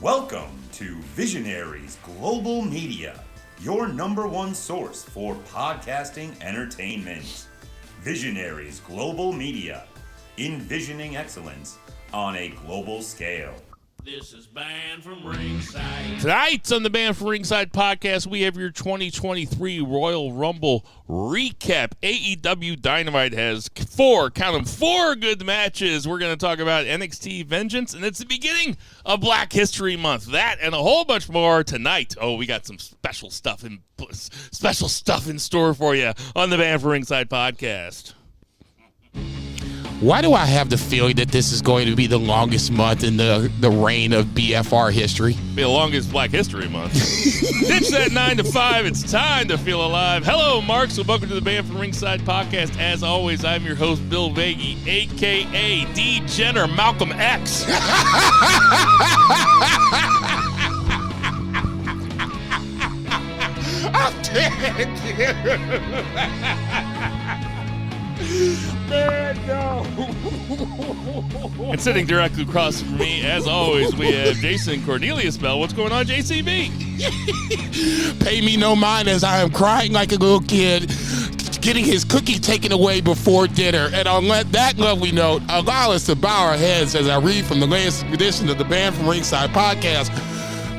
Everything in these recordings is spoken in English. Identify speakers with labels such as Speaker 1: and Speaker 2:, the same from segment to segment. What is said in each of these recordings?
Speaker 1: Welcome to Visionaries Global Media, your number one source for podcasting entertainment. Visionaries Global Media, envisioning excellence on a global scale.
Speaker 2: This is Band From Ringside.
Speaker 3: Tonight on the Band From Ringside podcast, we have your 2023 Royal Rumble recap. AEW Dynamite has four good matches. We're going to talk about NXT Vengeance, and it's the beginning of Black History Month. That and a whole bunch more tonight. Oh, we got some special stuff in store for you on the Band From Ringside podcast.
Speaker 4: Why do I have the feeling that this is going to be the longest month in the reign of BFR history?
Speaker 3: Be the longest Black History Month. Ditch that 9 to 5. It's time to feel alive. Hello, Marks, and welcome to the Band From Ringside podcast. As always, I'm your host, Bill Vagey, a.k.a. D. Jenner, Malcolm X.
Speaker 4: I'm dead. Man, no.
Speaker 3: And sitting directly across from me, as always, we have Jason Cornelius Bell. What's going on, JCB?
Speaker 4: Pay me no mind as I am crying like a little kid, getting his cookie taken away before dinner. And on that lovely note, allow us to bow our heads as I read from the latest edition of the Band From Ringside podcast,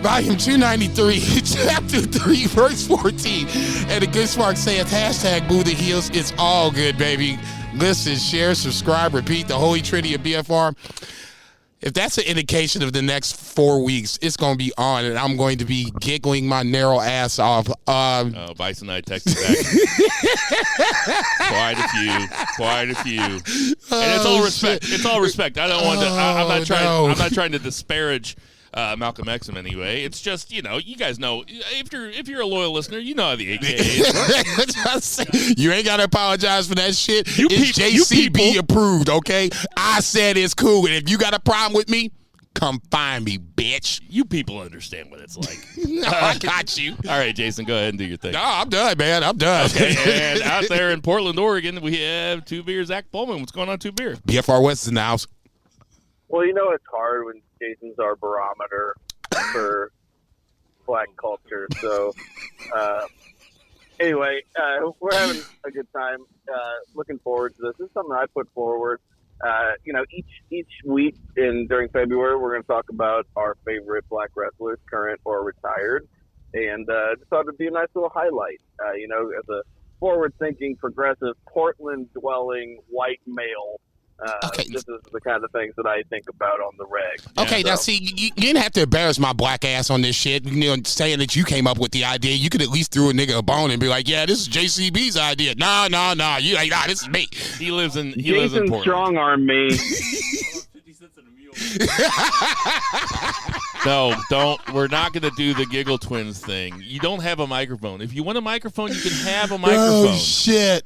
Speaker 4: Volume 293, Chapter 3, Verse 14. And the good smart saith, hashtag boo the heels. It's all good, baby. Listen, share, subscribe, repeat the holy trinity of BFR. If that's an indication of the next 4 weeks, it's going to be on, and I'm going to be giggling my narrow ass off.
Speaker 3: Bison and I texted back. Quite a few. And it's all respect. Shit. It's all respect. I don't want to. I'm not trying to disparage Malcolm X in any way. It's just, you guys know, if you're a loyal listener, you know how the AKA is.
Speaker 4: You ain't got to apologize for that shit. It's JCB approved, okay? I said it's cool, and if you got a problem with me, come find me, bitch.
Speaker 3: You people understand what it's like.
Speaker 4: I got you.
Speaker 3: All right, Jason, go ahead and do your thing.
Speaker 4: No, I'm done, man. I'm done.
Speaker 3: Okay, and out there in Portland, Oregon, we have Two Beer Zach Pullman. What's going on, Two Beer?
Speaker 4: BFR West is in the house.
Speaker 5: Well, it's hard when Jason's our barometer for Black culture. So, anyway, we're having a good time. Looking forward to this. This is something I put forward. Each week during February, we're going to talk about our favorite Black wrestlers, current or retired, and just thought it'd be a nice little highlight. As a forward-thinking, progressive, Portland-dwelling white male.
Speaker 4: Okay.
Speaker 5: This is the kind of things that I think about on the reg.
Speaker 4: Okay, now see, you didn't have to embarrass my black ass on this shit. Saying that you came up with the idea. You could at least throw a nigga a bone and be like, "Yeah, this is JCB's idea." No, you like, nah, this is me.
Speaker 3: He lives in
Speaker 5: Jason
Speaker 3: Portland.
Speaker 5: Strong arm me.
Speaker 3: No, don't. We're not going to do the Giggle Twins thing. You don't have a microphone. If you want a microphone, you can have a microphone.
Speaker 4: Oh shit.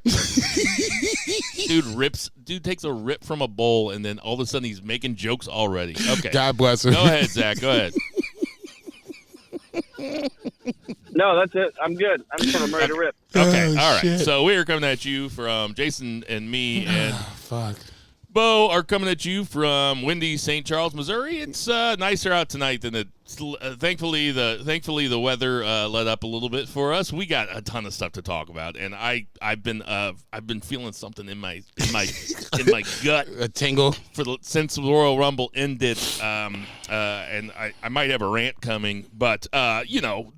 Speaker 3: Dude takes a rip from a bowl, and then all of a sudden he's making jokes already. Okay.
Speaker 4: God bless him.
Speaker 3: Go ahead, Zach. Go ahead.
Speaker 5: No, that's it. I'm good. I'm ready to rip.
Speaker 3: Okay. All right.
Speaker 4: Shit.
Speaker 3: So we are coming at you from Jason and me and
Speaker 4: fuck.
Speaker 3: Bo are coming at you from windy St. Charles, Missouri. It's nicer out tonight than it. Thankfully, the weather let up a little bit for us. We got a ton of stuff to talk about, and I've been feeling something in my gut,
Speaker 4: A tingle
Speaker 3: since the Royal Rumble ended, and I might have a rant coming, but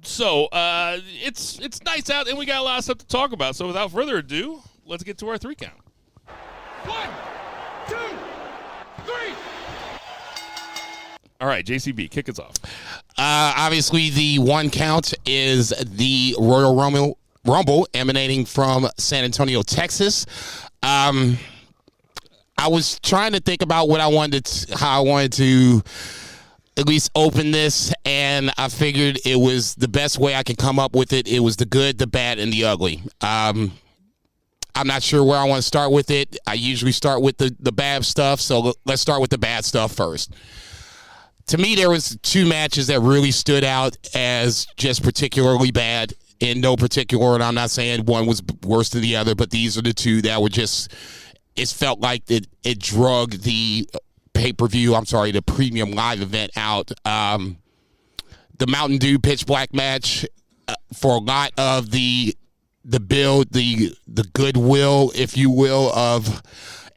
Speaker 3: so it's nice out, and we got a lot of stuff to talk about. So without further ado, let's get to our 3 count. 1, 2, 3. All right, JCB, kick us off.
Speaker 4: Obviously, the 1 count is the Royal Rumble emanating from San Antonio, Texas. I was trying to think about how I wanted to at least open this, and I figured it was the best way I could come up with it. It was the good, the bad, and the ugly. I'm not sure where I want to start with it. I usually start with the bad stuff, so let's start with the bad stuff first. To me, there was 2 matches that really stood out as just particularly bad in no particular order. I'm not saying one was worse than the other, but these are the 2 that were just, it felt like it drug the the premium live event out. the Mountain Dew Pitch Black match for a lot of the build, the goodwill, if you will, of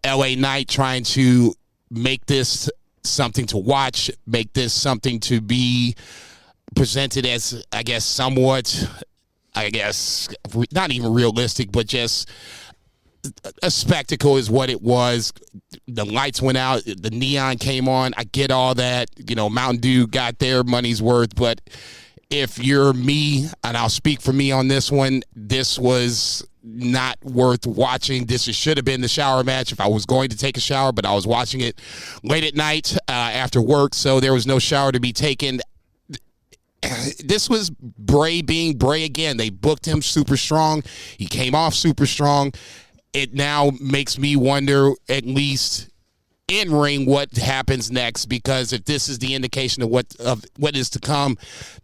Speaker 4: LA Knight trying to make this something to watch, make this something to be presented as, I guess, somewhat, not even realistic, but just a spectacle is what it was. The lights went out, the neon came on. I get all that. Mountain Dew got their money's worth, but if you're me, and I'll speak for me on this one, this was not worth watching. This should have been the shower match if I was going to take a shower, but I was watching it late at night after work, so there was no shower to be taken. This was Bray being Bray again. They booked him super strong. He came off super strong. It now makes me wonder, at least in ring, what happens next, because if this is the indication of what is to come,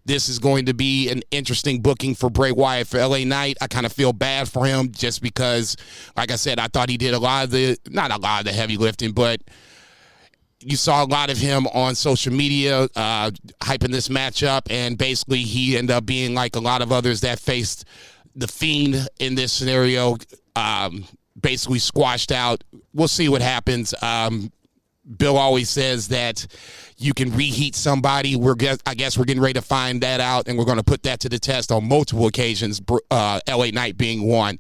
Speaker 4: this is going to be an interesting booking for Bray Wyatt. For LA Knight, I kind of feel bad for him just because, like I said, I thought he did not a lot of the heavy lifting, but you saw a lot of him on social media hyping this match up, and basically he ended up being like a lot of others that faced the Fiend in this scenario, basically squashed out. We'll see what happens. Bill always says that you can reheat somebody. I guess we're getting ready to find that out, and we're going to put that to the test on multiple occasions, LA Knight being one.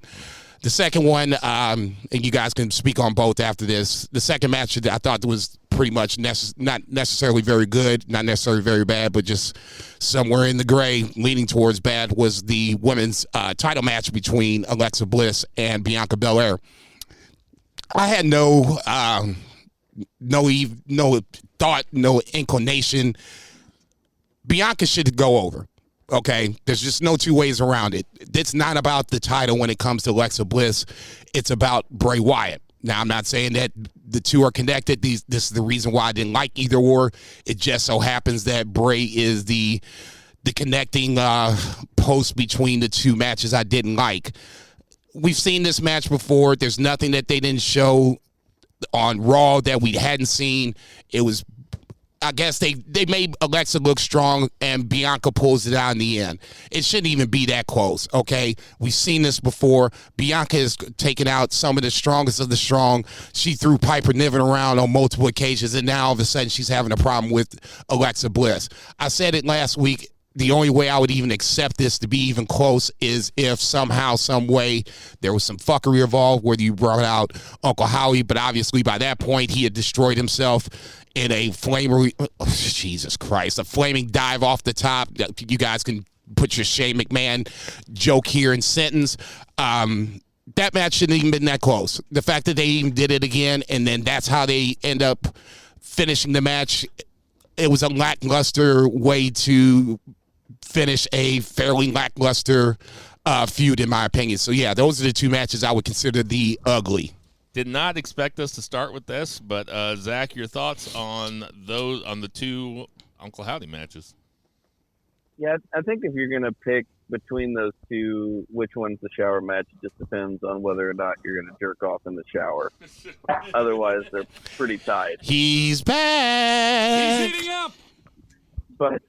Speaker 4: The second one, and you guys can speak on both after this, the second match that I thought was pretty much not necessarily very good, not necessarily very bad, but just somewhere in the gray, leaning towards bad, was the women's title match between Alexa Bliss and Bianca Belair. I had no thought, no inclination. Bianca should go over. Okay, there's just no two ways around it. It's not about the title when it comes to Alexa Bliss. It's about Bray Wyatt. Now, I'm not saying that the two are connected. This is the reason why I didn't like either or. It just so happens that Bray is the connecting post between the two matches I didn't like. We've seen this match before. There's nothing that they didn't show on Raw that we hadn't seen. It was, I guess they made Alexa look strong, and Bianca pulls it out in the end. It shouldn't even be that close, okay? We've seen this before. Bianca has taken out some of the strongest of the strong. She threw Piper Niven around on multiple occasions, and now all of a sudden she's having a problem with Alexa Bliss. I said it last week. The only way I would even accept this to be even close is if somehow, some way, there was some fuckery involved, whether you brought out Uncle Howie, but obviously by that point he had destroyed himself in a flaming dive off the top. You guys can put your Shane McMahon joke here in sentence. That match shouldn't even been that close. The fact that they even did it again, and then that's how they end up finishing the match, it was a lackluster way to finish a fairly lackluster feud, in my opinion. So, yeah, those are the two matches I would consider the ugly.
Speaker 3: Did not expect us to start with this, but Zach, your thoughts on the two Uncle Howdy matches?
Speaker 5: Yeah, I think if you're going to pick between those two, which one's the shower match, it just depends on whether or not you're going to jerk off in the shower. Otherwise, they're pretty tied.
Speaker 4: He's back!
Speaker 2: He's heating up!
Speaker 5: But,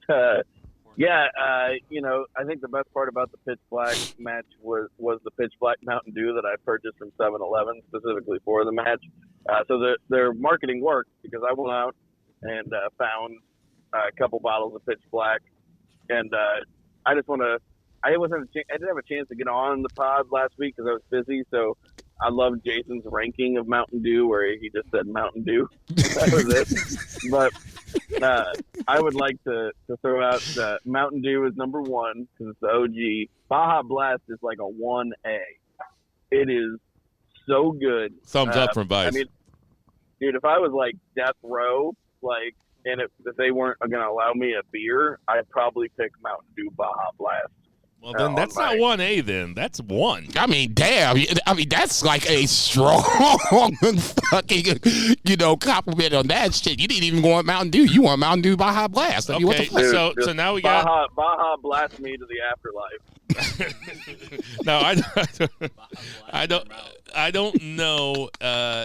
Speaker 5: I think the best part about the Pitch Black match was the Pitch Black Mountain Dew that I purchased from 7-Eleven specifically for the match. So their marketing worked, because I went out and found a couple bottles of Pitch Black, and I didn't have a chance to get on the pod last week because I was busy. So I loved Jason's ranking of Mountain Dew, where he just said Mountain Dew. That was it. But I would like to throw out Mountain Dew is number one because it's the OG. Baja Blast is like a 1A. It is so good.
Speaker 3: Thumbs up from Vice.
Speaker 5: I mean, dude, if I was like Death Row, and if they weren't going to allow me a beer, I'd probably pick Mountain Dew Baja Blast.
Speaker 3: Well, then that's not 1A then. That's 1.
Speaker 4: I mean, damn. I mean, that's like a strong fucking, compliment on that shit. You didn't even want Mountain Dew. You want Mountain Dew Baja Blast. I mean, what the fuck?
Speaker 3: So now we got
Speaker 5: Baja Blast me to the afterlife.
Speaker 3: No, I don't know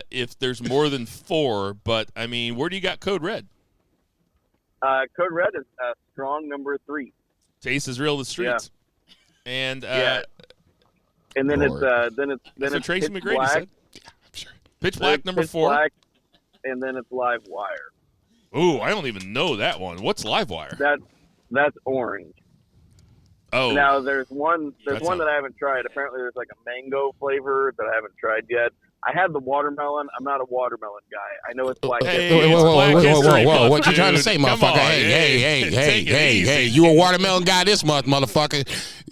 Speaker 3: if there's more than 4, but I mean, where do you got Code Red?
Speaker 5: Code Red is strong number 3.
Speaker 3: Taste is real, the streets.
Speaker 5: Yeah.
Speaker 3: And
Speaker 5: and then
Speaker 4: Lord.
Speaker 5: it's
Speaker 3: Tracy
Speaker 5: Pitch
Speaker 3: McGrady
Speaker 5: Black.
Speaker 3: said.
Speaker 4: Sure.
Speaker 3: Pitch Black number
Speaker 5: Pitch
Speaker 3: 4.
Speaker 5: Black, and then it's Live Wire.
Speaker 3: Ooh, I don't even know that one. What's Livewire?
Speaker 5: That's orange.
Speaker 3: Oh,
Speaker 5: Now there's one
Speaker 3: That's
Speaker 5: that
Speaker 3: not-
Speaker 5: I haven't tried. Apparently there's like a mango flavor that I haven't tried yet. I had the watermelon. I'm not a watermelon guy. I know it's Black
Speaker 3: Hey,
Speaker 5: History
Speaker 3: it's Black History Month,
Speaker 4: What you trying to
Speaker 3: dude.
Speaker 4: say,
Speaker 3: Come
Speaker 4: motherfucker?
Speaker 3: on,
Speaker 4: Hey,
Speaker 3: take it easy.
Speaker 4: you a watermelon guy this month, motherfucker.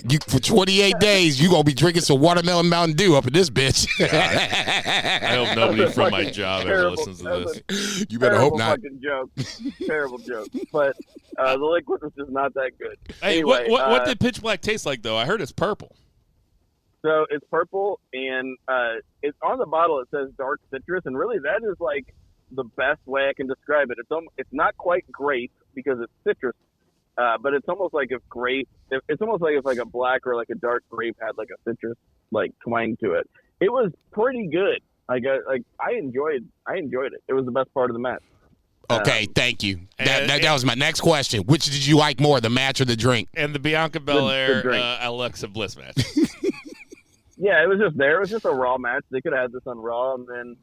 Speaker 4: You for 28 days, you gonna be drinking some watermelon Mountain Dew up in this bitch.
Speaker 3: I hope nobody from my job ever
Speaker 5: terrible-
Speaker 3: listens to
Speaker 5: that was
Speaker 3: this.
Speaker 4: You better hope
Speaker 5: terrible
Speaker 4: not.
Speaker 5: fucking joke. Terrible joke. But the liquid was just not that good.
Speaker 3: Hey,
Speaker 5: Anyway,
Speaker 3: what did Pitch Black taste like, though? I heard it's purple.
Speaker 5: So it's purple, and it's on the bottle. It says dark citrus, and really that is like the best way I can describe it. It's not quite grape because it's citrus, but it's almost like if grape. It's almost like if like a black or like a dark grape had like a citrus like twang to it. It was pretty good. I enjoyed it. It was the best part of the match.
Speaker 4: Okay, thank you.
Speaker 3: and-
Speaker 4: That was my next question. Which did you like more, the match or the drink?
Speaker 3: And the Bianca Belair
Speaker 5: drink.
Speaker 3: Alexa Bliss match.
Speaker 5: Yeah, it was just there. It was just a Raw match. They could have had this on Raw, and then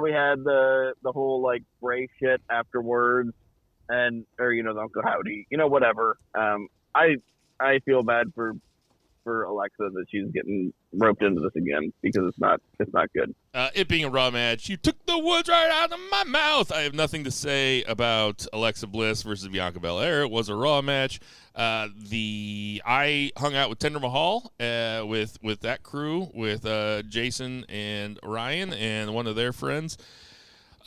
Speaker 5: we had the whole like Bray shit afterwards, or the Uncle Howdy, whatever. I feel bad for Alexa that she's getting roped into this again because it's not good.
Speaker 3: It being a Raw match, you took the words right out of my mouth. I have nothing to say about Alexa Bliss versus Bianca Belair. It was a Raw match. I hung out with Jinder Mahal with that crew, with Jason and Ryan and one of their friends.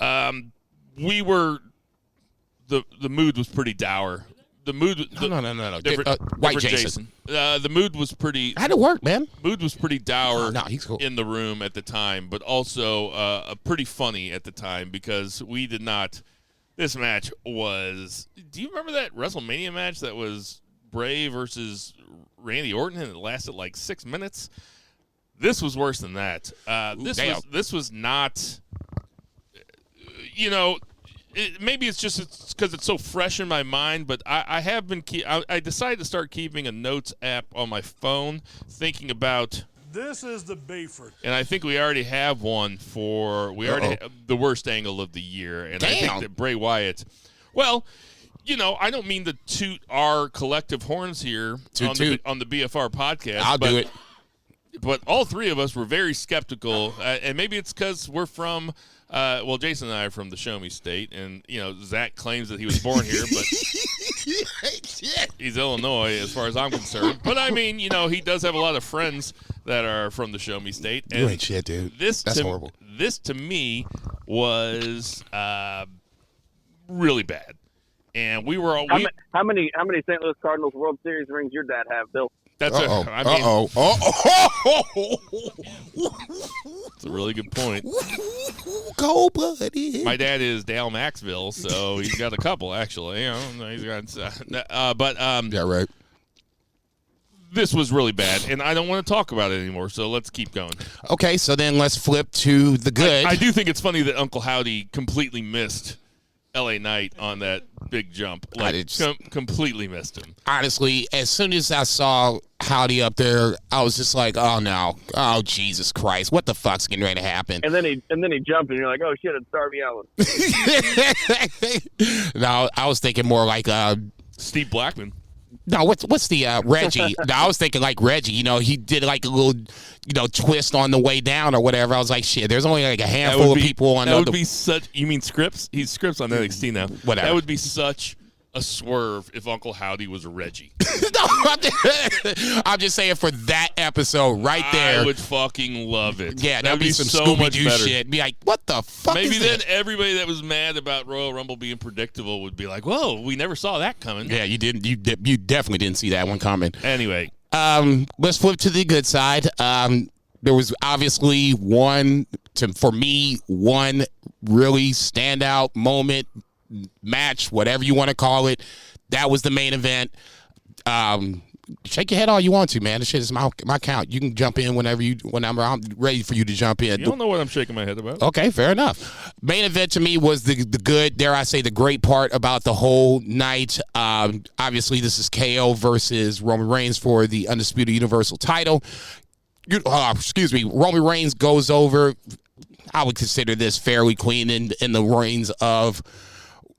Speaker 3: We were the mood was pretty dour. The mood
Speaker 4: No.
Speaker 3: different,
Speaker 4: White
Speaker 3: different
Speaker 4: Jason.
Speaker 3: The mood was pretty.
Speaker 4: How'd it work, man?
Speaker 3: Mood was pretty dour
Speaker 4: No, he's cool.
Speaker 3: in the room at the time, but also pretty funny at the time because we did not. This match was. Do you remember that WrestleMania match that was Bray versus Randy Orton and it lasted like 6 minutes? This was worse than that. This was not. Maybe it's just because it's so fresh in my mind, but I have been. I decided to start keeping a notes app on my phone, thinking about.
Speaker 6: This is the Bayford.
Speaker 3: And I think we already have one for. We already have the worst angle of the year, and I think that Bray Wyatt. Well, I don't mean to toot our collective horns here on the BFR podcast.
Speaker 4: I'll do it.
Speaker 3: But all three of us were very skeptical, and maybe it's because we're from. Jason and I are from the Show Me State, and Zach claims that he was born here, but he's Illinois as far as I'm concerned. But I mean, he does have a lot of friends that are from the Show Me State. And
Speaker 4: You ain't shit, dude. That's horrible.
Speaker 3: This to me was really bad, and we were all.
Speaker 5: How many St. Louis Cardinals World Series rings your dad have, Bill?
Speaker 3: That's That's a really good point.
Speaker 4: Go, buddy.
Speaker 3: My dad is Dale Maxville, so he's got a couple actually. He's got,
Speaker 4: Yeah, right.
Speaker 3: This was really bad, and I don't want to talk about it anymore. So let's keep going.
Speaker 4: Okay, so then let's flip to the good.
Speaker 3: I do think it's funny that Uncle Howdy completely missed L.A. Knight on that big jump. Completely missed him.
Speaker 4: Honestly, as soon as I saw Howdy up there, I was just like, oh no, oh Jesus Christ, what the fuck's getting ready to happen?
Speaker 5: And then he jumped, and you're like, oh shit, it's Darby Allin.
Speaker 4: No, I was thinking more like
Speaker 3: Steve Blackman.
Speaker 4: No, what's the Reggie? No, I was thinking like Reggie. He did like a little, twist on the way down or whatever. I was like, shit. There's only like a handful of people on.
Speaker 3: That would be such. You mean Scripps? He's Scripps on NXT now.
Speaker 4: Whatever.
Speaker 3: That would be such a swerve if Uncle Howdy was a Reggie.
Speaker 4: I'm just saying for that episode right there.
Speaker 3: I would fucking love it.
Speaker 4: Yeah, that'd be some
Speaker 3: so much
Speaker 4: Scooby-Doo
Speaker 3: better.
Speaker 4: shit. Be like, what the fuck?
Speaker 3: Maybe
Speaker 4: is
Speaker 3: then
Speaker 4: this?
Speaker 3: everybody that was mad about Royal Rumble being predictable would be like, "Whoa, we never saw that coming."
Speaker 4: Yeah, you didn't. You definitely didn't see that one coming.
Speaker 3: Anyway,
Speaker 4: let's flip to the good side. There was obviously one really standout moment, match, whatever you want to call it. That was the main event. shake your head all you want to, man. This shit is my count. You can jump in whenever I'm ready for you to jump in.
Speaker 3: You don't know what I'm shaking my head about.
Speaker 4: Okay, fair enough. Main event to me was the good, dare I say, the great part about the whole night. Obviously, this is KO versus Roman Reigns for the Undisputed Universal title. Roman Reigns goes over. I would consider this fairly clean in the reigns of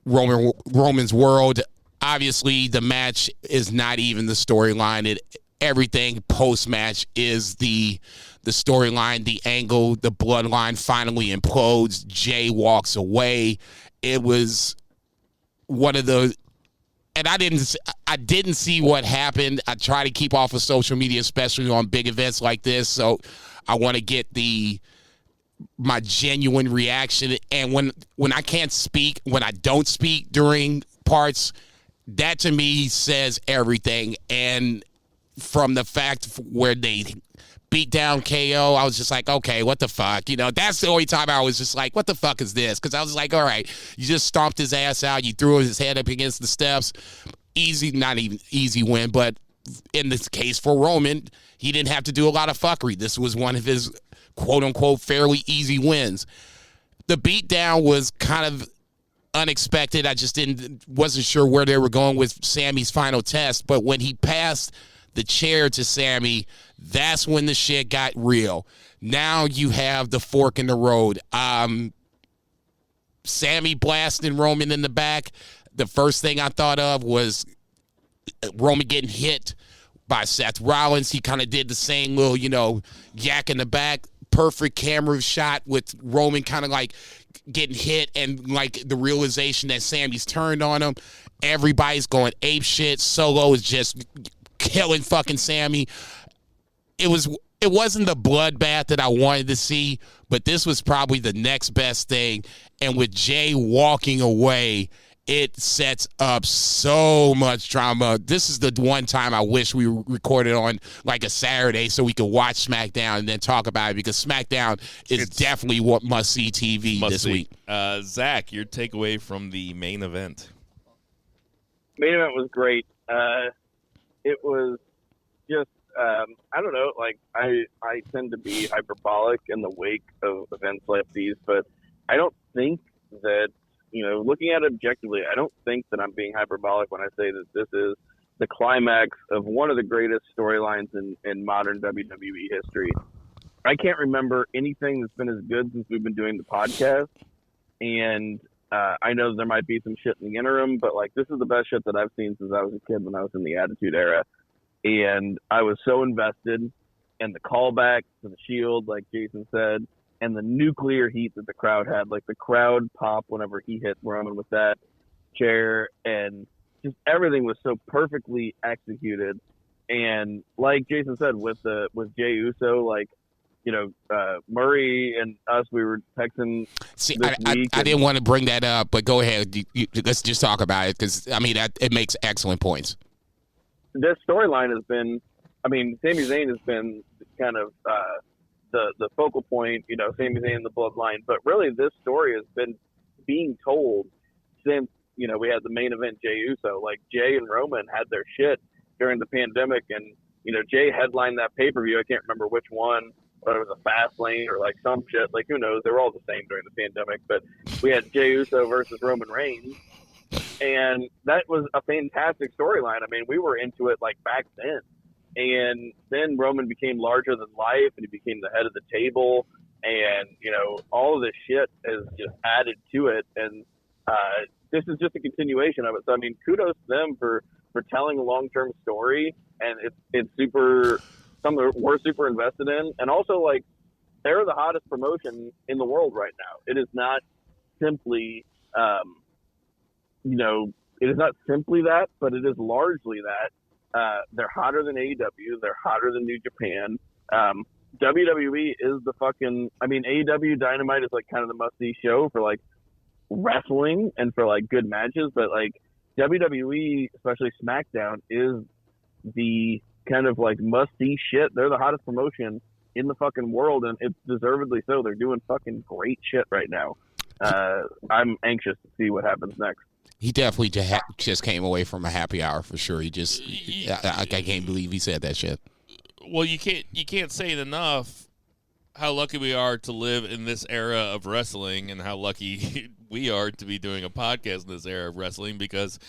Speaker 4: Roman's world. Obviously, the match is not even the storyline. Everything post-match is the storyline, the angle, the bloodline finally implodes. Jay walks away. It was one of the, and I didn't see what happened. I try to keep off of social media, especially on big events like this. So I want to get my genuine reaction. And when I can't speak, when I don't speak during parts, that to me says everything. And from the fact where they beat down KO, I was just like, okay, what the fuck? That's the only time I was just like, what the fuck is this? Because I was like, all right, you just stomped his ass out. You threw his head up against the steps. Easy, not even easy win. But in this case for Roman, he didn't have to do a lot of fuckery. This was one of his quote-unquote fairly easy wins. The beatdown was kind of unexpected. I just wasn't sure where they were going with Sammy's final test, but when he passed the chair to Sammy, that's when the shit got real. Now you have the fork in the road. Sammy blasting Roman in the back. The first thing I thought of was Roman getting hit by Seth Rollins. He kind of did the same little, yak in the back. Perfect camera shot with Roman kind of like getting hit and like the realization that Sammy's turned on him. Everybody's going ape shit. Solo is just killing fucking Sammy. It wasn't the bloodbath that I wanted to see, but this was probably the next best thing. And with Jay walking away, it sets up so much drama. This is the one time I wish we recorded on like a Saturday so we could watch SmackDown and then talk about it, because SmackDown is definitely what must-see TV this week.
Speaker 3: Zach, your takeaway from the main event?
Speaker 5: Main event was great. It was just, I don't know, like I tend to be hyperbolic in the wake of events like these, but I don't think that, looking at it objectively, I don't think that I'm being hyperbolic when I say that this is the climax of one of the greatest storylines in modern WWE history. I can't remember anything that's been as good since we've been doing the podcast. And I know there might be some shit in the interim, but like this is the best shit that I've seen since I was a kid when I was in the Attitude Era. And I was so invested in the callback to the Shield, like Jason said, and the nuclear heat that the crowd had. Like the crowd pop whenever he hit Roman with that chair, and just everything was so perfectly executed. And like Jason said, with Jey Uso, like, Murray and us, we were texting.
Speaker 4: See, I didn't want to bring that up, but go ahead. Let's just talk about it, because it makes excellent points.
Speaker 5: This storyline has been, Sami Zayn has been kind of the focal point, Sami Zayn and the Bloodline, but really this story has been being told since, we had the main event, Jey Uso. Like Jay and Roman had their shit during the pandemic, and, Jay headlined that pay-per-view. I can't remember which one, whether it was a Fast Lane or like some shit. Like, who knows? They were all the same during the pandemic, but we had Jey Uso versus Roman Reigns, and that was a fantastic storyline. We were into it like back then. And then Roman became larger than life, and he became the head of the table. And, all of this shit is just added to it. And this is just a continuation of it. So, kudos to them for telling a long-term story. And it's super – something that we're super invested in. And also, like, they're the hottest promotion in the world right now. It is not simply, it is not simply that, but it is largely that. They're hotter than AEW. They're hotter than New Japan. WWE is the fucking, AEW Dynamite is like kind of the must-see show for like wrestling and for like good matches, but like WWE, especially SmackDown, is the kind of like must-see shit. They're the hottest promotion in the fucking world, and it's deservedly so. They're doing fucking great shit right now. I'm anxious to see what happens next.
Speaker 4: He definitely just came away from a happy hour for sure. He just, I can't believe he said that shit.
Speaker 3: Well, you can't say it enough how lucky we are to live in this era of wrestling, and how lucky we are to be doing a podcast in this era of wrestling, because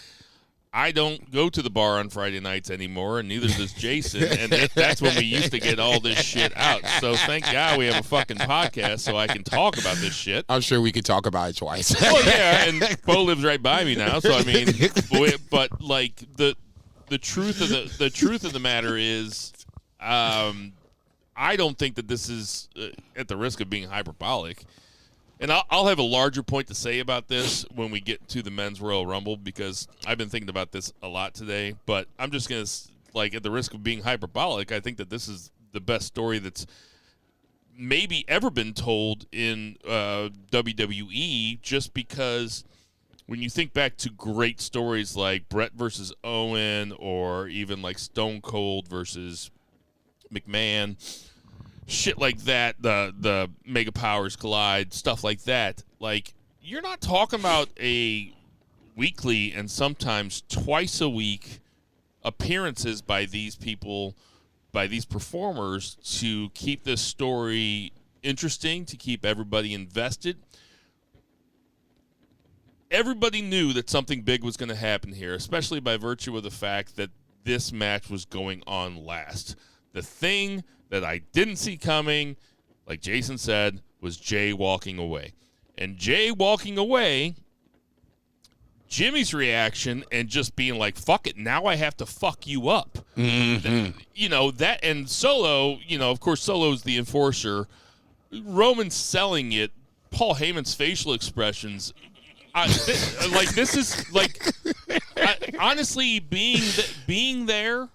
Speaker 3: I don't go to the bar on Friday nights anymore, and neither does Jason, and that's when we used to get all this shit out. So thank God we have a fucking podcast so I can talk about this shit.
Speaker 4: I'm sure we could talk about it twice.
Speaker 3: Well, yeah, and Bo lives right by me now, so I mean, but like the truth of the matter is, I don't think that this is at the risk of being hyperbolic. And I'll have a larger point to say about this when we get to the Men's Royal Rumble, because I've been thinking about this a lot today. But I'm just going to, like, at the risk of being hyperbolic, I think that this is the best story that's maybe ever been told in WWE, just because when you think back to great stories like Brett versus Owen, or even like Stone Cold versus McMahon, shit like that, the Mega Powers Collide, stuff like that. Like, you're not talking about a weekly and sometimes twice a week appearances by these people, by these performers, to keep this story interesting, to keep everybody invested. Everybody knew that something big was going to happen here, especially by virtue of the fact that this match was going on last. The thing that I didn't see coming, like Jason said, was Jay walking away. And Jay walking away, Jimmy's reaction and just being like, fuck it, now I have to fuck you up. Mm-hmm. You know, that, and Solo, you know, of course, Solo's the enforcer. Roman selling it, Paul Heyman's facial expressions. This is like, honestly, being there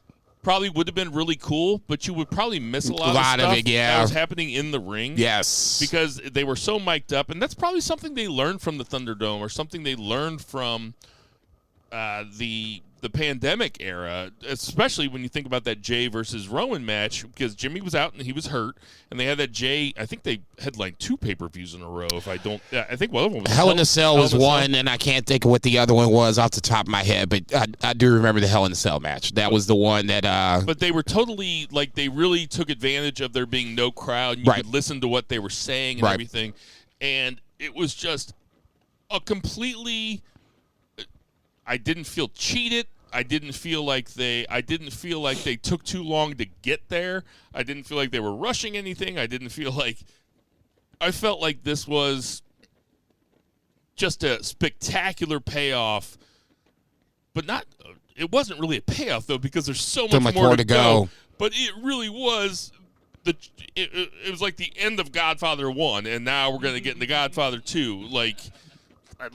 Speaker 3: probably would have been really cool, but you would probably miss a lot of stuff that was happening in the ring.
Speaker 4: Yes.
Speaker 3: Because they were so mic'd up, and that's probably something they learned from the Thunderdome, or something they learned from the pandemic era, especially when you think about that Jay versus Rowan match, because Jimmy was out and he was hurt, and they had that Jay, I think they headlined 2 pay-per-views in a row, I think one of them was
Speaker 4: Hell in a Cell was one, and I can't think of what the other one was off the top of my head, but I do remember the Hell in a Cell match. That was the one that But
Speaker 3: they were totally, like, they really took advantage of there being no crowd, and you could listen to what they were saying and everything, and it was just a completely, I didn't feel cheated. I didn't feel like they took too long to get there. I didn't feel like they were rushing anything. I felt like this was just a spectacular payoff, but it wasn't really a payoff though, because there's so much more to go. But it really was it was like the end of Godfather 1, and now we're going to get into Godfather 2.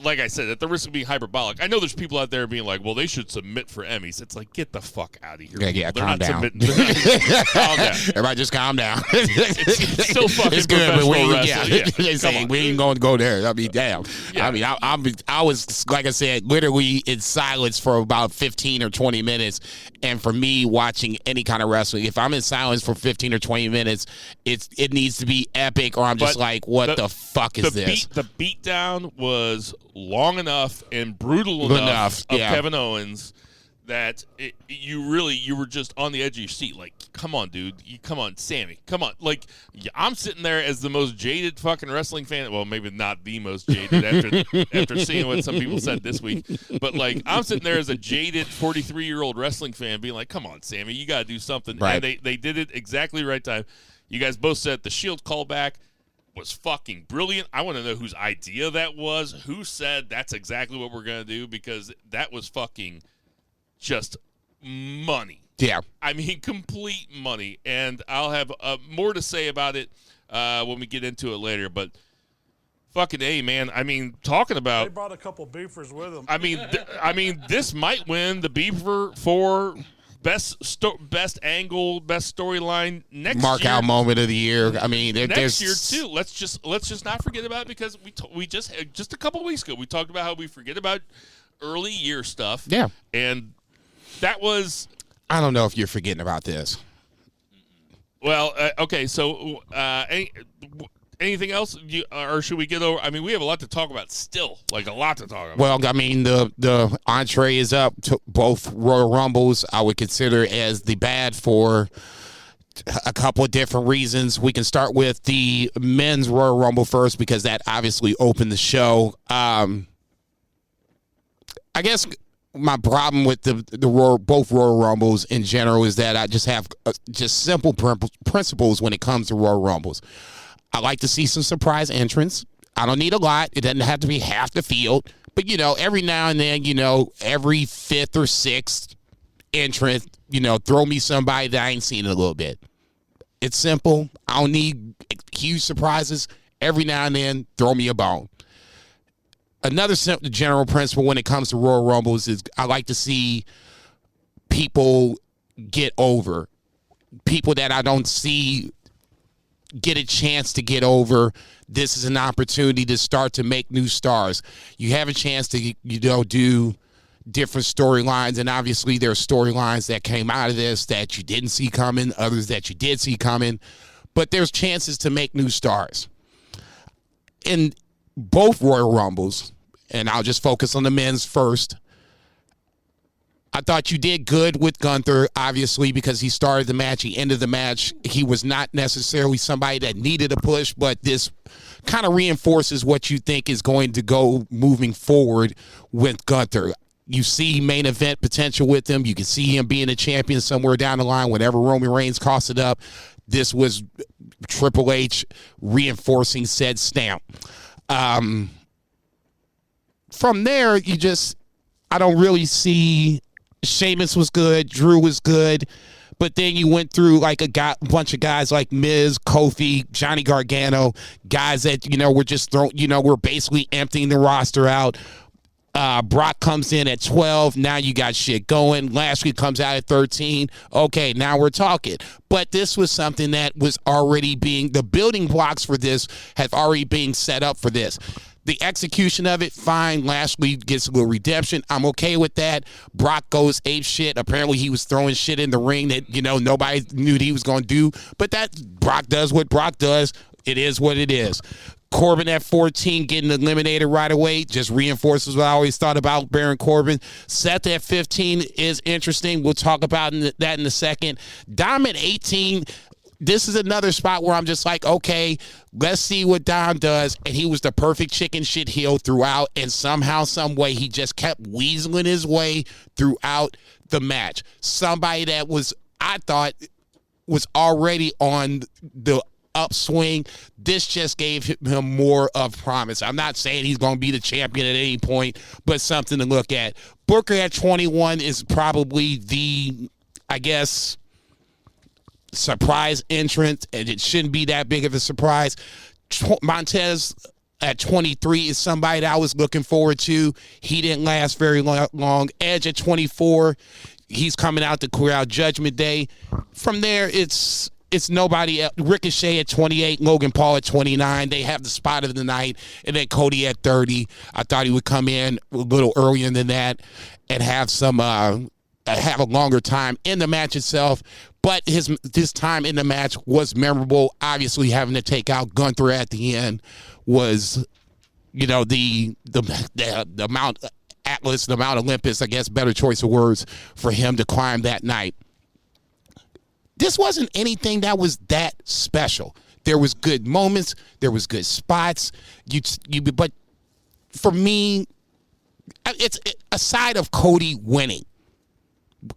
Speaker 3: Like I said, at the risk of being hyperbolic, I know there's people out there being like, well, they should submit for Emmys. It's like, get the fuck out of here.
Speaker 4: Yeah, calm down.
Speaker 3: Calm down.
Speaker 4: Everybody just calm down.
Speaker 3: It's still fucking
Speaker 4: it's good, but
Speaker 3: wrestling.
Speaker 4: Saying we ain't going to go there. I mean, damn. Yeah. I mean, I was, like I said, literally in silence for about 15 or 20 minutes. And for me, watching any kind of wrestling, if I'm in silence for 15 or 20 minutes, it needs to be epic, or I'm just like, what the fuck is this?
Speaker 3: The beatdown was long enough and brutal enough of Kevin Owens that you were just on the edge of your seat. Like, come on, dude. Come on, Sammy. Come on. Like, I'm sitting there as the most jaded fucking wrestling fan. Well, maybe not the most jaded after seeing what some people said this week. But, like, I'm sitting there as a jaded 43-year-old wrestling fan being like, come on, Sammy. You got to do something.
Speaker 4: Right.
Speaker 3: And they did it exactly right time. You guys both said the Shield callback was fucking brilliant. I want to know whose idea that was. Who said that's exactly what we're going to do? Because that was fucking just money.
Speaker 4: Yeah.
Speaker 3: I mean, complete money. And I'll have more to say about it when we get into it later. But fucking A, man. I mean, talking about...
Speaker 6: They brought a couple beefers with them.
Speaker 3: I mean, this might win the beefer for... Best angle, best storyline next year.
Speaker 4: Mark out moment of the year. I mean,
Speaker 3: next year too. Let's just not forget about it, because we just a couple weeks ago we talked about how we forget about early year stuff.
Speaker 4: Yeah,
Speaker 3: and that was.
Speaker 4: I don't know if you're forgetting about this.
Speaker 3: Well, okay, so anything else? Or should we get over? I mean, we have a lot to talk about still, like a lot to talk about.
Speaker 4: Well, I mean, the entree is up to both Royal Rumbles. I would consider as the bad for a couple of different reasons. We can start with the men's Royal Rumble first because that obviously opened the show. I guess my problem with both Royal Rumbles in general is that I just have just simple principles when it comes to Royal Rumbles. I like to see some surprise entrants. I don't need a lot. It doesn't have to be half the field. But, every now and then, every fifth or sixth entrant, throw me somebody that I ain't seen in a little bit. It's simple. I don't need huge surprises. Every now and then, throw me a bone. Another general principle when it comes to Royal Rumbles is I like to see people get over. People that I don't see get a chance to get over. This is an opportunity to start to make new stars. You have a chance to, do different storylines, and obviously there are storylines that came out of this that you didn't see coming, others that you did see coming, but there's chances to make new stars. In both Royal Rumbles, and I'll just focus on the men's first, I thought you did good with Gunther, obviously, because he started the match, he ended the match. He was not necessarily somebody that needed a push, but this kind of reinforces what you think is going to go moving forward with Gunther. You see main event potential with him. You can see him being a champion somewhere down the line whenever Roman Reigns costs it up. This was Triple H reinforcing said stamp. From there, I don't really see. Sheamus was good, Drew was good, but then you went through like a bunch of guys like Miz, Kofi, Johnny Gargano, guys that, were just we're basically emptying the roster out. Brock comes in at 12. Now you got shit going. Lashley comes out at 13. Okay, now we're talking. But this was something that was already the building blocks for this have already been set up for this. The execution of it, fine. Lashley gets a little redemption. I'm okay with that. Brock goes ape shit. Apparently he was throwing shit in the ring that, nobody knew he was going to do. But Brock does what Brock does. It is what it is. Corbin at 14 getting eliminated right away just reinforces what I always thought about Baron Corbin. Seth at 15 is interesting. We'll talk about that in a second. Dom at 18, this is another spot where I'm just like, okay, let's see what Dom does. And he was the perfect chicken shit heel throughout, and somehow, some way, he just kept weaseling his way throughout the match. Somebody that I thought was already on the upswing. This just gave him more of promise. I'm not saying he's going to be the champion at any point, but something to look at. Booker at 21 is probably the, I guess, surprise entrant, and it shouldn't be that big of a surprise. Montez at 23 is somebody that I was looking forward to. He didn't last very long. Edge at 24, he's coming out to clear out Judgment Day. From there, it's nobody else. Ricochet at 28, Logan Paul at 29. They have the spot of the night. And then Cody at 30. I thought he would come in a little earlier than that and have have a longer time in the match itself. But his time in the match was memorable. Obviously, having to take out Gunther at the end was, the Mount Atlas, the Mount Olympus, I guess, better choice of words, for him to climb that night. This wasn't anything that was that special. There was good moments. There was good spots. But for me, it's aside of Cody winning.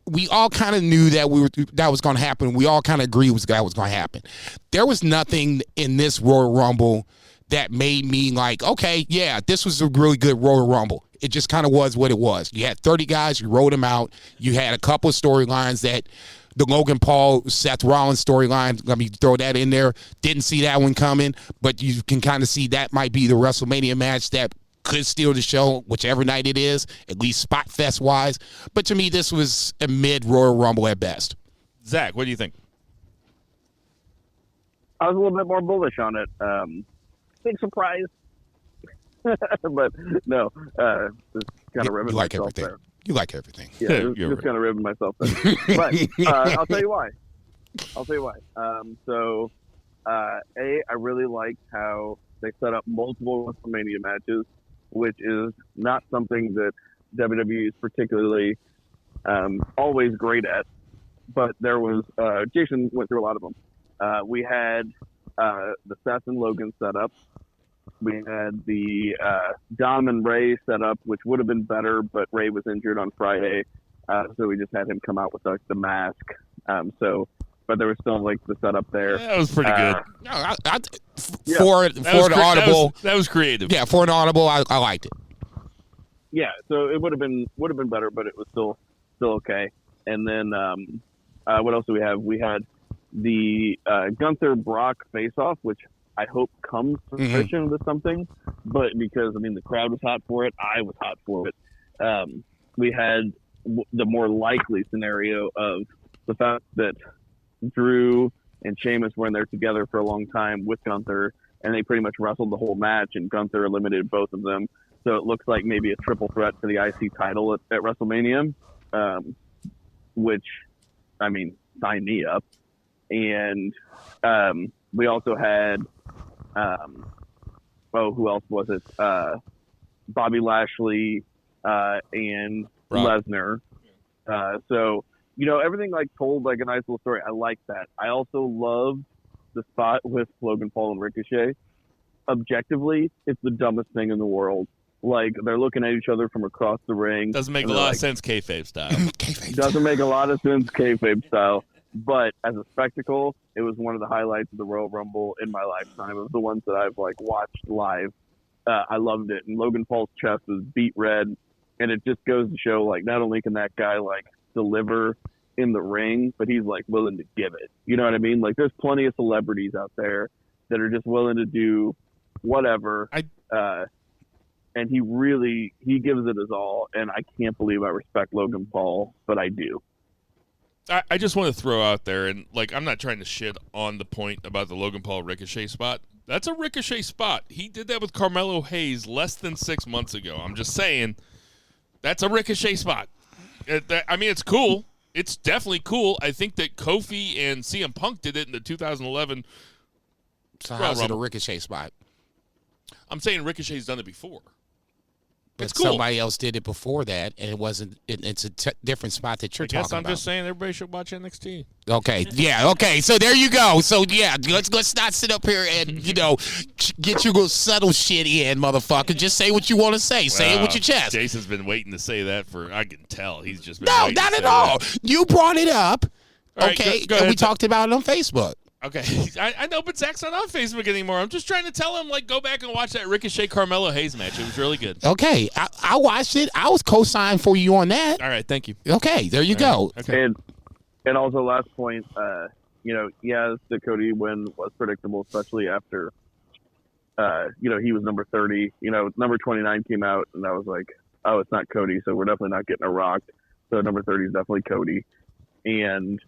Speaker 4: We all kind of knew that was going to happen. We all kind of agreed that was going to happen. There was nothing in this Royal Rumble that made me like, okay, yeah, this was a really good Royal Rumble. It just kind of was what it was. You had 30 guys. You wrote them out. You had a couple of storylines that the Logan Paul, Seth Rollins storyline, let me throw that in there. Didn't see that one coming, but you can kind of see that might be the WrestleMania match that could steal the show, whichever night it is, at least spot fest wise. But to me, this was a mid Royal Rumble at best.
Speaker 3: Zach, what do you think?
Speaker 5: I was a little bit more bullish on it. Big surprise, but no, just kind of ribbing
Speaker 4: like
Speaker 5: myself
Speaker 4: everything.
Speaker 5: there.
Speaker 4: You like everything.
Speaker 5: Yeah, just kind of ribbing myself there. But I'll tell you why. So I really liked how they set up multiple WrestleMania matches, which is not something that WWE is particularly always great at. But there was Jason went through a lot of them. We had the Seth and Logan setup. We had the Dom and Ray setup, which would have been better, but Ray was injured on Friday, so we just had him come out with the mask. But there was still like the setup there.
Speaker 3: That was pretty good.
Speaker 4: For the audible,
Speaker 3: that was creative.
Speaker 4: Yeah, for an audible, I liked it.
Speaker 5: Yeah, so it would have been better, but it was still okay. And then what else do we have? We had the Gunther Brock face-off, which I hope comes to fruition with something. But because the crowd was hot for it, I was hot for it. We had the more likely scenario of the fact that Drew and Sheamus were in there together for a long time with Gunther, and they pretty much wrestled the whole match, and Gunther eliminated both of them. So it looks like maybe a triple threat for the IC title at WrestleMania, which, sign me up. And we also had, who else was it? Bobby Lashley and Lesnar. So, everything told like a nice little story. I like that. I also love the spot with Logan Paul and Ricochet. Objectively, it's the dumbest thing in the world. Like, they're looking at each other from across the ring.
Speaker 3: Doesn't make a lot of sense kayfabe style.
Speaker 5: Doesn't make a lot of sense kayfabe style. But as a spectacle, it was one of the highlights of the Royal Rumble in my lifetime. It was the ones that I've watched live. I loved it. And Logan Paul's chest was beat red. And it just goes to show, not only can that guy, deliver in the ring, but he's, willing to give it. You know what I mean? There's plenty of celebrities out there that are just willing to do whatever. And he gives it his all. And I can't believe I respect Logan Paul, but I do.
Speaker 3: I just want to throw out there, and I'm not trying to shit on the point about the Logan Paul Ricochet spot. That's a Ricochet spot. He did that with Carmelo Hayes less than 6 months ago. I'm just saying, that's a Ricochet spot. It's cool. It's definitely cool. I think that Kofi and CM Punk did it in the 2011.
Speaker 4: So how's it a Ricochet spot?
Speaker 3: I'm saying Ricochet's done it before.
Speaker 4: But
Speaker 3: it's cool.
Speaker 4: Somebody else did it before that, and it wasn't. It's a different spot that you're talking about.
Speaker 3: I'm just saying everybody should watch NXT.
Speaker 4: Okay, yeah, okay. So there you go. So yeah, let's not sit up here and get your little subtle shit in, motherfucker. Just say what you want to say. Say it with your chest.
Speaker 3: Jason's been waiting to say that I can tell. He's just been
Speaker 4: not at all.
Speaker 3: That.
Speaker 4: You brought it up.
Speaker 3: All
Speaker 4: okay,
Speaker 3: right, go
Speaker 4: and
Speaker 3: ahead.
Speaker 4: we talked about it on Facebook.
Speaker 3: Okay, I know, but Zach's not on Facebook anymore. I'm just trying to tell him, go back and watch that Ricochet Carmelo Hayes match. It was really good.
Speaker 4: Okay, I watched it. I was co-signed for you on that.
Speaker 3: All right, thank you.
Speaker 4: Okay, there you go.
Speaker 3: Right. Okay.
Speaker 5: And also, last point, yes, the Cody win was predictable, especially after, he was number 30. Number 29 came out, and I was like, oh, it's not Cody, so we're definitely not getting a rocked. So number 30 is definitely Cody. And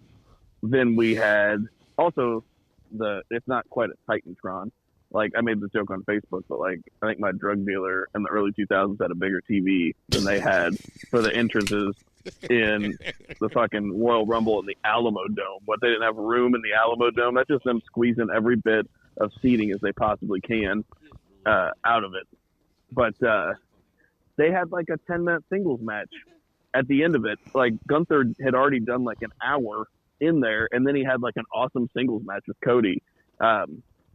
Speaker 5: then we had also it's not quite a Titantron. I made this joke on Facebook, but I think my drug dealer in the early 2000s had a bigger TV than they had for the entrances in the fucking Royal Rumble in the Alamo Dome. But they didn't have room in the Alamo Dome. That's just them squeezing every bit of seating as they possibly can out of it. But they had a 10-minute singles match at the end of it. Gunther had already done an hour in there, and then he had an awesome singles match with Cody.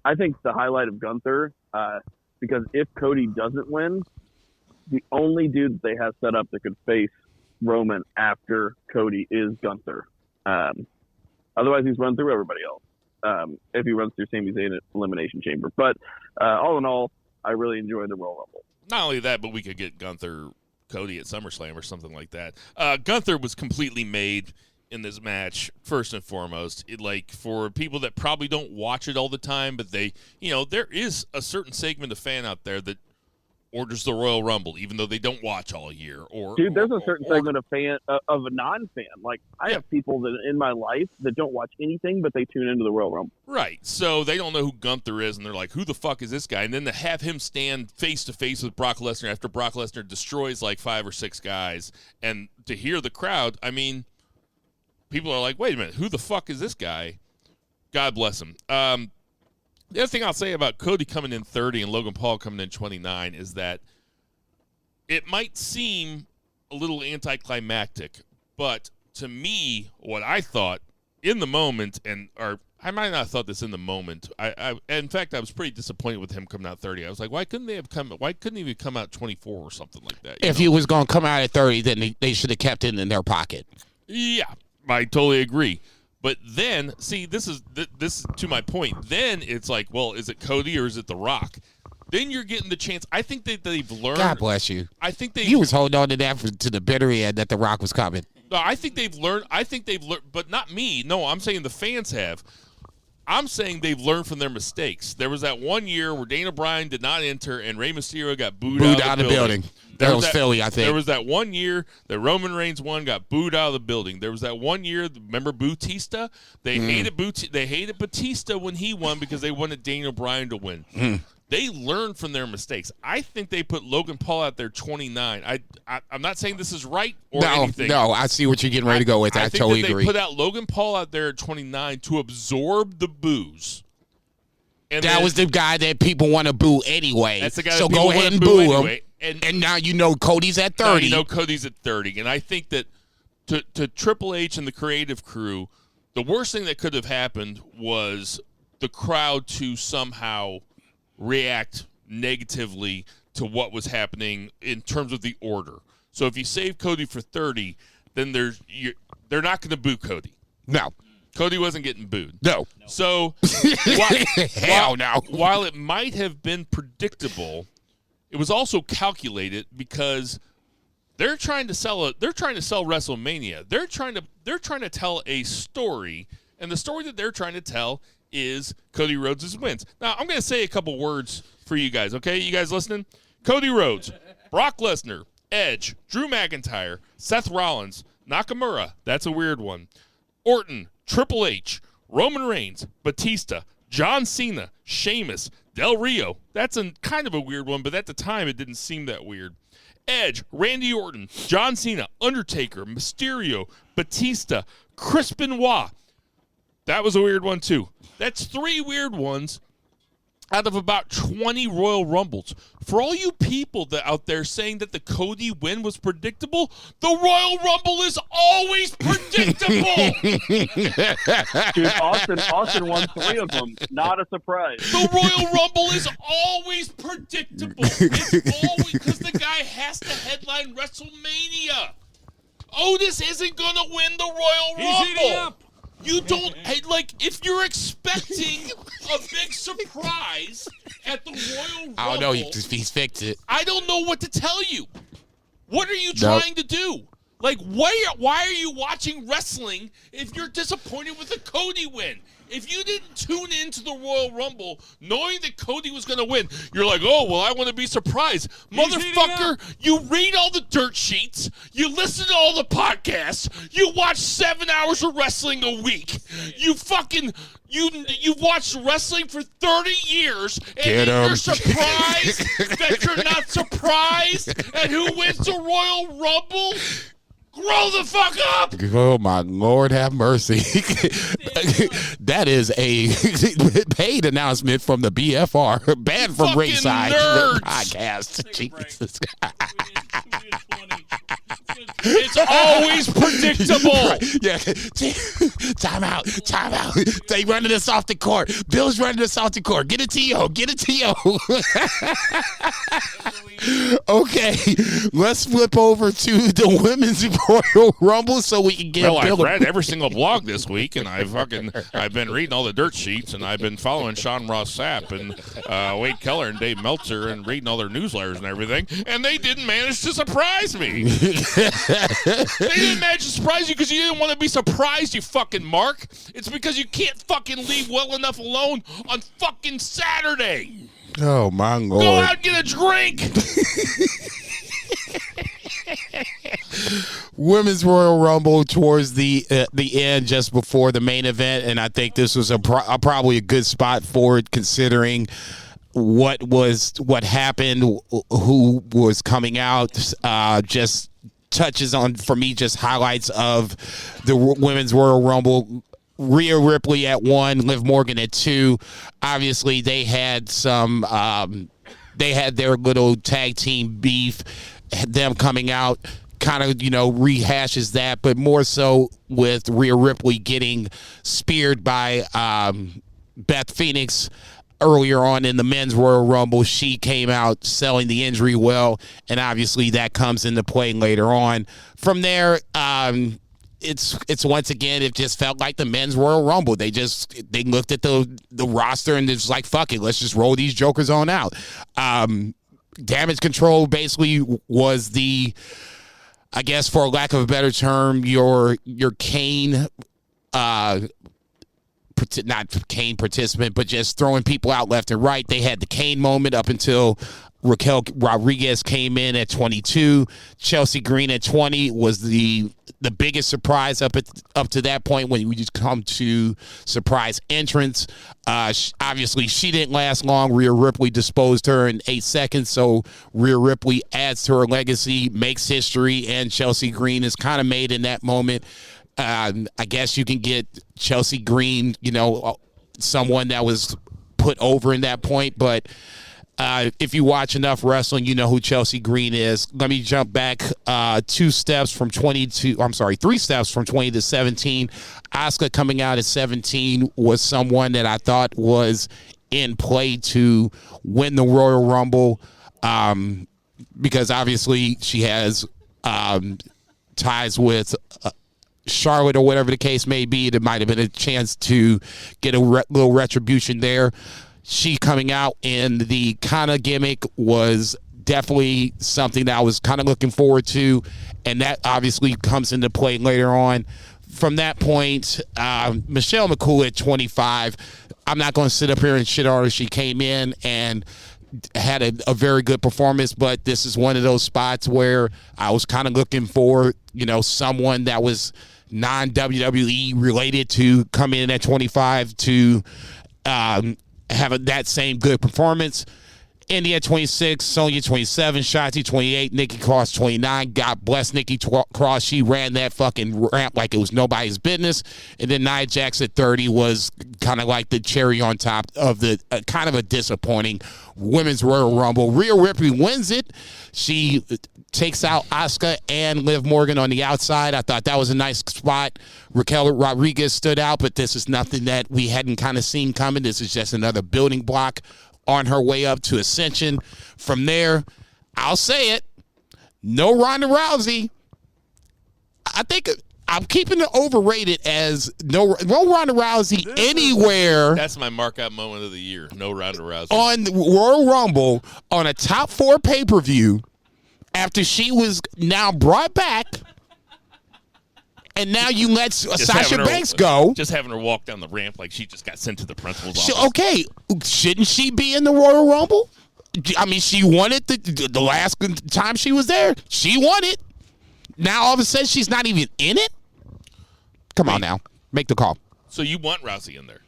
Speaker 5: I think the highlight of Gunther, because if Cody doesn't win, the only dude that they have set up that could face Roman after Cody is Gunther. Otherwise, he's run through everybody else. If he runs through Sami Zayn at Elimination Chamber. But all in all, I really enjoyed the Royal Rumble.
Speaker 3: Not only that, but we could get Gunther Cody at SummerSlam or something like that. Gunther was completely made in this match, first and foremost. For people that probably don't watch it all the time, but they, there is a certain segment of fan out there that orders the Royal Rumble, even though they don't watch all year.
Speaker 5: Dude, there's a certain segment of a non-fan. I have people that in my life that don't watch anything, but they tune into the Royal Rumble.
Speaker 3: Right. So they don't know who Gunther is, and they're like, who the fuck is this guy? And then to have him stand face-to-face with Brock Lesnar after Brock Lesnar destroys 5 or 6 guys, and to hear the crowd, people are like, wait a minute, who the fuck is this guy? God bless him. The other thing I'll say about Cody coming in 30 and Logan Paul coming in 29 is that it might seem a little anticlimactic, but to me, what I thought in the moment, or I might not have thought this in the moment. In fact, I was pretty disappointed with him coming out 30. I was like, why couldn't he have come out 24 or something like that?
Speaker 4: If he was going to come out at 30, then they should have kept it in their pocket.
Speaker 3: Yeah, I totally agree. But then, see, this is to my point. Then it's like, well, is it Cody or is it The Rock? Then you're getting the chance. I think that they've learned.
Speaker 4: God bless you.
Speaker 3: I think
Speaker 4: you was holding on to that to the bitter end that The Rock was coming.
Speaker 3: No, I think they've learned, but not me. No, I'm saying the fans have. I'm saying they've learned from their mistakes. There was that one year where Daniel Bryan did not enter and Rey Mysterio got booed out of the building.
Speaker 4: That was Philly, I think.
Speaker 3: There was that one year that Roman Reigns won, got booed out of the building. There was that one year, remember Batista? They hated Batista when he won because they wanted Daniel Bryan to win. They learned from their mistakes. I think they put Logan Paul out there 29. I'm not saying this is right or anything.
Speaker 4: No, I see what you're getting ready to go with. I totally agree.
Speaker 3: They put out Logan Paul out there at 29 to absorb the boos. And
Speaker 4: that was the guy that people want to boo anyway.
Speaker 3: That's the guy
Speaker 4: so
Speaker 3: that people
Speaker 4: go ahead and
Speaker 3: boo
Speaker 4: boo
Speaker 3: anyway.
Speaker 4: him. And now you know Cody's at 30.
Speaker 3: Now you know Cody's at 30. And I think that to Triple H and the creative crew, the worst thing that could have happened was the crowd to somehow react negatively to what was happening in terms of the order. So if you save Cody for 30, then they're not going to boo Cody.
Speaker 4: No.
Speaker 3: Cody wasn't getting booed.
Speaker 4: No.
Speaker 3: So while it might have been predictable, it was also calculated because they're trying to sell WrestleMania. They're trying to tell a story, and the story that they're trying to tell is Cody Rhodes' wins. Now, I'm going to say a couple words for you guys, okay? You guys listening? Cody Rhodes, Brock Lesnar, Edge, Drew McIntyre, Seth Rollins, Nakamura, that's a weird one, Orton, Triple H, Roman Reigns, Batista, John Cena, Sheamus, Del Rio. That's kind of a weird one, but at the time it didn't seem that weird. Edge, Randy Orton, John Cena, Undertaker, Mysterio, Batista, Chris Benoit. That was a weird one, too. That's 3 weird ones out of about 20 Royal Rumbles. For all you people that out there saying that the Cody win was predictable, the Royal Rumble is always predictable.
Speaker 5: Dude, Austin won 3 of them. Not a surprise.
Speaker 3: The Royal Rumble is always predictable. It's always because the guy has to headline WrestleMania. Otis isn't going to win the Royal Rumble.
Speaker 2: He's eating up.
Speaker 3: You don't, if you're expecting a big surprise at the Royal Rumble.
Speaker 4: I don't know. He's fixed it.
Speaker 3: I don't know what to tell you. What are you trying to do? Why are you watching wrestling if you're disappointed with the Cody win? If you didn't tune into the Royal Rumble knowing that Cody was going to win, you're like, oh, well, I want to be surprised. Motherfucker, you read all the dirt sheets. You listen to all the podcasts. You watch 7 hours of wrestling a week. You've watched wrestling for 30 years, and you're surprised that you're not surprised at who wins the Royal Rumble? Grow the fuck up!
Speaker 4: Oh, my Lord, have mercy. That is a paid announcement from the BFR, banned from Ringside podcast. Jesus.
Speaker 3: It's always predictable.
Speaker 4: Yeah. Time out. They running us off the court. Bill's running us off the court. Get a TO. Okay, let's flip over to the Women's Royal Rumble so we can get
Speaker 3: Bill.
Speaker 4: I've
Speaker 3: read every single blog this week, and I've been reading all the dirt sheets, and I've been following Sean Ross Sapp and Wade Keller and Dave Meltzer and reading all their newsletters and everything, and they didn't manage to surprise me. They didn't manage to surprise you because you didn't want to be surprised, you fucking Mark. It's because you can't fucking leave well enough alone on fucking Saturday.
Speaker 4: Oh, my Lord.
Speaker 3: Go out and get a drink.
Speaker 4: Women's Royal Rumble towards the end, just before the main event, and I think this was probably a good spot for it, considering what happened, who was coming out. Just touches on, for me, just highlights of the Women's Royal Rumble. Rhea Ripley at 1, Liv Morgan at 2. Obviously, they had some. They had their little tag team beef. Them coming out kind of rehashes that, but more so with Rhea Ripley getting speared by Beth Phoenix earlier on in the men's Royal Rumble. She came out selling the injury well, and obviously that comes into play later on. From there, it's once again, it just felt like the men's Royal Rumble. They looked at the roster and it's like, fuck it, let's just roll these jokers on out. Damage Control basically was the, I guess for lack of a better term, your Kane, not Kane participant, but just throwing people out left and right. They had the Kane moment up until Raquel Rodriguez came in at 22. Chelsea Green at 20 was the biggest surprise up to that point when we just come to surprise entrance. Obviously, she didn't last long. Rhea Ripley disposed her in 8 seconds, so Rhea Ripley adds to her legacy, makes history, and Chelsea Green is kind of made in that moment. I guess you can get Chelsea Green, someone that was put over in that point, but if you watch enough wrestling, you know who Chelsea Green is. Let me jump back 3 steps from 20 to 17. Asuka coming out at 17 was someone that I thought was in play to win the Royal Rumble because obviously she has ties with Charlotte or whatever the case may be. There might have been a chance to get a little retribution there. She coming out in the kind of gimmick was definitely something that I was kind of looking forward to, and that obviously comes into play later on. From that point, Michelle McCool at 25, I'm not going to sit up here and shit on her. She came in and had a very good performance, but this is one of those spots where I was kind of looking for, someone that was non-WWE related to come in at 25 to have that same good performance. Indy at 26, Sonya 27, Shotzi 28, Nikki Cross 29. God bless Nikki Cross. She ran that fucking ramp like it was nobody's business. And then Nia Jax at 30 was kind of like the cherry on top of the kind of a disappointing Women's Royal Rumble. Rhea Ripley wins it. She takes out Asuka and Liv Morgan on the outside. I thought that was a nice spot. Raquel Rodriguez stood out, but this is nothing that we hadn't kind of seen coming. This is just another building block on her way up to Ascension. From there, I'll say it, no Ronda Rousey. I think I'm keeping it overrated as no Ronda Rousey anywhere.
Speaker 3: That's my mark-out moment of the year. No Ronda Rousey.
Speaker 4: On the Royal Rumble, on a top 4 pay-per-view, after she was now brought back, and now you let Sasha Banks go.
Speaker 3: Just having her walk down the ramp like she just got sent to the principal's office.
Speaker 4: Okay, shouldn't she be in the Royal Rumble? I mean, she won it the last time she was there. She won it. Now all of a sudden she's not even in it? Come on now. Make the call.
Speaker 3: So you want Rousey in there?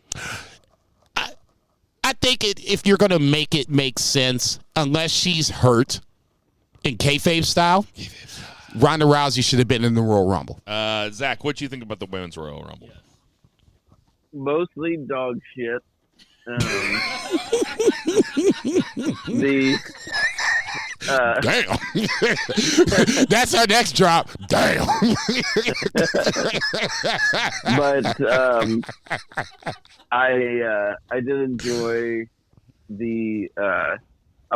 Speaker 4: I think if you're going to make it make sense, unless she's hurt in kayfabe style, Ronda Rousey should have been in the Royal Rumble.
Speaker 3: Zach, what do you think about the Women's Royal Rumble?
Speaker 5: Mostly dog shit.
Speaker 4: Damn. That's our next drop. Damn.
Speaker 5: But I did enjoy the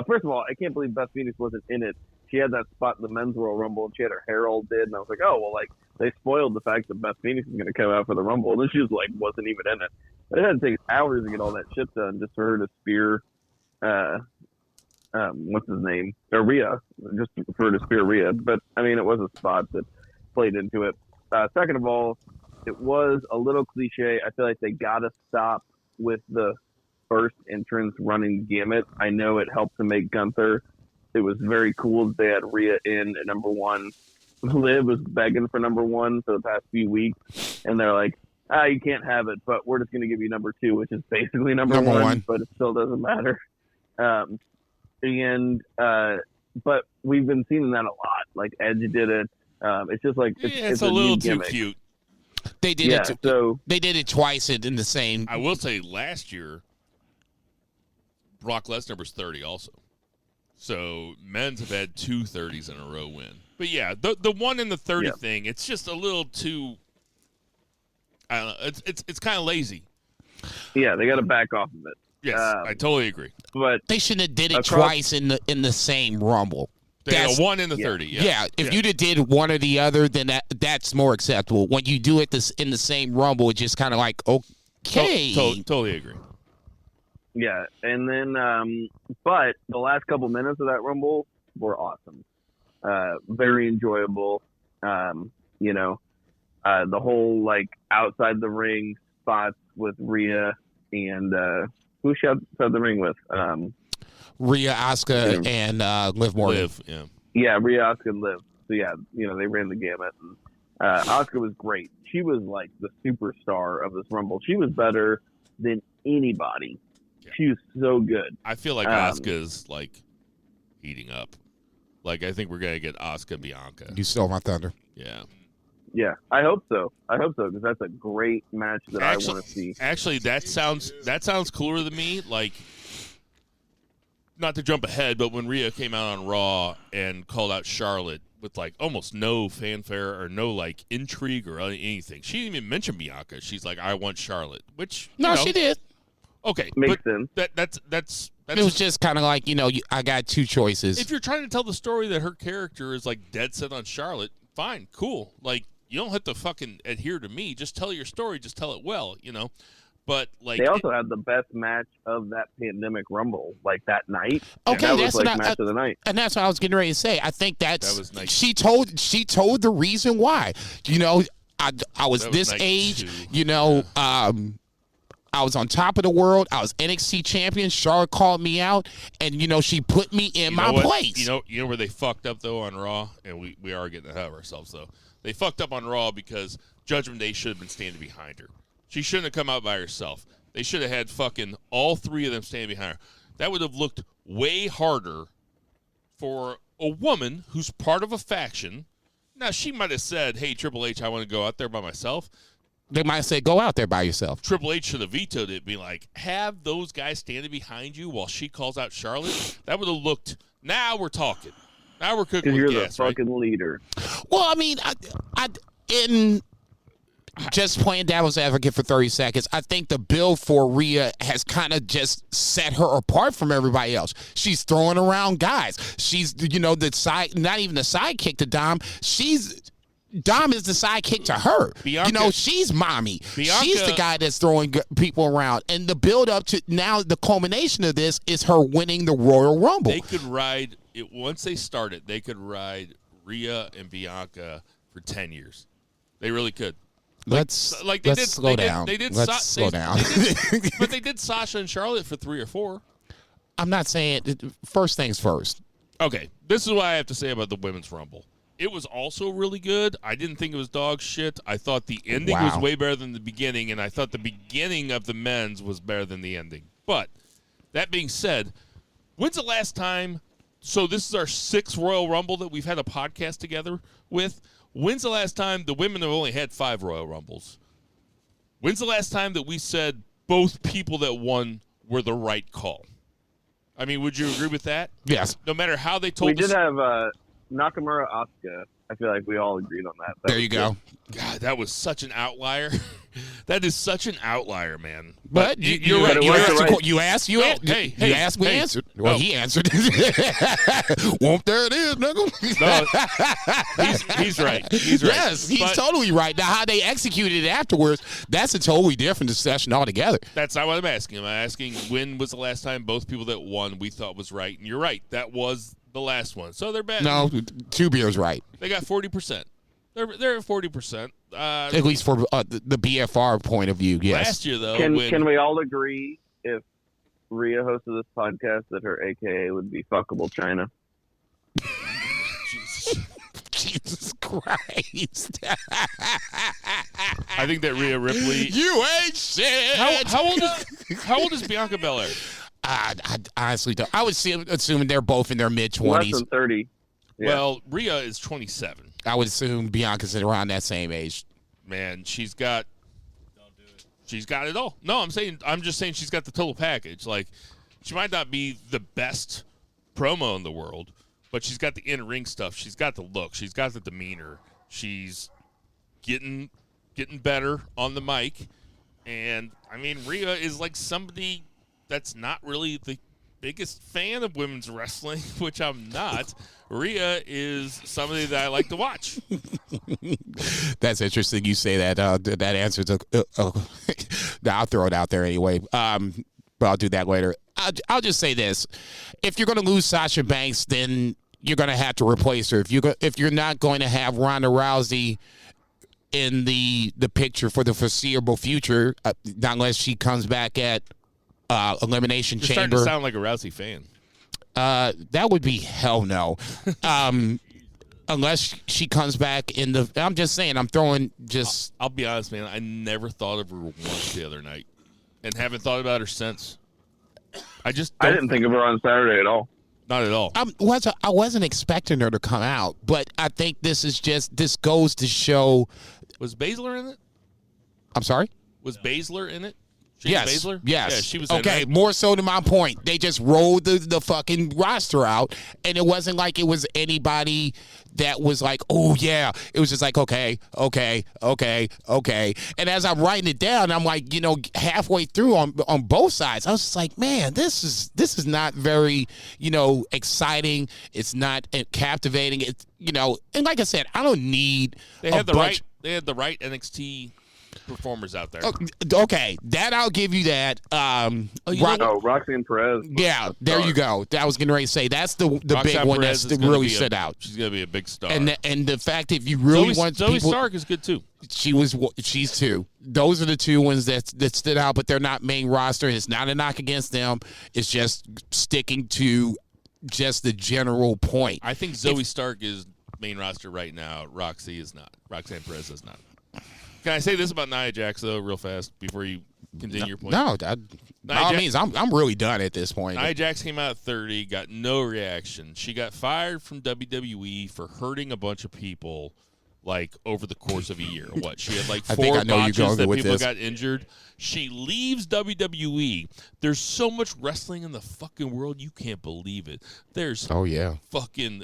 Speaker 5: first of all, I can't believe Beth Phoenix wasn't in it. She had that spot in the men's Royal Rumble, and she had her hair all did, and I was like, oh, well, like, they spoiled the fact that Beth Phoenix is going to come out for the Rumble, and then she was like, wasn't even in it. But it had to take hours to get all that shit done just for her to spear, what's his name? Or Rhea, just for her to spear Rhea. But, I mean, it was a spot that played into it. Second of all, it was a little cliche. I feel like they got to stop with the first entrance running gamut. I know it helped to make Gunther. It was very cool that they had Rhea in at number 1. Liv was begging for number 1 for the past few weeks, and they're like, you can't have it, but we're just going to give you number 2, which is basically number one, but it still doesn't matter. But we've been seeing that a lot. Like Edge did it. It's just like it's
Speaker 3: a little
Speaker 5: too
Speaker 3: cute.
Speaker 4: They did
Speaker 5: Yeah,
Speaker 4: it.
Speaker 5: so
Speaker 4: They did it twice in the same.
Speaker 3: I will say last year, Brock Lesnar was 30 also. So men's have had 2 30s in a row win. But yeah, the 1 in the 30 thing, it's just a little too. I don't know. It's kind of lazy.
Speaker 5: yeah, they got to back off of it.
Speaker 3: Yes, I totally agree.
Speaker 5: But
Speaker 4: They shouldn't have did it twice in the same Rumble.
Speaker 3: They had a 1 in the 30.
Speaker 4: Yeah, if you'd have did one or the other, then that's more acceptable. When you do it in the same Rumble, it's just kind of like, okay.
Speaker 3: Totally agree.
Speaker 5: yeah, and then but the last couple minutes of that Rumble were awesome. Very enjoyable. You know, the whole like outside the ring spots with Rhea and who she outside the ring with?
Speaker 4: Rhea, Asuka, and Liv Morgan.
Speaker 3: Liv, yeah.
Speaker 5: Yeah, Rhea, Asuka, and Liv. So yeah, you know, they ran the gamut. And, Asuka was great. She was like the superstar of this Rumble. She was better than anybody.
Speaker 3: Yeah.
Speaker 5: She was so good.
Speaker 3: I feel like Asuka's like heating up. Like I think we're gonna get Asuka Bianca.
Speaker 4: You stole my thunder.
Speaker 3: Yeah.
Speaker 5: Yeah, I hope so. Because that's a great match that I want to see.
Speaker 3: Actually, that sounds cooler to me. Like, not to jump ahead, but when Rhea came out on Raw and called out Charlotte with like almost no fanfare or no like intrigue or anything, she didn't even mention Bianca. She's like, "I want Charlotte," which
Speaker 4: She did.
Speaker 3: Okay,
Speaker 5: Makes sense.
Speaker 3: That's
Speaker 4: It was just kind of like, I got 2 choices.
Speaker 3: if you're trying to tell the story that her character is like dead set on Charlotte, fine, cool. Like you don't have to fucking adhere to me. Just tell your story. Just tell it well, But like
Speaker 5: They also had the best match of that pandemic Rumble, like that night.
Speaker 4: Okay,
Speaker 5: that
Speaker 4: that's
Speaker 5: was like
Speaker 4: what
Speaker 5: match of the night.
Speaker 4: And that's what I was getting ready to say. I think that
Speaker 3: was nice.
Speaker 4: She told the reason why. I was
Speaker 3: That was
Speaker 4: this
Speaker 3: nice
Speaker 4: age.
Speaker 3: too.
Speaker 4: I was on top of the world. I was NXT champion. Charlotte called me out, and she put me in my place.
Speaker 3: You know where they fucked up though on Raw, and we are getting ahead of ourselves though. They fucked up on Raw because Judgment Day should have been standing behind her. She shouldn't have come out by herself. They should have had fucking all 3 of them standing behind her. That would have looked way harder for a woman who's part of a faction. Now, she might have said, "Hey, Triple H, I want to go out there by myself."
Speaker 4: They might say, "Go out there by yourself."
Speaker 3: Triple H should have vetoed it, be like, have those guys standing behind you while she calls out Charlotte. That would have looked, now we're talking. Now we're cooking
Speaker 5: Because
Speaker 3: with
Speaker 5: you're the
Speaker 3: gas, right?
Speaker 5: fucking leader.
Speaker 4: Well, I mean, in just playing devil's advocate for 30 seconds, I think the build for Rhea has kind of just set her apart from everybody else. She's throwing around guys. She's, the side, not even the sidekick to Dom. Dom is the sidekick to her.
Speaker 3: Bianca,
Speaker 4: she's mommy.
Speaker 3: Bianca,
Speaker 4: She's the guy that's throwing people around. And the build up to now, the culmination of this is her winning the Royal Rumble.
Speaker 3: they could ride it once they started. They could ride Rhea and Bianca for 10 years. They really could.
Speaker 4: Let's slow down. Let's slow down.
Speaker 3: But they did Sasha and Charlotte for 3 or 4.
Speaker 4: I'm not saying first things first.
Speaker 3: Okay, this is what I have to say about the Women's Rumble. It was also really good. I didn't think it was dog shit. I thought the ending was way better than the beginning, and I thought the beginning of the men's was better than the ending. But that being said, when's the last time? So this is our 6th Royal Rumble that we've had a podcast together with. When's the last time the women have only had 5 Royal Rumbles? When's the last time that we said both people that won were the right call? I mean, would you agree with that?
Speaker 4: Yes.
Speaker 3: No matter how they told us.
Speaker 5: We did have Nakamura Asuka. I feel like we all agreed on that.
Speaker 4: There you go.
Speaker 3: God, that was such an outlier. That is such an outlier, man.
Speaker 4: But
Speaker 3: you're right.
Speaker 4: You asked. You asked. We answered. Well, he answered. Won't there it is, nigga.
Speaker 3: No, he's right. He's right.
Speaker 4: Yes, he's totally right. Now, how they executed it afterwards, that's a totally different discussion altogether.
Speaker 3: That's not what I'm asking. I'm asking when was the last time both people that won we thought was right, and you're right. That was the last one. So they're bad.
Speaker 4: No, 2 beers right.
Speaker 3: They got 40%. They're at 40%.
Speaker 4: At least for the BFR point of view, yes.
Speaker 3: Last year, though,
Speaker 5: can we all agree if Rhea hosted this podcast that her AKA would be fuckable China?
Speaker 4: Jesus Christ!
Speaker 3: I think that Rhea Ripley.
Speaker 4: You ain't shit.
Speaker 3: How old is Bianca Belair?
Speaker 4: I honestly don't. I would assuming they're both in their mid-20s.
Speaker 5: Less than 30. Yeah.
Speaker 3: Well, Rhea is 27.
Speaker 4: I would assume Bianca's around that same age.
Speaker 3: man, she's got it all. No, I'm just saying she's got the total package. Like, she might not be the best promo in the world, but she's got the in-ring stuff. She's got the look. She's got the demeanor. She's getting better on the mic. And, I mean, Rhea is like somebody that's not really the biggest fan of women's wrestling, which I'm not. Rhea is somebody that I like to watch.
Speaker 4: That's interesting you say that. That answer's I'll throw it out there anyway. But I'll do that later. I'll just say this. If you're going to lose Sasha Banks, then you're going to have to replace her. If you're not going to have Ronda Rousey in the picture for the foreseeable future, not unless she comes back at Elimination
Speaker 3: You're
Speaker 4: Chamber.
Speaker 3: starting to sound like a Rousey fan.
Speaker 4: That would be hell no. Unless she comes back in the... I'm just saying, I'm throwing just...
Speaker 3: I'll be honest, man. I never thought of her once the other night and haven't thought about her since. I
Speaker 5: didn't think of her on Saturday at all.
Speaker 3: Not at all.
Speaker 4: I wasn't expecting her to come out, but I think this goes to show...
Speaker 3: Was Baszler in it?
Speaker 4: I'm sorry?
Speaker 3: Was Baszler in it?
Speaker 4: Yes.
Speaker 3: Baszler?
Speaker 4: Yes.
Speaker 3: Yeah, she was
Speaker 4: okay,
Speaker 3: in it.
Speaker 4: more so to my point. They just rolled the fucking roster out, and it wasn't like it was anybody that was like, oh, yeah. It was just like, okay. And as I'm writing it down, I'm like, halfway through on both sides, I was just like, man, this is not very, exciting. It's not captivating. It's, and like I said, I don't need
Speaker 3: They had the right NXT performers out there.
Speaker 4: Okay, that I'll give you that.
Speaker 5: Roxy and Perez.
Speaker 4: Yeah, there you go. I was getting ready to say that's the big
Speaker 3: Roxanne
Speaker 4: one
Speaker 3: Perez
Speaker 4: that really stood out.
Speaker 3: She's gonna be a big star.
Speaker 4: And the fact if you really want
Speaker 3: Zoe
Speaker 4: people,
Speaker 3: Stark is good too.
Speaker 4: She's two. Those are the two ones that stood out, but they're not main roster. It's not a knock against them. It's just sticking to just the general point.
Speaker 3: I think Zoe Stark is main roster right now. Roxy is not. Roxanne Perez is not. Can I say this about Nia Jax, though, real fast, before you continue your point?
Speaker 4: No, by all means, I'm really done at this point.
Speaker 3: Nia Jax came out at 30, got no reaction. She got fired from WWE for hurting a bunch of people, like, over the course of a year. What? She had, like, 4 botches that people got injured. She leaves WWE. There's so much wrestling in the fucking world, you can't believe it. There's fucking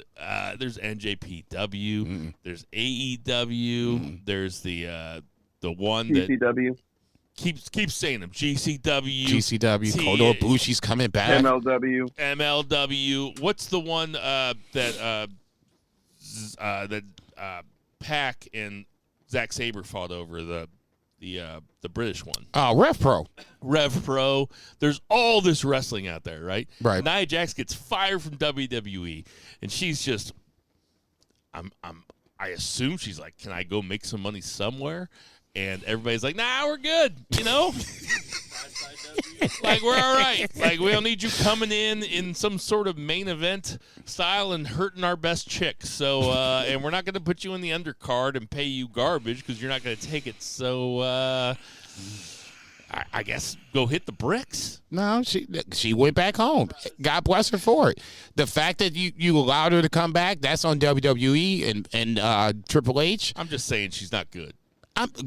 Speaker 3: there's NJPW, there's AEW, there's the one
Speaker 5: GCW.
Speaker 3: that keeps saying them. GCW,
Speaker 4: Kota Ibushi's coming back.
Speaker 5: MLW.
Speaker 3: What's the one that Pac and Zack Sabre fought over, the British one?
Speaker 4: Rev Pro.
Speaker 3: There's all this wrestling out there, right?
Speaker 4: Right.
Speaker 3: Nia Jax gets fired from WWE, and she's just, I assume she's like, can I go make some money somewhere? And everybody's like, nah, we're good, Like, we're all right. Like, we don't need you coming in some sort of main event style and hurting our best chick. So, and we're not going to put you in the undercard and pay you garbage because you're not going to take it. So, I guess go hit the bricks.
Speaker 4: No, she went back home. God bless her for it. The fact that you allowed her to come back, that's on WWE and Triple H.
Speaker 3: I'm just saying she's not good.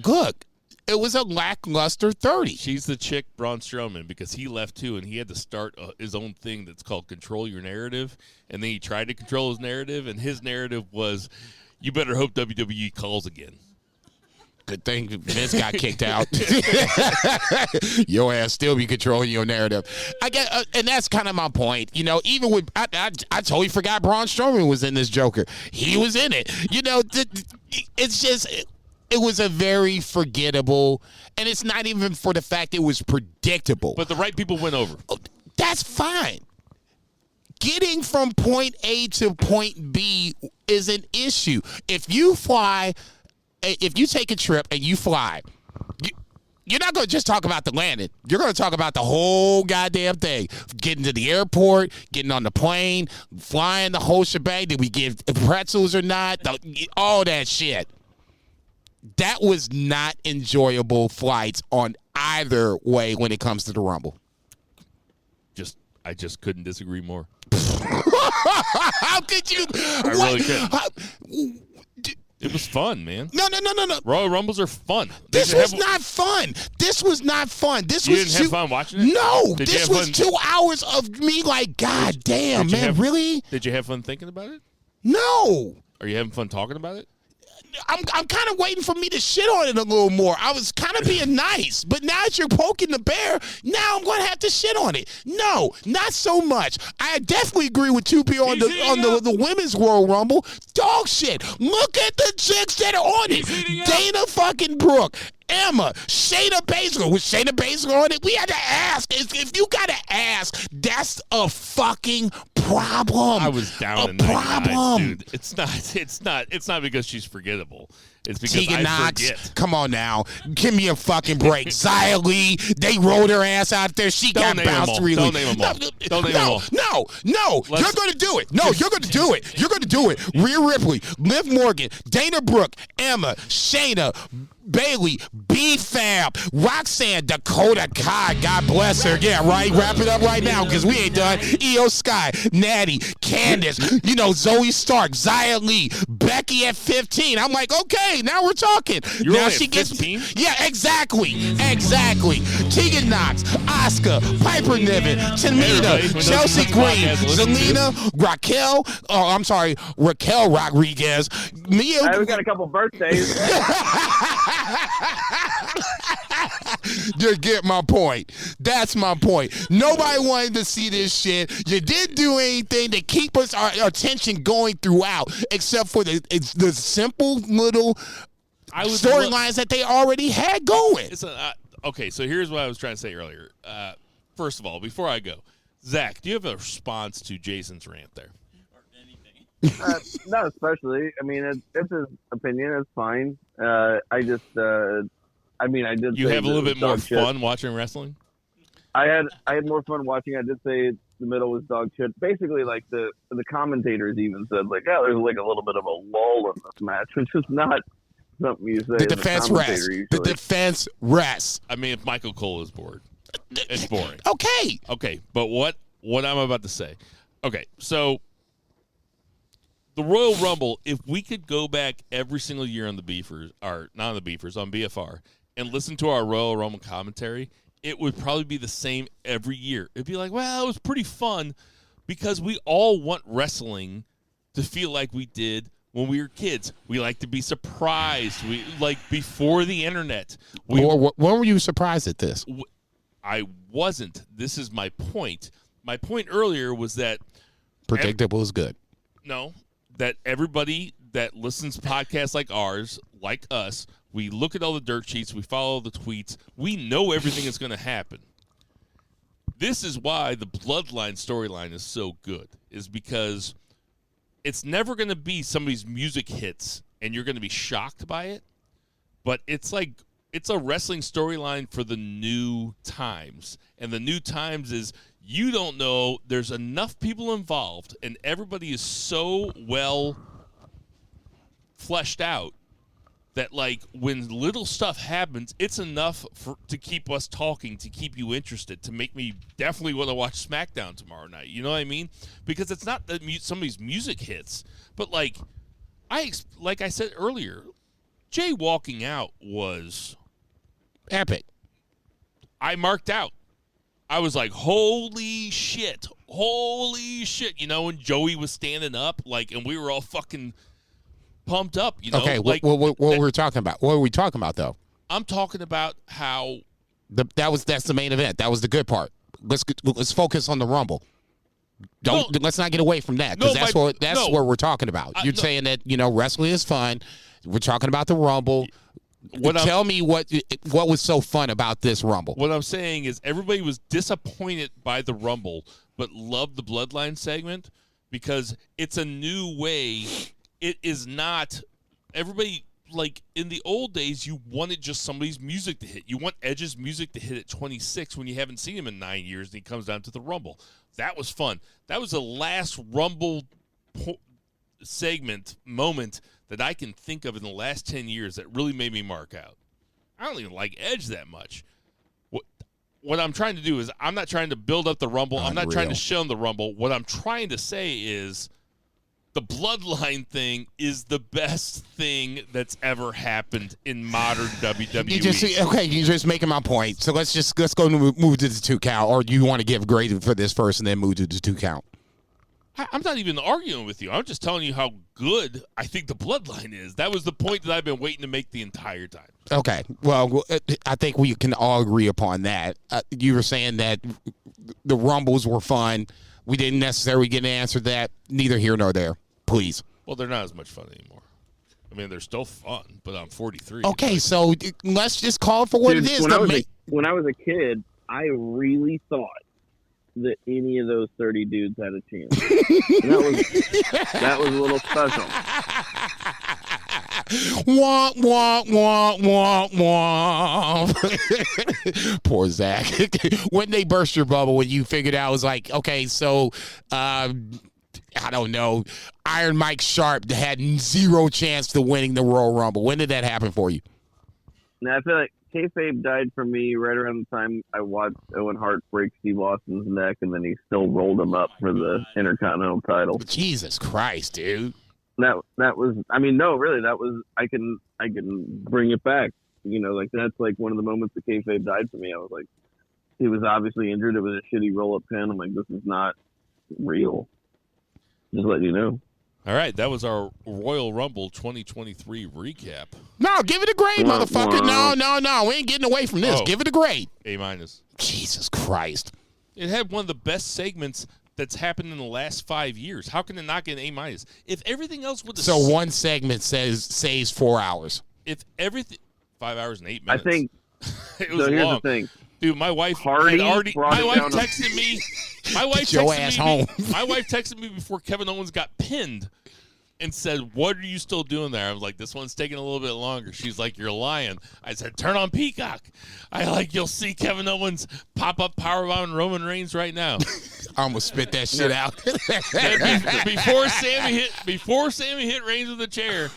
Speaker 4: Good. It was a lackluster 30.
Speaker 3: She's the chick, Braun Strowman, because he left too, and he had to start his own thing that's called Control Your Narrative. And then he tried to control his narrative, and his narrative was, you better hope WWE calls again.
Speaker 4: Good thing Vince got kicked out. Your ass still be controlling your narrative. I get, and that's kind of my point. Even with I totally forgot Braun Strowman was in this Joker. He was in it. It's just. It was a very forgettable, and it's not even for the fact it was predictable.
Speaker 3: But the right people went over.
Speaker 4: That's fine. Getting from point A to point B is an issue. If you take a trip and you fly, you're not going to just talk about the landing. You're going to talk about the whole goddamn thing. Getting to the airport, getting on the plane, flying the whole shebang. Did we give pretzels or not? All that shit. That was not enjoyable flights on either way when it comes to the Rumble.
Speaker 3: I just couldn't disagree more.
Speaker 4: How could you?
Speaker 3: I really couldn't. It was fun, man.
Speaker 4: No.
Speaker 3: Royal Rumbles are fun.
Speaker 4: This was not fun. This was not fun. This
Speaker 3: You
Speaker 4: was
Speaker 3: didn't have fun watching it?
Speaker 4: No,
Speaker 3: Did you
Speaker 4: this
Speaker 3: have
Speaker 4: was
Speaker 3: fun?
Speaker 4: 2 hours of me like, God damn, man, really?
Speaker 3: Did you have fun thinking about it?
Speaker 4: No.
Speaker 3: Are you having fun talking about it?
Speaker 4: I'm kind of waiting for me to shit on it a little more. I was kind of being nice, but now that you're poking the bear, now I'm going to have to shit on it. No, not so much. I definitely agree with 2P on the women's Royal Rumble. Dog shit. Look at the chicks that are on it. Dana fucking Brooke. Emma, Shayna Baszler. Was Shayna Baszler on it? We had to ask. If you got to ask, that's a fucking problem.
Speaker 3: I was down in 99, dude. It's not because she's forgettable. It's because
Speaker 4: Tegan
Speaker 3: I
Speaker 4: Knox,
Speaker 3: forget.
Speaker 4: come on now. Give me a fucking break. Xia Li, they rolled her ass out there. She got bounced really.
Speaker 3: Don't name them all. Don't name them all.
Speaker 4: No. You're going to do it. No, you're going to do it. You're going to do it. Rhea Ripley, Liv Morgan, Dana Brooke, Emma, Shayna, Bailey, B-Fab, Roxanne, Dakota Kai, God bless her. Yeah, right? Wrap it up right now because we ain't done. Io Sky, Natty, Candace, Zoe Stark, Xia Li, Becky at 15. I'm like, okay, now we're talking.
Speaker 3: You're
Speaker 4: now
Speaker 3: only
Speaker 4: she
Speaker 3: at
Speaker 4: gets
Speaker 3: 15?
Speaker 4: Yeah, exactly. Tegan Knox, Asuka, Piper Niven, Tamina, Chelsea Green, Zelina, Raquel Rodriguez, Mia.
Speaker 5: We got a couple birthdays.
Speaker 4: You get my point. That's my point. Nobody wanted to see this shit. You didn't do anything to keep our attention going throughout, except for the simple little storylines that they already had going.
Speaker 3: Okay, so here's what I was trying to say earlier. First of all, before I go, Zach, do you have a response to Jason's rant there?
Speaker 5: Not especially. I mean, it's his opinion. It's fine. I did.
Speaker 3: You have a little bit more fun watching wrestling?
Speaker 5: I had more fun watching. I did say the middle was dog shit. Basically, like the commentators even said, like, yeah, there's like a little bit of a lull in this match, which is not something you say.
Speaker 4: The defense rests. The defense rests.
Speaker 3: I mean, if Michael Cole is bored, it's boring.
Speaker 4: Okay,
Speaker 3: but what I'm about to say. Okay, so the Royal Rumble, if we could go back every single year on the Beefers, or not on the Beefers, on BFR, and listen to our Royal Rumble commentary, it would probably be the same every year. It'd be like, well, it was pretty fun because we all want wrestling to feel like we did when we were kids. We like to be surprised. We like before the internet.
Speaker 4: When were you surprised at this?
Speaker 3: I wasn't. This is my point. My point earlier was that
Speaker 4: predictable is good.
Speaker 3: No, that everybody that listens to podcasts like ours, like us, we look at all the dirt sheets, we follow the tweets, we know everything that's going to happen. This is why the Bloodline storyline is so good, is because it's never going to be somebody's music hits and you're going to be shocked by it, but it's like it's a wrestling storyline for the new times. And the new times is you don't know, there's enough people involved and everybody is so well fleshed out that, like, when little stuff happens, it's enough to keep us talking, to keep you interested, to make me definitely want to watch SmackDown tomorrow night. You know what I mean? Because it's not that somebody's music hits, but like I said earlier, Jay walking out was
Speaker 4: epic.
Speaker 3: I marked out. I was like, holy shit. You know, when Joey was standing up, like, and we were all fucking pumped up, you know.
Speaker 4: Okay,
Speaker 3: like,
Speaker 4: what were we talking about? What were we talking about, though?
Speaker 3: I'm talking about how
Speaker 4: that's the main event. That was the good part. Let's focus on the Rumble. Let's not get away from that, because that's what we're talking about. You're saying that, you know, wrestling is fun. We're talking about the Rumble. Tell me what was so fun about this Rumble.
Speaker 3: What I'm saying is everybody was disappointed by the Rumble, but loved the Bloodline segment because it's a new way. It is not everybody, like in the old days, you wanted just somebody's music to hit. You want Edge's music to hit at 26 when you haven't seen him in 9 years and he comes down to the Rumble. That was fun. That was the last Rumble moment that I can think of in the last 10 years that really made me mark out. I don't even like Edge that much. What I'm trying to do is I'm not trying to build up the Rumble. I'm not trying to show them the Rumble. What I'm trying to say is the bloodline thing is the best thing that's ever happened in modern WWE.
Speaker 4: You're just making my point. So let's go move to the 2 count, or do you want to give grade for this first and then move to the 2 count?
Speaker 3: I'm not even arguing with you. I'm just telling you how good I think the bloodline is. That was the point that I've been waiting to make the entire time.
Speaker 4: Okay. Well, I think we can all agree upon that. You were saying that the Rumbles were fun. We didn't necessarily get an answer to that. Neither here nor there. Please.
Speaker 3: Well, they're not as much fun anymore. I mean, they're still fun, but I'm 43.
Speaker 4: Okay, so let's just call it for what it is.
Speaker 5: When I was a kid, I really thought that any of those 30 dudes had a chance. that was a little special.
Speaker 4: Wah, wah, wah, wah, wah. Poor Zach. When they burst your bubble, when you figured out, it was like, okay, so, I don't know, Iron Mike Sharp had 0 chance to winning the Royal Rumble. When did that happen for you?
Speaker 5: Now, I feel like kayfabe died for me right around the time I watched Owen Hart break Steve Austin's neck, and then he still rolled him up for the Intercontinental title.
Speaker 4: Jesus Christ, dude.
Speaker 5: That was, I mean, no, really, that was, I can bring it back. You know, like, that's like one of the moments that kayfabe died for me. I was like, he was obviously injured. It was a shitty roll-up pin. I'm like, this is not real. Just letting you know.
Speaker 3: All right, that was our Royal Rumble 2023 recap.
Speaker 4: No, give it a grade, motherfucker. No. We ain't getting away from this. Give it a grade.
Speaker 3: A-.
Speaker 4: Jesus Christ.
Speaker 3: It had one of the best segments that's happened in the last 5 years. How can it not get an A-? If everything else would...
Speaker 4: So one segment saves 4 hours.
Speaker 3: If everything... 5 hours and 8 minutes.
Speaker 5: I think...
Speaker 3: It was
Speaker 5: so here's
Speaker 3: long.
Speaker 5: the thing.
Speaker 3: Dude, my wife
Speaker 5: Hardy
Speaker 3: texted me. My wife
Speaker 4: your
Speaker 3: texted
Speaker 4: ass
Speaker 3: me.
Speaker 4: home.
Speaker 3: My wife texted me before Kevin Owens got pinned and said, "What are you still doing there?" I was like, "This one's taking a little bit longer." She's like, "You're lying." I said, "Turn on Peacock." You'll see Kevin Owens pop up powerbomb Roman Reigns right now.
Speaker 4: I almost spit that shit out.
Speaker 3: before Sammy hit Reigns with the chair,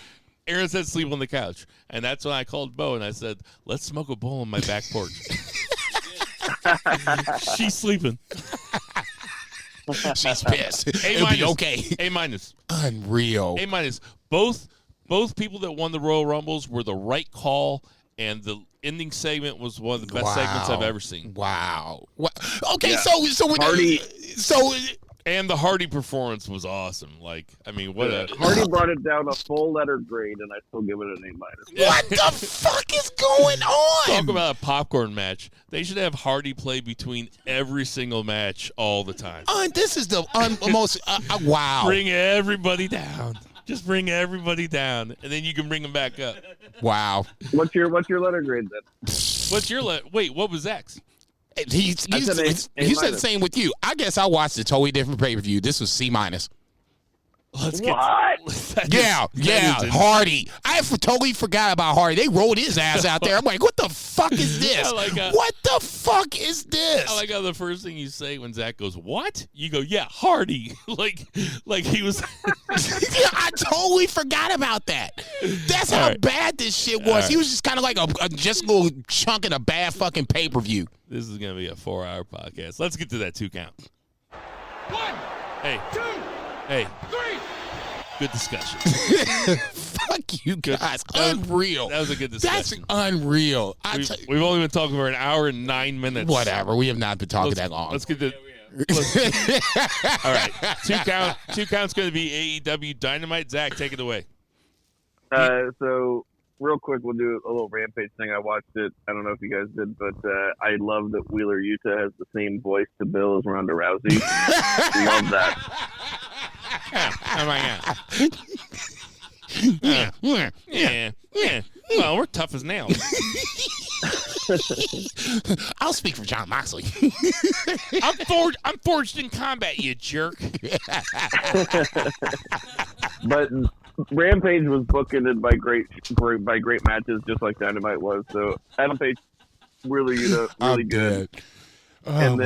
Speaker 3: Aaron said, "Sleep on the couch," and that's when I called Bo and I said, "Let's smoke a bowl on my back porch." She's sleeping.
Speaker 4: She's pissed.
Speaker 3: It'll
Speaker 4: be okay.
Speaker 3: A-.
Speaker 4: Unreal.
Speaker 3: A-. Both people that won the Royal Rumbles were the right call, and the ending segment was one of the best segments I've ever seen.
Speaker 4: Wow. Okay,
Speaker 5: Yeah.
Speaker 4: so when
Speaker 5: Hardy,
Speaker 3: and the Hardy performance was awesome. Like, I mean, what a
Speaker 5: Hardy brought it down a full letter grade, and I still give it an A-.
Speaker 3: Yeah.
Speaker 4: What the fuck is going on?
Speaker 3: Talk about a popcorn match. They should have Hardy play between every single match all the time.
Speaker 4: This is the most wow.
Speaker 3: Bring everybody down. Just bring everybody down, and then you can bring them back up.
Speaker 4: Wow.
Speaker 5: What's your letter grade then?
Speaker 3: What's your Wait, what was Zach's?
Speaker 4: He said the same with you. I guess I watched a totally different pay-per-view. This was C-.
Speaker 3: Let's
Speaker 5: What?
Speaker 4: Yeah, Hardy. I totally forgot about Hardy. They rolled his ass out there. I'm like, what the fuck is this? What the fuck is this?
Speaker 3: I like how the first thing you say when Zach goes, "What?" You go, "Yeah, Hardy." like he was.
Speaker 4: I totally forgot about that. That's how bad this shit was. He was just kind of like just a little chunk in a bad fucking pay-per-view.
Speaker 3: This is gonna be a 4-hour podcast. Let's get to that 2 count.
Speaker 2: 1,
Speaker 3: Hey.
Speaker 2: 2,
Speaker 3: Hey,
Speaker 2: 3.
Speaker 3: good discussion.
Speaker 4: Fuck you guys. Unreal.
Speaker 3: That was a good discussion.
Speaker 4: That's unreal.
Speaker 3: We've only been talking for an hour and 9 minutes.
Speaker 4: Whatever. We have not been talking that long.
Speaker 3: Let's get to. All right. 2 count. 2 count's going to be AEW Dynamite. Zach, take it away.
Speaker 5: So real quick, we'll do a little Rampage thing. I watched it. I don't know if you guys did, but I love that Wheeler Yuta has the same voice to Bill as Ronda Rousey. Love that.
Speaker 3: Oh my god. Yeah. Well, we're tough as nails.
Speaker 4: I'll speak for John Moxley.
Speaker 3: I'm forged in combat, you jerk.
Speaker 5: But Rampage was bookended by great matches, just like Dynamite was. So Adam Page, Wheeler Yuta, really good. And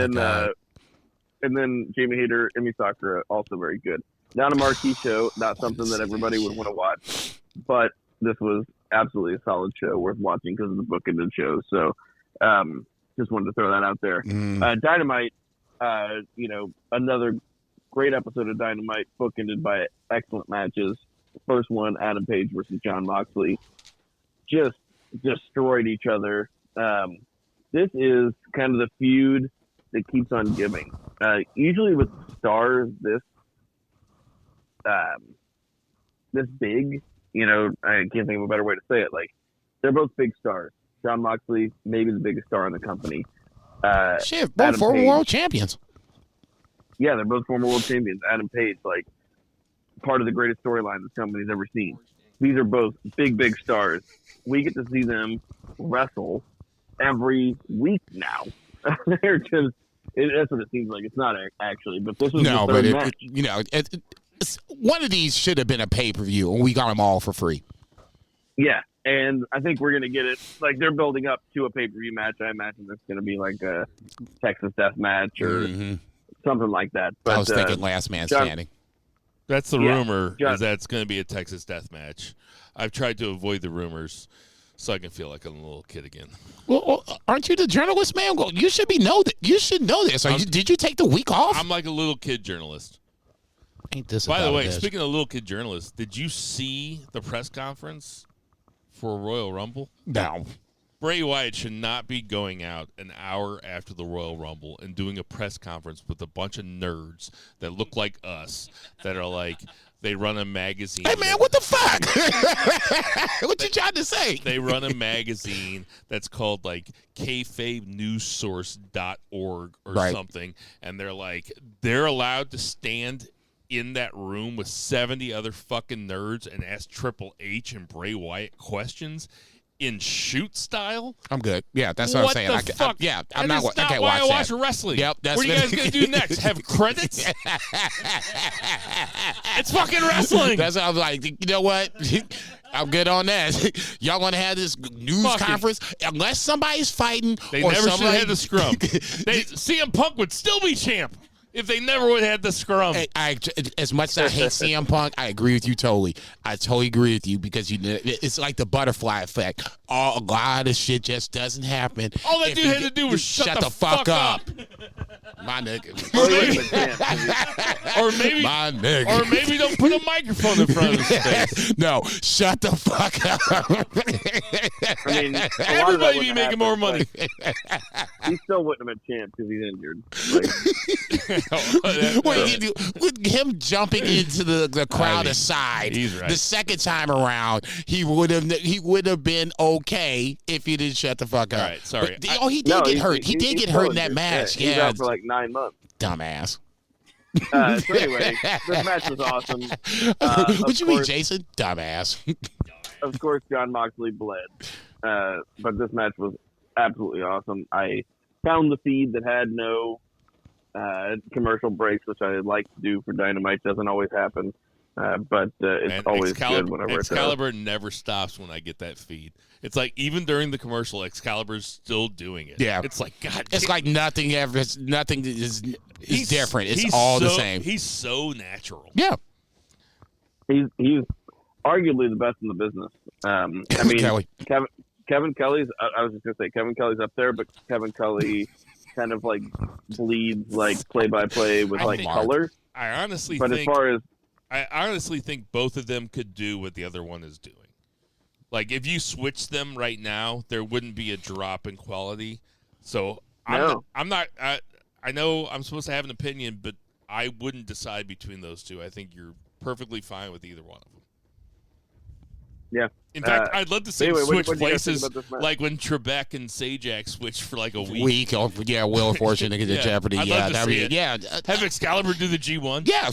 Speaker 5: then Jamie Hayter, Emi Sakura, also very good. Not a marquee show, not something that everybody would want to watch, but this was absolutely a solid show worth watching because of the bookended show. So just wanted to throw that out there. Dynamite, another great episode of Dynamite, bookended by excellent matches. First one, Adam Page versus Jon Moxley, just destroyed each other. This is kind of the feud that keeps on giving. Usually with stars this big, I can't think of a better way to say it. Like, they're both big stars. Jon Moxley, maybe the biggest star in the company.
Speaker 4: Shit, both former world champions.
Speaker 5: Yeah, they're both former world champions. Adam Page, like, part of the greatest storyline this company's ever seen. These are both big stars. We get to see them wrestle every week now. They're just, that's what it seems like. It's not actually, but this was the third match.
Speaker 4: One of these should have been a pay-per-view, and we got them all for free.
Speaker 5: Yeah, and I think we're going to get it. Like, they're building up to a pay-per-view match. I imagine it's going to be like a Texas Death Match or something like that. But,
Speaker 4: I was thinking Last Man Standing.
Speaker 3: That's the rumor, is that it's going to be a Texas Death Match. I've tried to avoid the rumors so I can feel like I'm a little kid again.
Speaker 4: Well, aren't you the journalist, man? Well, you should You should know this. Did you take the week off?
Speaker 3: I'm like a little kid journalist.
Speaker 4: Ain't this
Speaker 3: By the way,
Speaker 4: bitch.
Speaker 3: speaking of little kid journalists, did you see the press conference for Royal Rumble?
Speaker 4: No.
Speaker 3: Bray Wyatt should not be going out an hour after the Royal Rumble and doing a press conference with a bunch of nerds that look like us, that are like, they run a magazine.
Speaker 4: Hey, man, what the fuck? What you trying to say?
Speaker 3: They run a magazine that's called, like, kayfabenewssource.org or something, and they're allowed to stand in that room with 70 other fucking nerds and ask Triple H and Bray Wyatt questions in shoot style.
Speaker 4: I'm good. Yeah, that's what I'm saying.
Speaker 3: What the fuck?
Speaker 4: I'm not. I can't
Speaker 3: why
Speaker 4: watch
Speaker 3: I watch
Speaker 4: that.
Speaker 3: wrestling.
Speaker 4: Yep. That's
Speaker 3: what are you guys gonna do next? Have credits? It's fucking wrestling.
Speaker 4: That's how I'm like. You know what? I'm good on that. Y'all want to have this news conference? Unless somebody's fighting,
Speaker 3: they never should have had the scrum. CM Punk would still be champ if they never would have had the scrum.
Speaker 4: As much as I hate CM Punk, I agree with you totally. I totally agree with you because it's like the butterfly effect. A lot of shit just doesn't happen.
Speaker 3: All that dude had to do was shut the fuck up.
Speaker 4: My nigga.
Speaker 3: My nigga. Or maybe don't put a microphone in front of his face.
Speaker 4: No, shut the fuck up.
Speaker 5: I mean,
Speaker 3: everybody be making more money.
Speaker 5: He still wouldn't have been champ because he's injured.
Speaker 4: With him jumping into the crowd aside,
Speaker 3: right.
Speaker 4: The second time around, he would have been okay if he didn't shut the fuck up.
Speaker 3: All right, sorry.
Speaker 4: But, he did get hurt. He did get hurt in that match.
Speaker 5: He's out for like 9 months.
Speaker 4: Dumbass.
Speaker 5: So anyway, this match was awesome.
Speaker 4: What you mean, Jason? Dumbass.
Speaker 5: Of course, Jon Moxley bled. But this match was absolutely awesome. I found the feed that had no commercial breaks, which I like to do for Dynamite. Doesn't always happen. But it's always good whenever it does.
Speaker 3: Excalibur never stops when I get that feed. It's like even during the commercial, Excalibur's still doing it.
Speaker 4: Yeah,
Speaker 3: it's like God.
Speaker 4: It's like nothing is different. It's all the same.
Speaker 3: He's so natural.
Speaker 4: Yeah,
Speaker 5: he's arguably the best in the business. I mean,
Speaker 4: Kelly.
Speaker 5: Kevin Kelly's. I was just gonna say Kevin Kelly's up there, but Kevin Kelly kind of like bleeds like play-by-play with color.
Speaker 3: I honestly think both of them could do what the other one is doing. Like, if you switch them right now, there wouldn't be a drop in quality. So I know I'm supposed to have an opinion, but I wouldn't decide between those two. I think you're perfectly fine with either one of them.
Speaker 5: Yeah.
Speaker 3: In fact, I'd love to see them switch places, like when Trebek and Sajak switched for like a week.
Speaker 4: Wheel of Fortune against Jeopardy.
Speaker 3: I'd love to see it.
Speaker 4: Yeah.
Speaker 3: Have Excalibur do the G1.
Speaker 4: Yeah, no,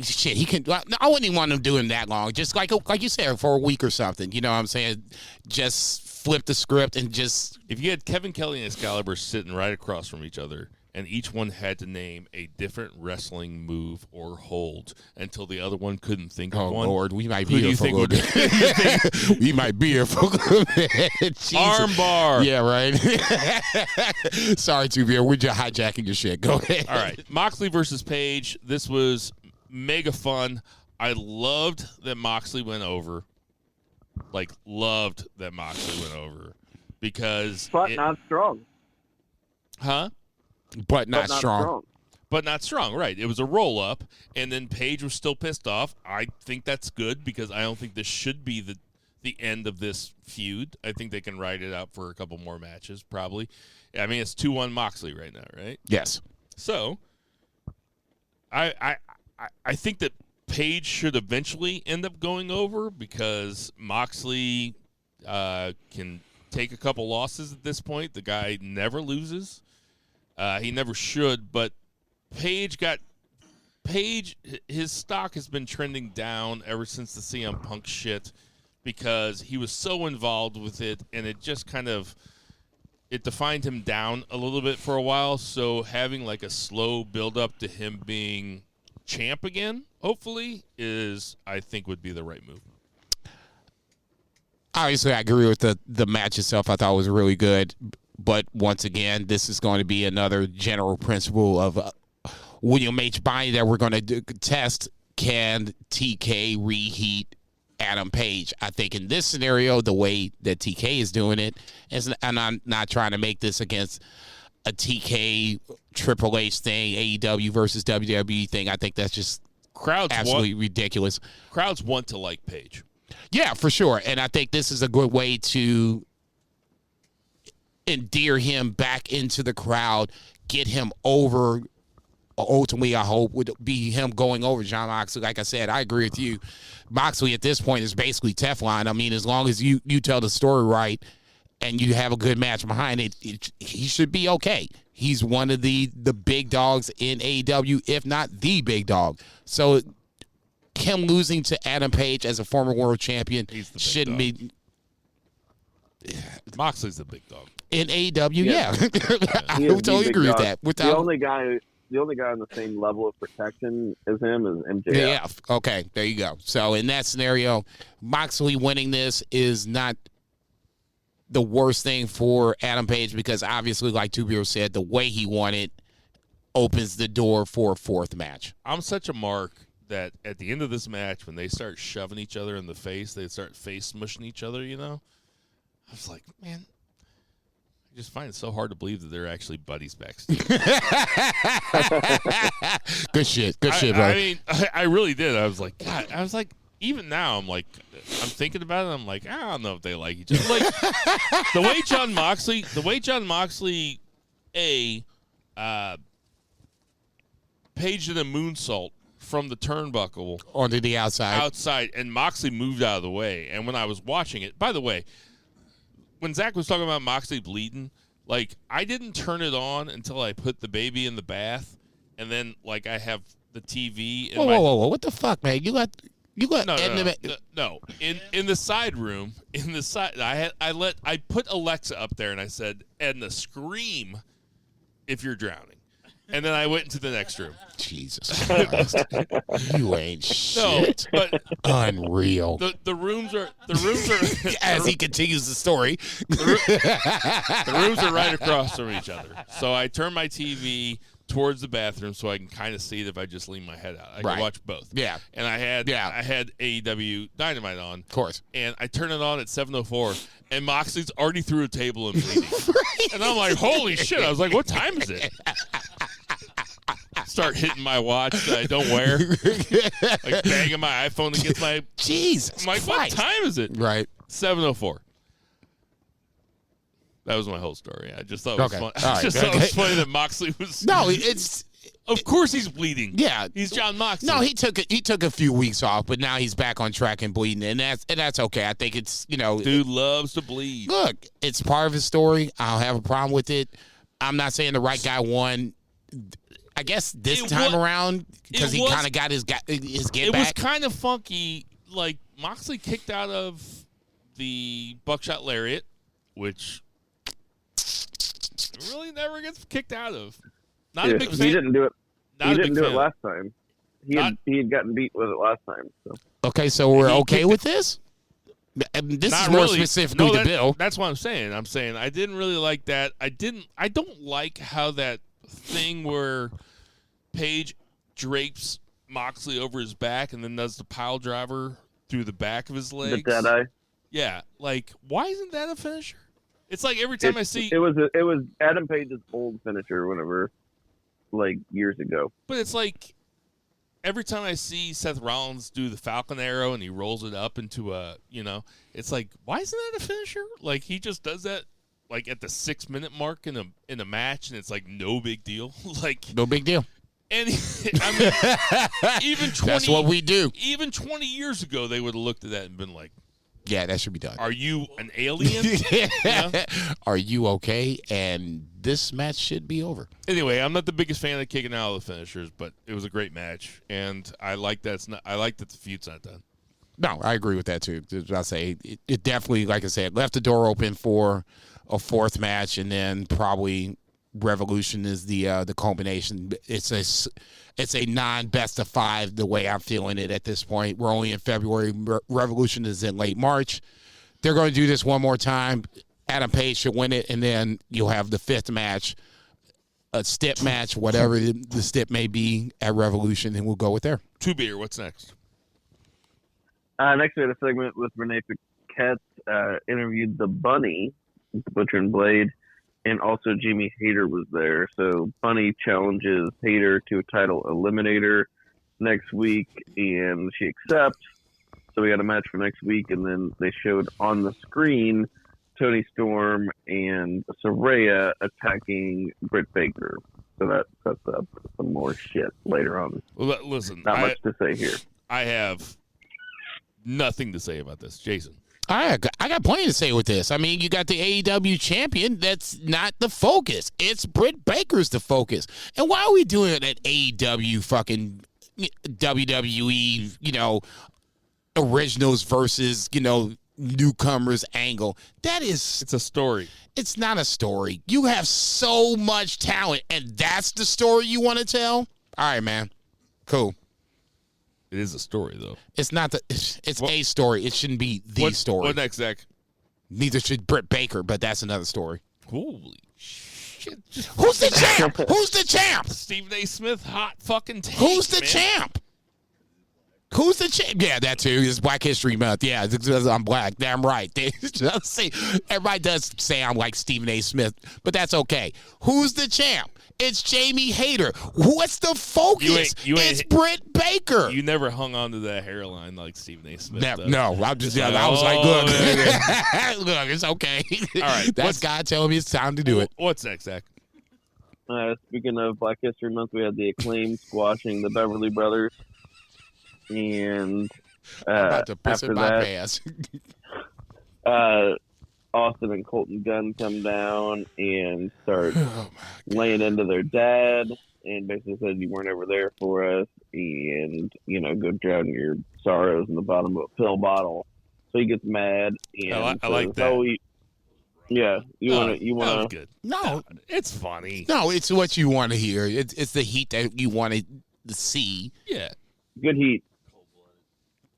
Speaker 4: shit. He can. I wouldn't even want him doing that long. Just like you said, for a week or something. You know what I'm saying? Just flip the script and just.
Speaker 3: If you had Kevin Kelly and Excalibur sitting right across from each other, and each one had to name a different wrestling move or hold until the other one couldn't think of one.
Speaker 4: Oh, Lord, we might be here for a little bit. We might be here for a little bit.
Speaker 3: Arm bar.
Speaker 4: Yeah, right. Sorry, Tuvier. We're just hijacking your shit. Go ahead.
Speaker 3: All right. Moxley versus Page. This was mega fun. I loved that Moxley went over. Because...
Speaker 5: But not strong.
Speaker 3: Huh?
Speaker 4: But not strong.
Speaker 3: but not strong. Right. It was a roll up, and then Paige was still pissed off. I think that's good because I don't think this should be the end of this feud. I think they can ride it out for a couple more matches, probably. I mean, it's 2-1 Moxley right now, right?
Speaker 4: Yes.
Speaker 3: So, I think that Paige should eventually end up going over because Moxley can take a couple losses at this point. The guy never loses. He never should, but Paige, his stock has been trending down ever since the CM Punk shit because he was so involved with it, and it just kind of it defined him down a little bit for a while. So having like a slow build up to him being champ again, hopefully, I think would be the right move.
Speaker 4: Obviously, I agree with the match itself. I thought it was really good. But once again, this is going to be another general principle of William H. Bynum that we're going to test. Can TK reheat Adam Page? I think in this scenario, the way that TK is doing it, and I'm not trying to make this against a TK Triple H thing, AEW versus WWE thing. I think that's just absolutely ridiculous.
Speaker 3: Crowds want to like Page.
Speaker 4: Yeah, for sure. And I think this is a good way to endear him back into the crowd, get him over. Ultimately, I hope would be him going over Jon Moxley. Like I said, I agree with you. Moxley at this point is basically Teflon. I mean, as long as you tell the story right and you have a good match behind it, he should be okay. He's one of the big dogs in AEW, if not the big dog. So him losing to Adam Page as a former world champion shouldn't be.
Speaker 3: Moxley's the big dog.
Speaker 4: In AEW, yeah. I
Speaker 5: He is
Speaker 4: totally
Speaker 5: the
Speaker 4: agree
Speaker 5: big
Speaker 4: with
Speaker 5: dog.
Speaker 4: that.
Speaker 5: The only guy on the same level of protection as him is MJF.
Speaker 4: Yeah, okay, there you go. So in that scenario, Moxley winning this is not the worst thing for Adam Page because obviously, like Tubio said, the way he won it opens the door for a fourth match.
Speaker 3: I'm such a mark that at the end of this match, when they start shoving each other in the face, they start face smushing each other, you know? I was like, man, I just find it so hard to believe that they're actually buddies backstage.
Speaker 4: Good shit, bro.
Speaker 3: I mean, I really did. I was like, God, even now, I'm thinking about it. I'm like, I don't know if they like each other. Like the way Jon Moxley, Page did a moonsault from the turnbuckle
Speaker 4: onto the outside,
Speaker 3: and Moxley moved out of the way. And when I was watching it, by the way, when Zach was talking about Moxley bleeding, like I didn't turn it on until I put the baby in the bath, and then like I have the TV.
Speaker 4: Whoa! What the fuck, man? You got
Speaker 3: no. In the side room, I put Alexa up there, and I said, Edna, scream if you're drowning. And then I went into the next room.
Speaker 4: Jesus Christ. You ain't shit.
Speaker 3: No, but
Speaker 4: unreal.
Speaker 3: The rooms are
Speaker 4: as he continues the story.
Speaker 3: The rooms are right across from each other. So I turn my TV towards the bathroom so I can kind of see it if I just lean my head out. I can watch both.
Speaker 4: Yeah.
Speaker 3: And I had AEW Dynamite on.
Speaker 4: Of course.
Speaker 3: And I turn it on at 7:04, and Moxley's already through a table and bleeding. And I'm like, holy shit. I was like, what time is it? Start hitting my watch that I don't wear. Like banging my iPhone against my...
Speaker 4: Jesus
Speaker 3: I'm like,
Speaker 4: Christ.
Speaker 3: what time is it?
Speaker 4: Right.
Speaker 3: 7:04. That was my whole story. I just thought it was fun.
Speaker 4: All right.
Speaker 3: Thought it was funny that Moxley was...
Speaker 4: No, it's...
Speaker 3: Of course he's bleeding.
Speaker 4: Yeah.
Speaker 3: He's Jon Moxley.
Speaker 4: No, he took a few weeks off, but now he's back on track and bleeding, and that's okay. I think it's,
Speaker 3: Dude loves to bleed.
Speaker 4: Look, it's part of his story. I don't have a problem with it. I'm not saying the right guy won. I guess this time around, because he kind of got his get back.
Speaker 3: It was kind of funky. Like, Moxley kicked out of the buckshot lariat, which really never gets kicked out of. Not a big fan.
Speaker 5: He didn't do it.
Speaker 3: Not
Speaker 5: he
Speaker 3: a
Speaker 5: didn't
Speaker 3: big
Speaker 5: do
Speaker 3: fan.
Speaker 5: it last time. He had gotten beat with it last time. So.
Speaker 4: Okay, so we're okay with this? This
Speaker 3: Not
Speaker 4: is more
Speaker 3: really.
Speaker 4: specifically to Bill.
Speaker 3: That's what I'm saying. I'm saying I didn't really like that. I don't like how that thing where Page drapes Moxley over his back and then does the pile driver through the back of his legs.
Speaker 5: The dead eye.
Speaker 3: Yeah, like why isn't that a finisher? It's like every time I see
Speaker 5: it was Adam Page's old finisher. Whenever like years ago.
Speaker 3: But it's like every time I see Seth Rollins do the Falcon Arrow and he rolls it up into a, it's like, why isn't that a finisher? Like he just does that like at the 6-minute mark in a match, and it's like no big deal. Like
Speaker 4: No big deal.
Speaker 3: And I mean, even 20,
Speaker 4: That's what we do.
Speaker 3: Even 20 years ago, they would have looked at that and been like,
Speaker 4: yeah, that should be done.
Speaker 3: "Are you an alien?
Speaker 4: Are you okay?" And this match should be over.
Speaker 3: Anyway, I'm not the biggest fan of kicking out of the finishers, but it was a great match, and I like that. I like that the feud's not done.
Speaker 4: No, I agree with that too. I say it definitely, like I said, left the door open for a fourth match, and then probably Revolution is the culmination. It's a non-best of 5 the way I'm feeling it at this point. We're only in February. Revolution is in late March. They're going to do this one more time. Adam Page should win it, and then you'll have the 5th match, a stip match, whatever the stip may be at Revolution, and we'll go with there.
Speaker 3: Two beer. What's next?
Speaker 5: Next we had a segment with Renee Paquette, interviewed the Bunny, Butcher and Blade, and also Jamie Hayter was there. So Bunny challenges Hayter to a title eliminator next week, and she accepts. So we got a match for next week, and then they showed on the screen Toni Storm and Saraya attacking Britt Baker. So that sets up some more shit later on.
Speaker 3: Well, listen,
Speaker 5: Not much to say here.
Speaker 3: I have nothing to say about this. Jason.
Speaker 4: I got plenty to say with this. I mean, you got the AEW champion. That's not the focus. It's Britt Baker's the focus. And why are we doing it at AEW fucking WWE, originals versus, newcomers angle?
Speaker 3: It's a story.
Speaker 4: It's not a story. You have so much talent, and that's the story you want to tell? All right, man. Cool.
Speaker 3: It is a story, though.
Speaker 4: It's not it's a story. It shouldn't be the story.
Speaker 3: What next, Zach?
Speaker 4: Neither should Britt Baker, but that's another story.
Speaker 3: Holy shit.
Speaker 4: Who's the champ? Who's the champ?
Speaker 3: Stephen A. Smith, hot fucking take,
Speaker 4: Who's the
Speaker 3: man.
Speaker 4: champ? Who's the champ? Yeah, that too. It's Black History Month. Yeah, I'm black. Damn right. Everybody does say I'm like Stephen A. Smith, but that's okay. Who's the champ? It's Jamie Hayter. What's the focus? It's Britt Baker.
Speaker 3: You never hung on to that hairline like Stephen A. Smith.
Speaker 4: No, I was like, look, look, it's okay.
Speaker 3: All right,
Speaker 4: that's God telling me it's time to do it.
Speaker 3: What's next, Zach?
Speaker 5: Speaking of Black History Month, we had the Acclaim squashing the Beverly Brothers. And
Speaker 4: I'm about to piss in my pants.
Speaker 5: Austin and Colton Gunn come down and start laying into their dad and basically said, you weren't ever there for us, and, go drown your sorrows in the bottom of a pill bottle. So he gets mad. And
Speaker 3: I like that.
Speaker 5: You want to.
Speaker 3: Good.
Speaker 4: No,
Speaker 3: it's funny.
Speaker 4: No, it's what you want to hear. It's the heat that you want to see.
Speaker 3: Yeah.
Speaker 5: Good heat.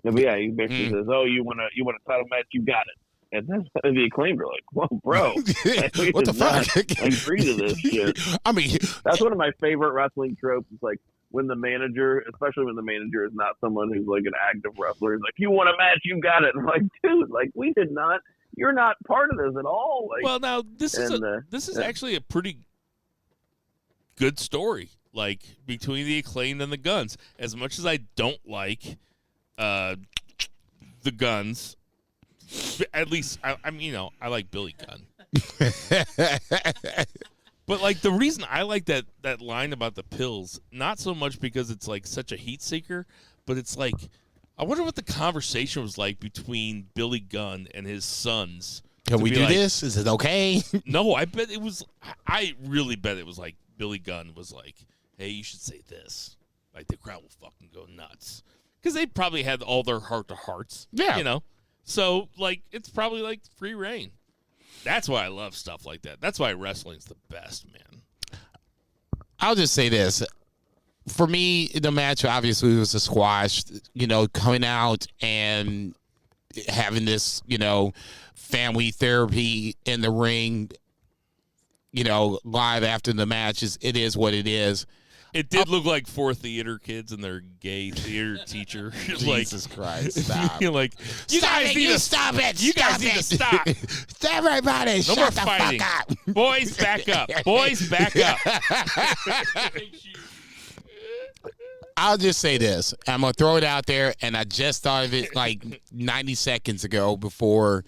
Speaker 5: No, but yeah, he basically says, "Oh, you want a title match? You got it." And then the Acclaimed are like, "Whoa, bro,
Speaker 4: what the fuck?
Speaker 5: Agree to this shit."
Speaker 4: I mean,
Speaker 5: that's one of my favorite wrestling tropes. It's like when the manager, especially when the manager is not someone who's like an active wrestler, is like, "You want a match? You got it." And I'm like, dude, like we did not. You're not part of this at all. Like,
Speaker 3: well, now this is actually a pretty good story. Like between the Acclaimed and the Guns. As much as I don't like the Guns, at least I like Billy Gunn. But like the reason I like that line about the pills, not so much because it's like such a heat seeker, but it's like I wonder what the conversation was like between Billy Gunn and his sons.
Speaker 4: Can we do this? Is it okay?
Speaker 3: No, I bet it was. I really bet it was like Billy Gunn was like, "Hey, you should say this." Like the crowd will fucking go nuts. Because they probably had all their heart-to-hearts.
Speaker 4: Yeah.
Speaker 3: So, like, it's probably, like, free reign. That's why I love stuff like that. That's why wrestling's the best, man.
Speaker 4: I'll just say this. For me, the match obviously was a squash. Coming out and having this, family therapy in the ring, live after the match, it is what it is.
Speaker 3: It did look like 4 theater kids and their gay theater teacher.
Speaker 4: Jesus Christ! Stop!
Speaker 3: Like, you guys need to
Speaker 4: stop it!
Speaker 3: You guys need to stop.
Speaker 4: Everybody,
Speaker 3: No
Speaker 4: shut
Speaker 3: more
Speaker 4: the
Speaker 3: fighting.
Speaker 4: fuck up!
Speaker 3: Boys, back up. Boys, back up.
Speaker 4: I'll just say this. I'm going to throw it out there, and I just thought of it like 90 seconds ago before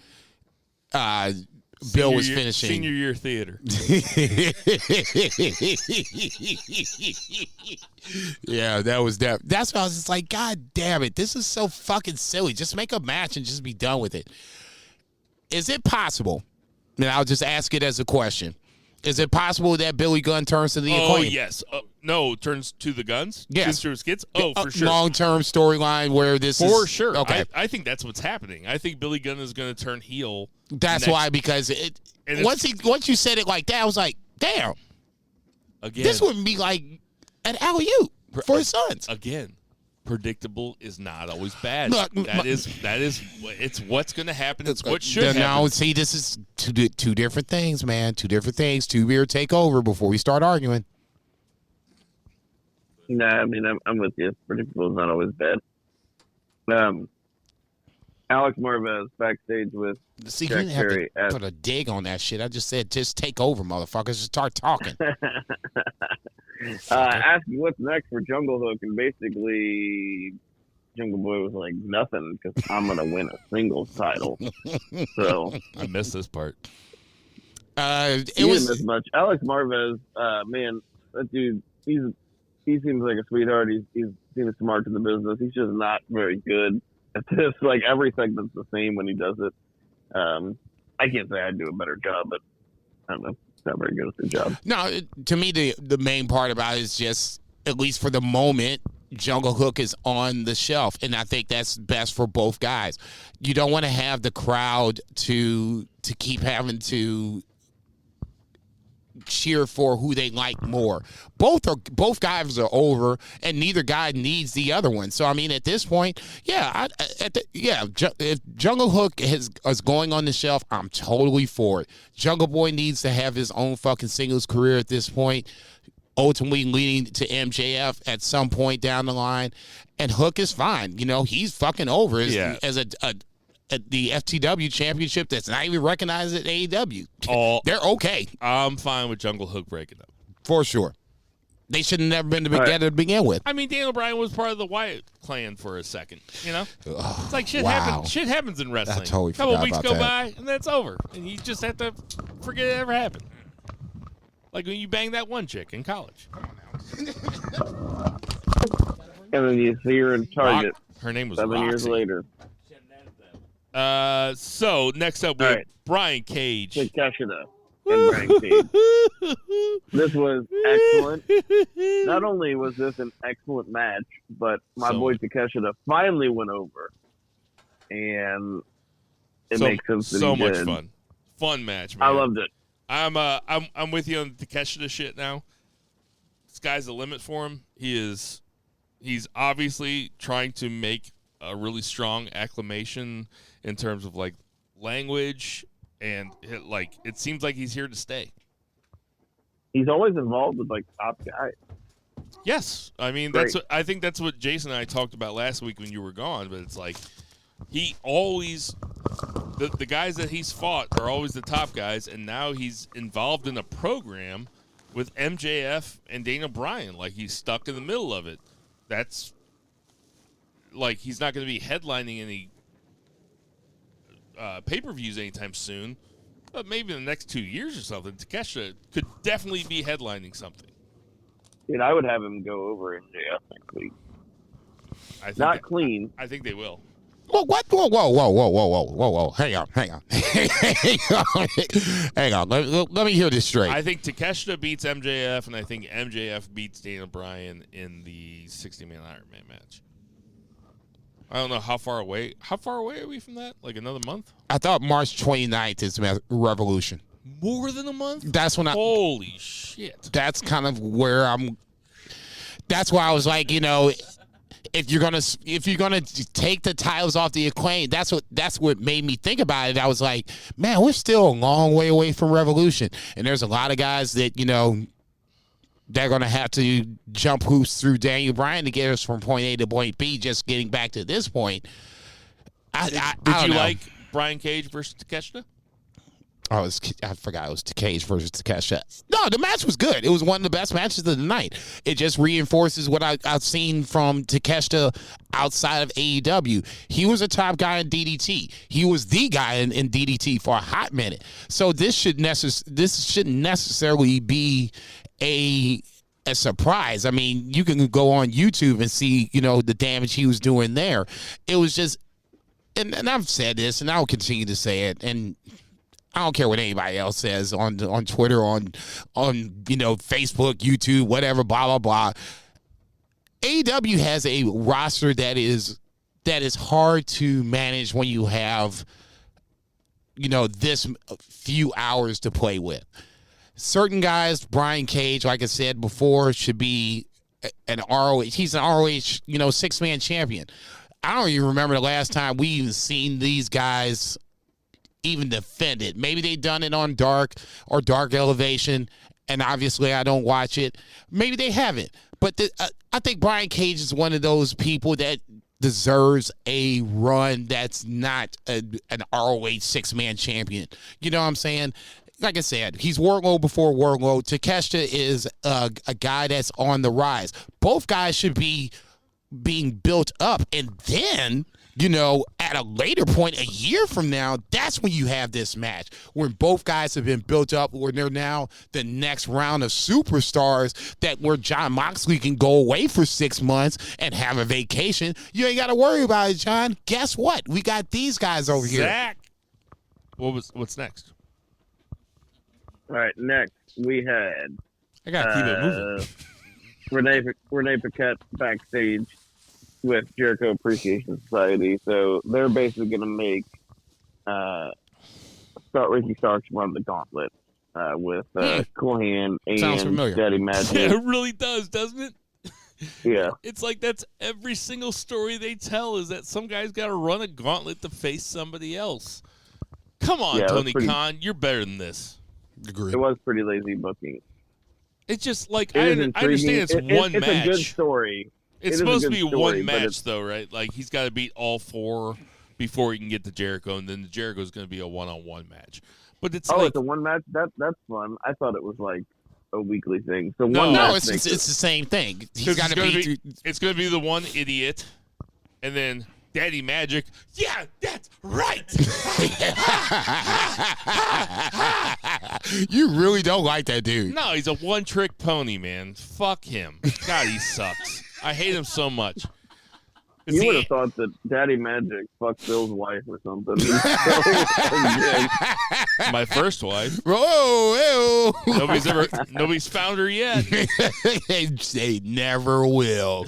Speaker 4: Bill was finishing.
Speaker 3: Senior year theater.
Speaker 4: Yeah, that was that. That's why I was just like, God damn it. This is so fucking silly. Just make a match and just be done with it. Is it possible, and I'll just ask it as a question, is it possible that Billy Gunn turns to the Acclaim?
Speaker 3: Oh, yes. No, turns to the Guns?
Speaker 4: Yes.
Speaker 3: Turns to his kids? Oh, for sure.
Speaker 4: Long-term storyline where this is.
Speaker 3: For sure.
Speaker 4: Okay.
Speaker 3: I think that's what's happening. I think Billy Gunn is going to turn heel.
Speaker 4: That's why, because once you said it like that, I was like, damn.
Speaker 3: Again,
Speaker 4: This wouldn't be like an alley-oop for his sons.
Speaker 3: Again, predictable is not always bad.
Speaker 4: Look,
Speaker 3: that is it's what's going to happen. It's what should happen.
Speaker 4: Now, see, this is two different things, man. Two different things. Two-beer take over before we start arguing.
Speaker 5: Nah, I mean, I'm with you. Predictable is not always bad. Alex Marvez backstage with
Speaker 4: See,
Speaker 5: Jack
Speaker 4: you didn't have
Speaker 5: Perry
Speaker 4: to put a dig on that shit. I just said, just take over, motherfuckers. Just start talking.
Speaker 5: asking what's next for Jungle Hook, and basically Jungle Boy was like, nothing, because I'm going to win a singles title. So
Speaker 3: I missed this part.
Speaker 5: He didn't miss much. Alex Marvez, man, that dude, he seems like a sweetheart. He seems smart in the business. He's just not very good at this. Like, every segment's the same when he does it. I can't say I'd do a better job, but I don't know. It's not very good at the job.
Speaker 4: No, to me, the main part about it is just, at least for the moment, Jungle Hook is on the shelf, and I think that's best for both guys. You don't want to have the crowd to keep having to cheer for who they like more. Both guys are over, and neither guy needs the other one. So I mean, at this point, if Jungle Hook is going on the shelf, I'm totally for it. Jungle Boy needs to have his own fucking singles career at this point, ultimately leading to MJF at some point down the line. And Hook is fine. You know, he's fucking over as the FTW championship that's not even recognized at AEW. They're okay.
Speaker 3: I'm fine with Jungle Hook breaking up.
Speaker 4: For sure. They should have never been together to begin with.
Speaker 3: I mean, Daniel Bryan was part of the Wyatt clan for a second, you know? It's like shit
Speaker 4: wow.
Speaker 3: happens. Shit happens in wrestling.
Speaker 4: I totally
Speaker 3: a couple
Speaker 4: forgot
Speaker 3: weeks
Speaker 4: about
Speaker 3: go
Speaker 4: that.
Speaker 3: by, and that's over. And you just have to forget it ever happened. Like when you banged that one chick in college.
Speaker 5: And then you see her in Target
Speaker 3: Her name was
Speaker 5: 7 years
Speaker 3: Roxy.
Speaker 5: later.
Speaker 3: So next up we have
Speaker 5: right.
Speaker 3: Brian Cage.
Speaker 5: Takeshita and Brian Cage. This was excellent. Not only was this an excellent match, but my boy Takeshita finally went over. And it makes sense that
Speaker 3: so
Speaker 5: he
Speaker 3: much
Speaker 5: did.
Speaker 3: fun match, man.
Speaker 5: I loved it.
Speaker 3: I'm with you on the Takeshita shit now. Sky's the limit for him. He's obviously trying to make a really strong acclamation in terms of like language, and it seems like he's here to stay.
Speaker 5: He's always involved with like top guys.
Speaker 3: Yes, I mean I think that's what Jason and I talked about last week when you were gone. But it's like he always the guys that he's fought are always the top guys, and now he's involved in a program with MJF and Daniel Bryan. Like he's stuck in the middle of it. That's like he's not going to be headlining any pay-per-views anytime soon, but maybe in the next 2 years or something, Takeshita could definitely be headlining something.
Speaker 5: Dude, I would have him go over MJF next week. Not clean.
Speaker 3: I think they will.
Speaker 4: Whoa, what? Whoa. Hang on. Hang on. Let me hear this straight.
Speaker 3: I think Takeshita beats MJF, and I think MJF beats Daniel Bryan in the 60-man Iron Man match. I don't know how far away. How far away are we from that? Like another month?
Speaker 4: I thought March 29th is Revolution.
Speaker 3: More than a month?
Speaker 4: That's when
Speaker 3: Holy shit.
Speaker 4: That's kind of where I'm. That's why I was like, you know, if you're gonna take the titles off the Acclaim, that's what made me think about it. I was like, man, we're still a long way away from Revolution, and there's a lot of guys that, you know, they're going to have to jump hoops through Daniel Bryan to get us from point A to point B. Just getting back to this point,
Speaker 3: Did
Speaker 4: don't
Speaker 3: you
Speaker 4: know.
Speaker 3: like Brian Cage versus Takeshita?
Speaker 4: Oh, I forgot it was Cage versus Takeshita. No, the match was good. It was one of the best matches of the night. It just reinforces what I've seen from Takeshita outside of AEW. He was a top guy in DDT. He was the guy in DDT for a hot minute. So this shouldn't necessarily be a surprise. I mean, you can go on YouTube and see, the damage he was doing there. It was just, and I've said this, and I'll continue to say it, and I don't care what anybody else says on Twitter, on Facebook, YouTube, whatever, blah, blah, blah. AEW has a roster that is hard to manage when you have, this few hours to play with. Certain guys, Brian Cage, like I said before, should be an ROH. He's an ROH, 6-man champion. I don't even remember the last time we even seen these guys even defend it. Maybe they done it on Dark or Dark Elevation, and obviously I don't watch it. Maybe they haven't. But I think Brian Cage is one of those people that deserves a run that's not an ROH 6-man champion. You know what I'm saying? Like I said, he's Wardlow before Wardlow. Takeshita is a guy that's on the rise. Both guys should be being built up, and then at a later point, a year from now, that's when you have this match when both guys have been built up, where they're now the next round of superstars, where John Moxley can go away for 6 months and have a vacation. You ain't got to worry about it, John. Guess what? We got these guys over here.
Speaker 3: Zach, what's next?
Speaker 5: All right, next we had
Speaker 3: I gotta keep it moving.
Speaker 5: Renee Paquette backstage with Jericho Appreciation Society. So they're basically going to make Ricky Starks run the gauntlet with Cool Hand and Daddy Magic.
Speaker 3: It really does, doesn't it?
Speaker 5: Yeah.
Speaker 3: It's like that's every single story they tell is that some guy's got to run a gauntlet to face somebody else. Come on, Tony Khan, you're better than this.
Speaker 4: Agreed.
Speaker 5: It was pretty lazy booking.
Speaker 3: It's just like,
Speaker 5: I
Speaker 3: understand it's one match.
Speaker 5: It's a good story.
Speaker 3: It's supposed to be one match, though, right? Like, he's got to beat all 4 before he can get to Jericho, and then the Jericho's going to be a one-on-one match. But it's
Speaker 5: it's a one match? That's fun. I thought it was like a weekly thing. So
Speaker 4: it's the same thing. He's got to be.
Speaker 3: It's going to be the one idiot, and then Daddy Magic. Yeah, that's right.
Speaker 4: You really don't like that dude.
Speaker 3: No, he's a one-trick pony, man. Fuck him. God, he sucks. I hate him so much.
Speaker 5: You would have thought that Daddy Magic fucked Bill's wife or something.
Speaker 3: My first wife.
Speaker 4: Whoa,
Speaker 3: Nobody's found her yet.
Speaker 4: They never will.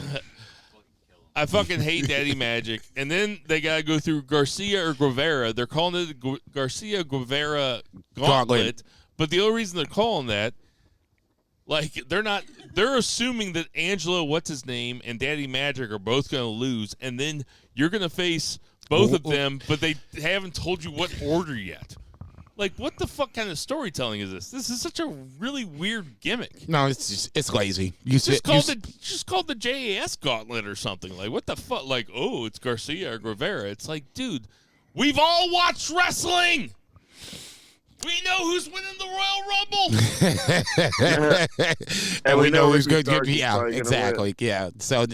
Speaker 3: I fucking hate Daddy Magic. And then they got to go through Garcia or Guevara. They're calling it the Garcia-Guevara Gauntlet. But the only reason they're calling that, like, they're assuming that Angela, what's-his-name, and Daddy Magic are both going to lose. And then you're going to face both of them, but they haven't told you what order yet. Like, what the fuck kind of storytelling is this? This is such a really weird gimmick.
Speaker 4: No, it's lazy.
Speaker 3: Just called the JAS Gauntlet or something. Like, what the fuck? Like, oh, it's Garcia or Guevara. It's like, dude, we've all watched wrestling. We know who's winning the Royal Rumble.
Speaker 4: And we know who's good. Yeah, exactly. Yeah. So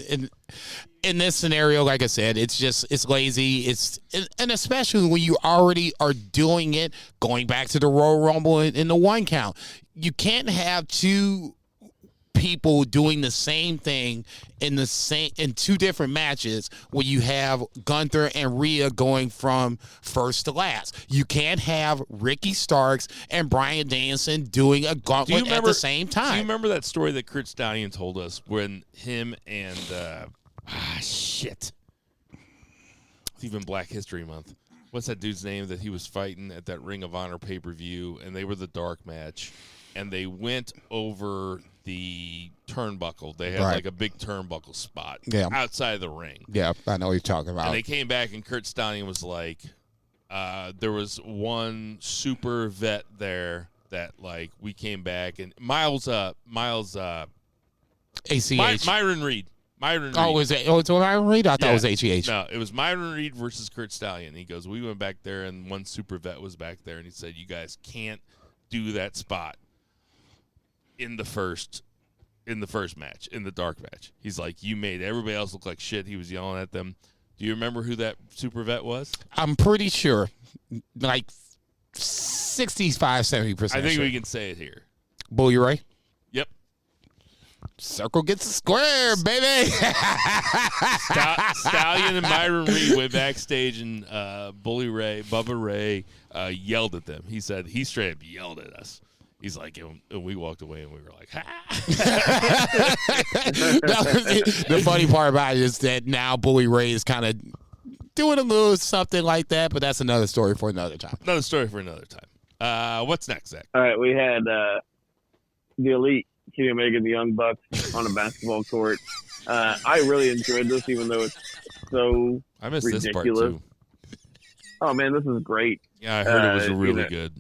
Speaker 4: in this scenario, like I said, it's lazy. And especially when you already are doing it, going back to the Royal Rumble in the 1 count. You can't have 2 people doing the same thing in 2 different matches when you have Gunther and Rhea going from first to last. You can't have Ricky Starks and Bryan Danielson doing a gauntlet at the same time.
Speaker 3: Do you remember that story that Kurt Stallion told us when him and shit. It's even Black History Month. What's that dude's name that he was fighting at that Ring of Honor pay-per-view, and they were the dark match, and they went over the turnbuckle. They had like a big turnbuckle spot outside of the ring.
Speaker 4: Yeah, I know what you're talking about.
Speaker 3: And they came back, and Kurt Stallion was like, there was one super vet there that like we came back and Miles
Speaker 4: ACH.
Speaker 3: Myron Reed.
Speaker 4: Oh, was it? Oh, it's Myron Reed. I thought it was HEH.
Speaker 3: No, it was Myron Reed versus Kurt Stallion. He goes, we went back there and one super vet was back there, and he said, you guys can't do that spot in the first match, in the dark match. He's like, you made everybody else look like shit. He was yelling at them. Do you remember who that super vet was?
Speaker 4: I'm pretty sure, like 65, 70%.
Speaker 3: I think
Speaker 4: sure.
Speaker 3: we can say it here.
Speaker 4: Bully Ray.
Speaker 3: Yep.
Speaker 4: Circle gets a square, baby.
Speaker 3: Stallion and Myron Reed went backstage, and Bully Ray, Bubba Ray, yelled at them. He said he straight up yelled at us. He's like, and we walked away, and we were like, ha.
Speaker 4: The funny part about it is that now Bully Ray is kind of doing a little something like that, but that's another story for another time.
Speaker 3: Another story for another time. What's next, Zach?
Speaker 5: All right, we had the Elite, Kenny Omega and the Young Bucks on a basketball court. I really enjoyed this, even though it's so
Speaker 3: I missed
Speaker 5: ridiculous.
Speaker 3: this part too.
Speaker 5: Oh man, this is great.
Speaker 3: Yeah, I heard it was really good.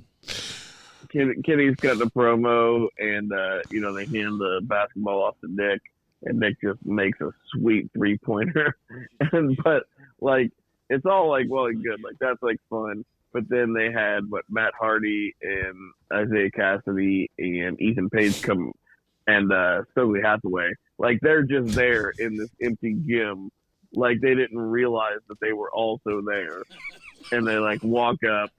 Speaker 5: Kenny's got the promo, and they hand the basketball off to Nick, and Nick just makes a sweet 3-pointer. But like, it's all like well and good, like that's like fun. But then they had Matt Hardy and Isaiah Cassidy and Ethan Page come, and Stokely Hathaway. Like they're just there in this empty gym, like they didn't realize that they were also there, and they like walk up.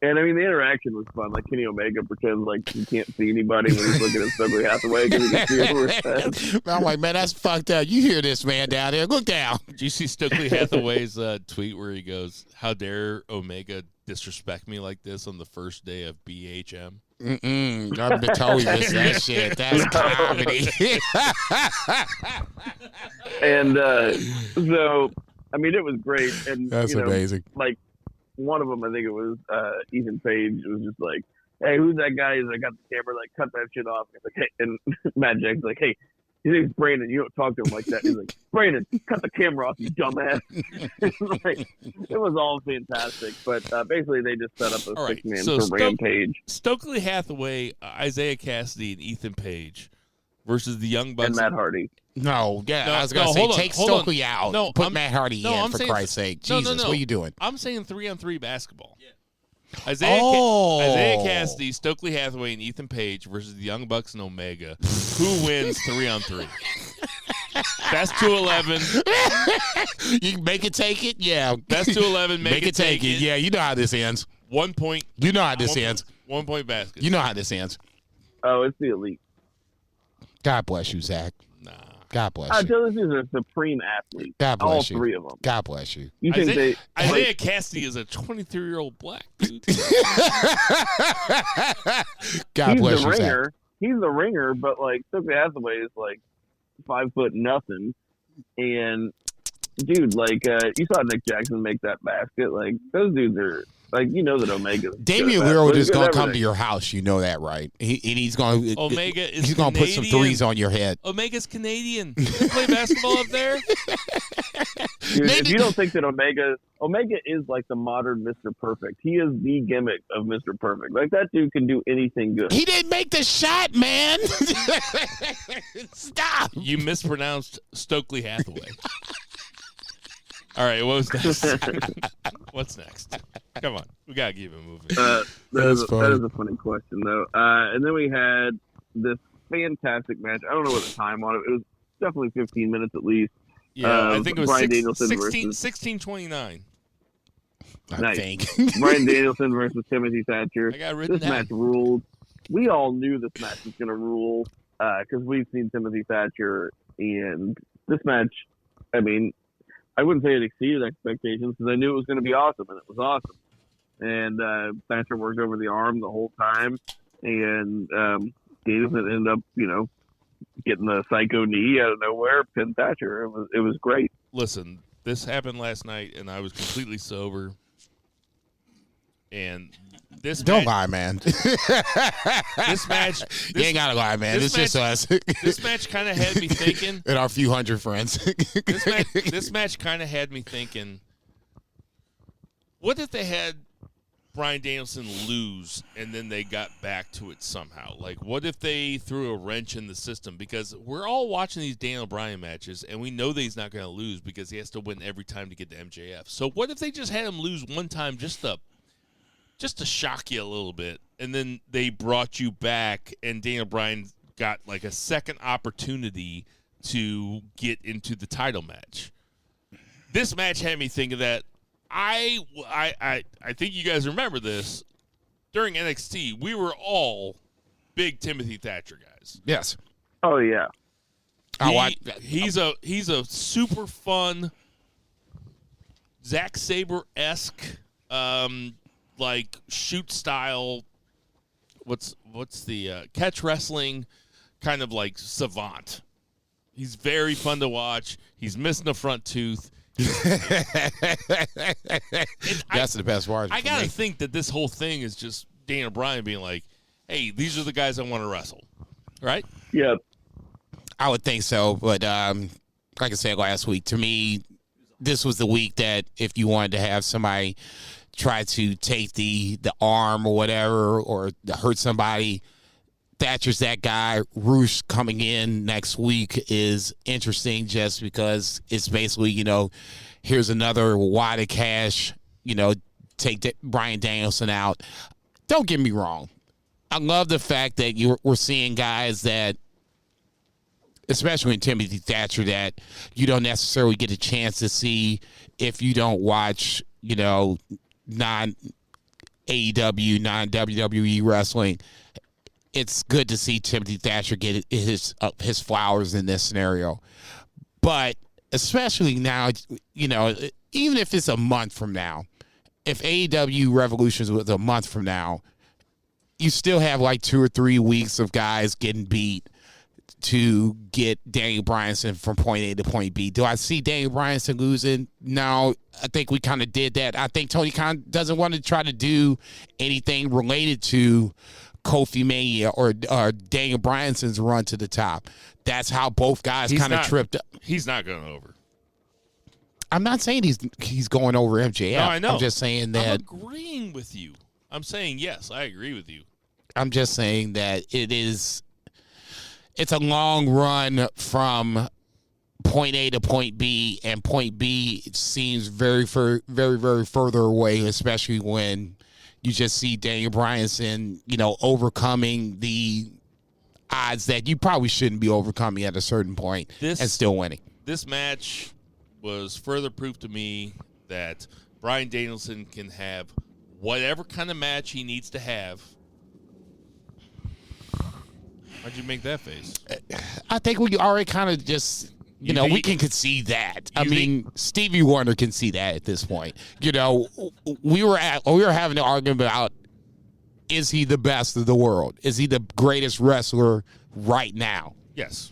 Speaker 5: And I mean, the interaction was fun. Like Kenny Omega pretends like he can't see anybody when he's looking at Stokely Hathaway because he can see over his head.
Speaker 4: I'm like, man, that's fucked up. You hear this man down there? Look down.
Speaker 3: Did you see Stokely Hathaway's tweet where he goes, "How dare Omega disrespect me like this on the first day of BHM?"
Speaker 4: I'm totally missed that shit. That's comedy.
Speaker 5: And so, I mean, it was great. And
Speaker 4: That's amazing.
Speaker 5: Like one of them, I think it was Ethan Page. It was just like, "Hey, who's that guy?" He's like, "Got the camera, like cut that shit off." It's like, "Hey," and Matt Jackson's like, "Hey." His name's Brandon. You don't talk to him like that. He's like, "Brandon, cut the camera off, you dumbass." Like, it was all fantastic. But basically, they just set up a six-man for Rampage.
Speaker 3: Stokely Hathaway, Isaiah Cassidy, and Ethan Page versus the Young Bucks.
Speaker 5: And Matt Hardy.
Speaker 4: No, I was going to say, take Stokely out. No, put Matt Hardy in, for Christ's sake. Jesus, what are you doing?
Speaker 3: I'm saying 3-on-3 basketball. Yeah. Isaiah Cassidy, Stokely Hathaway, and Ethan Page versus the Young Bucks and Omega. Who wins 3-on-3? Best 2-11.
Speaker 4: You can make it, take it? Yeah.
Speaker 3: Best 2-11, make it, take it.
Speaker 4: Yeah, you know how this ends.
Speaker 3: 1 point.
Speaker 4: You know how this ends.
Speaker 3: 1 point basket.
Speaker 4: You know how this ends.
Speaker 5: Oh, it's the Elite.
Speaker 4: God bless you, Zach.
Speaker 3: Nah.
Speaker 4: God bless you.
Speaker 5: This is a supreme athlete.
Speaker 4: God bless you.
Speaker 5: All three of them.
Speaker 4: God bless you.
Speaker 5: You think
Speaker 3: Isaiah Cassidy is a 23-year-old black dude.
Speaker 4: God bless you,
Speaker 5: ringer.
Speaker 4: Zach.
Speaker 5: He's the ringer, but like Stokely Hathaway is like 5 foot nothing, and dude, like you saw Nick Jackson make that basket. Like those dudes are like, you know that Omega's
Speaker 4: Damian Lillard is going to come to your house. You know that, right? He's going to.
Speaker 3: Omega is.
Speaker 4: He's going to put some threes on your head.
Speaker 3: Omega's Canadian. You play basketball up there.
Speaker 5: Dude, if you don't think that Omega is like the modern Mr. Perfect. He is the gimmick of Mr. Perfect. Like that dude can do anything good.
Speaker 4: He didn't make the shot, man. Stop.
Speaker 3: You mispronounced Stokely Hathaway. All right, what was next? What's next? Come on, we gotta keep it moving.
Speaker 5: That is a funny question, though. And then we had this fantastic match. I don't know what the time on it. It was definitely 15 minutes at least.
Speaker 3: Yeah, I think it was
Speaker 5: Bryan Danielson
Speaker 3: 16:29.
Speaker 4: I think.
Speaker 5: Bryan Danielson versus Timothy Thatcher.
Speaker 3: I got written
Speaker 5: This
Speaker 3: down.
Speaker 5: match ruled. We all knew this match was going to rule because we've seen Timothy Thatcher, and this match, I mean, I wouldn't say it exceeded expectations because I knew it was going to be awesome, and it was awesome. And Thatcher worked over the arm the whole time, and Danielson ended up, getting the psycho knee out of nowhere, pin Thatcher. It was great.
Speaker 3: Listen, this happened last night, and I was completely sober. And this
Speaker 4: Don't
Speaker 3: match,
Speaker 4: lie, man.
Speaker 3: This match,
Speaker 4: You ain't gotta lie, man. It's just us.
Speaker 3: This match kind of had me thinking.
Speaker 4: And our few hundred friends.
Speaker 3: This match kind of had me thinking. What if they had Bryan Danielson lose and then they got back to it somehow? Like, what if they threw a wrench in the system? Because we're all watching these Daniel Bryan matches, and we know that he's not going to lose because he has to win every time to get to MJF. So what if they just had him lose one time just to shock you a little bit, and then they brought you back, and Daniel Bryan got like a second opportunity to get into the title match? This match had me think of that. I think you guys remember this. During NXT, we were all big Timothy Thatcher guys.
Speaker 4: Yes.
Speaker 5: Oh yeah.
Speaker 3: He's a super fun Zack Sabre-esque like shoot style. What's the catch wrestling kind of like savant. He's very fun to watch. He's missing a front tooth.
Speaker 4: That's the best part.
Speaker 3: I gotta think that this whole thing is just Daniel Bryan being like, "Hey, these are the guys I want to wrestle," right?
Speaker 5: Yep.
Speaker 4: I would think so, but like I said last week, to me, this was the week that if you wanted to have somebody try to take the arm or whatever or hurt somebody, Thatcher's that guy. Roosh coming in next week is interesting just because it's basically, here's another wad of cash, take Bryan Danielson out. Don't get me wrong. I love the fact that we're seeing guys that, especially in Timothy Thatcher, that you don't necessarily get a chance to see if you don't watch, non-AEW, non-WWE wrestling. It's good to see Timothy Thatcher get his flowers in this scenario. But especially now, even if it's a month from now, if AEW Revolution was a month from now, you still have like 2 or 3 weeks of guys getting beat to get Daniel Bryanson from point A to point B. Do I see Daniel Bryanson losing? No, I think we kind of did that. I think Tony Khan doesn't want to try to do anything related to Kofi Mania or Daniel Bryanson's run to the top. That's how both guys kind of tripped up.
Speaker 3: He's not going over.
Speaker 4: I'm not saying he's going over MJF.
Speaker 3: No, I know.
Speaker 4: I'm just saying that.
Speaker 3: I'm agreeing with you. I'm saying yes, I agree with you.
Speaker 4: I'm just saying that it's a long run from point A to point B, and point B seems very, very, very, very further away, especially when you just see Daniel Bryanson, overcoming the odds that you probably shouldn't be overcoming at a certain point and still winning.
Speaker 3: This match was further proof to me that Bryan Danielson can have whatever kind of match he needs to have. Why'd you make that face?
Speaker 4: I think we already kind of just, we can concede that. I mean, Stevie Wonder can see that at this point. We were having an argument about, is he the best of the world? Is he the greatest wrestler right now?
Speaker 3: Yes.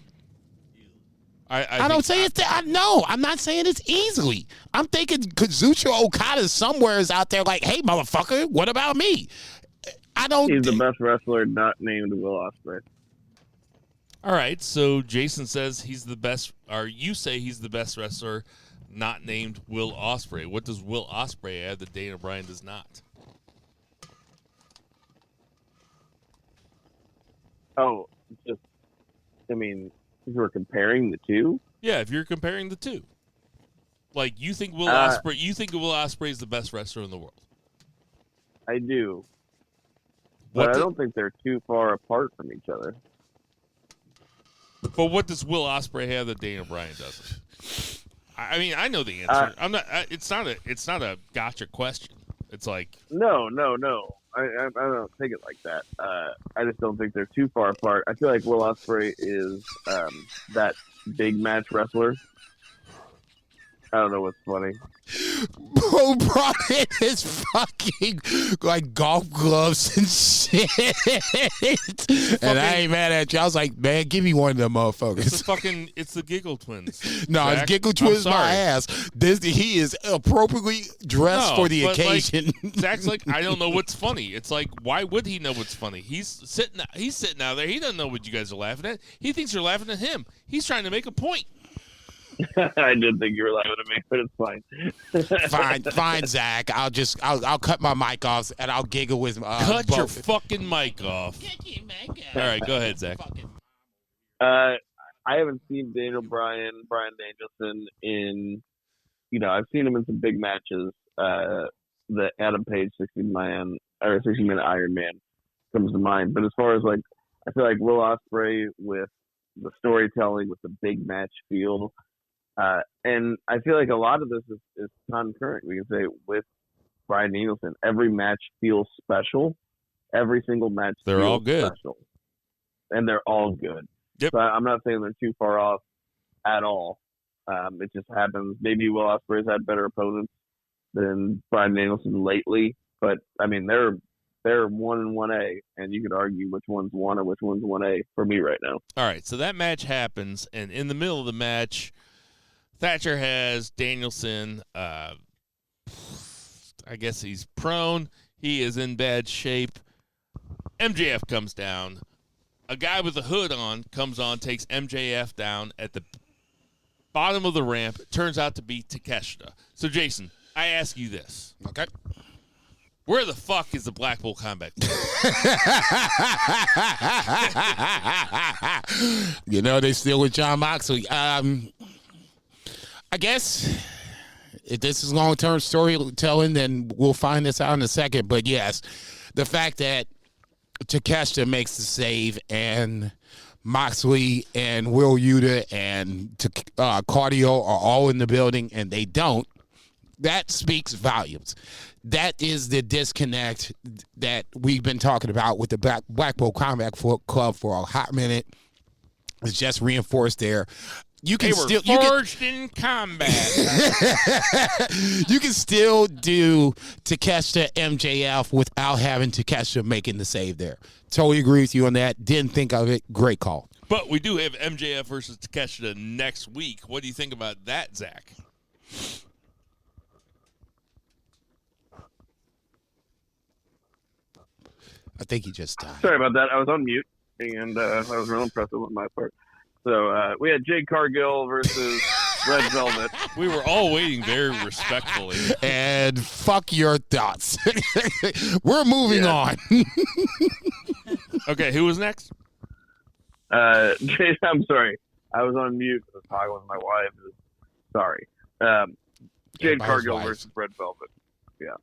Speaker 4: I don't say it's that. No, I'm not saying it's easily. I'm thinking Kazuchika Okada somewhere is out there like, hey, motherfucker, what about me?
Speaker 5: He's the best wrestler not named Will Ospreay.
Speaker 3: All right, so Jason says he's the best, or you say he's the best wrestler not named Will Ospreay. What does Will Ospreay add that Daniel Bryan does not?
Speaker 5: Oh, if we're comparing the two?
Speaker 3: Yeah, if you're comparing the two. Like, you think Will Ospreay is the best wrestler in the world?
Speaker 5: I do. But I don't think they're too far apart from each other.
Speaker 3: But what does Will Ospreay have that Daniel Bryan doesn't? I mean, I know the answer. I'm not. It's not a gotcha question. It's like
Speaker 5: no. I don't take it like that. I just don't think they're too far apart. I feel like Will Ospreay is that big match wrestler. I don't know what's funny.
Speaker 4: Bro brought in his fucking golf gloves and shit. And I ain't mad at you. I was like, man, give me one of them motherfuckers.
Speaker 3: It's the Giggle Twins.
Speaker 4: No,
Speaker 3: Zach,
Speaker 4: it's Giggle Twins my ass. He is appropriately dressed for the occasion.
Speaker 3: Zach's like, I don't know what's funny. It's like, why would he know what's funny? He's sitting out there. He doesn't know what you guys are laughing at. He thinks you're laughing at him. He's trying to make a point.
Speaker 5: I did think you were laughing at me, but it's fine.
Speaker 4: Fine, Zach. I'll cut my mic off and I'll giggle with
Speaker 3: Cut your
Speaker 4: both.
Speaker 3: fucking mic off. All right, go ahead, Zach.
Speaker 5: I haven't seen Brian Danielson in, I've seen him in some big matches. The Adam Page 60-minute Iron Man comes to mind. But as far as I feel like Will Ospreay with the storytelling, with the big match feel, and I feel like a lot of this is concurrent. We can say with Bryan Danielson, every match feels special. Every single match
Speaker 3: They're
Speaker 5: feels
Speaker 3: all good.
Speaker 5: special, and they're all good.
Speaker 3: Yep.
Speaker 5: So I'm not saying they're too far off at all. It just happens. Maybe Will Ospreay's had better opponents than Bryan Danielson lately, but I mean they're 1 and 1A, and you could argue which one's 1 or which one's 1A for me right now.
Speaker 3: All right, so that match happens, and in the middle of the match, Thatcher has Danielson. I guess he's prone. He is in bad shape. MJF comes down. A guy with a hood on comes on, takes MJF down at the bottom of the ramp. It turns out to be Takeshita. So, Jason, I ask you this.
Speaker 4: Okay.
Speaker 3: Where the fuck is the Blackpool Combat Club?
Speaker 4: They still with John Moxley. I guess if this is long-term storytelling, then we'll find this out in a second. But yes, the fact that Takeshita makes the save and Moxley and Will Yuta and Cardio are all in the building and they don't, that speaks volumes. That is the disconnect that we've been talking about with the Blackpool Combat Club for a hot minute. It's just reinforced there. You can
Speaker 3: forged in combat.
Speaker 4: You can still do Takeshita MJF without having Takeshita making the save there. Totally agree with you on that. Didn't think of it. Great call.
Speaker 3: But we do have MJF versus Takeshita next week. What do you think about that, Zach?
Speaker 4: I think he just died.
Speaker 5: Sorry about that. I was on mute, and that was real impressive on my part. So we had Jade Cargill versus Red Velvet.
Speaker 3: We were all waiting very respectfully.
Speaker 4: And fuck your thoughts. We're moving on.
Speaker 3: Okay, who was next?
Speaker 5: Jade, I'm sorry. I was on mute. I was talking with my wife. Sorry. Jade Cargill versus Red Velvet. Yeah.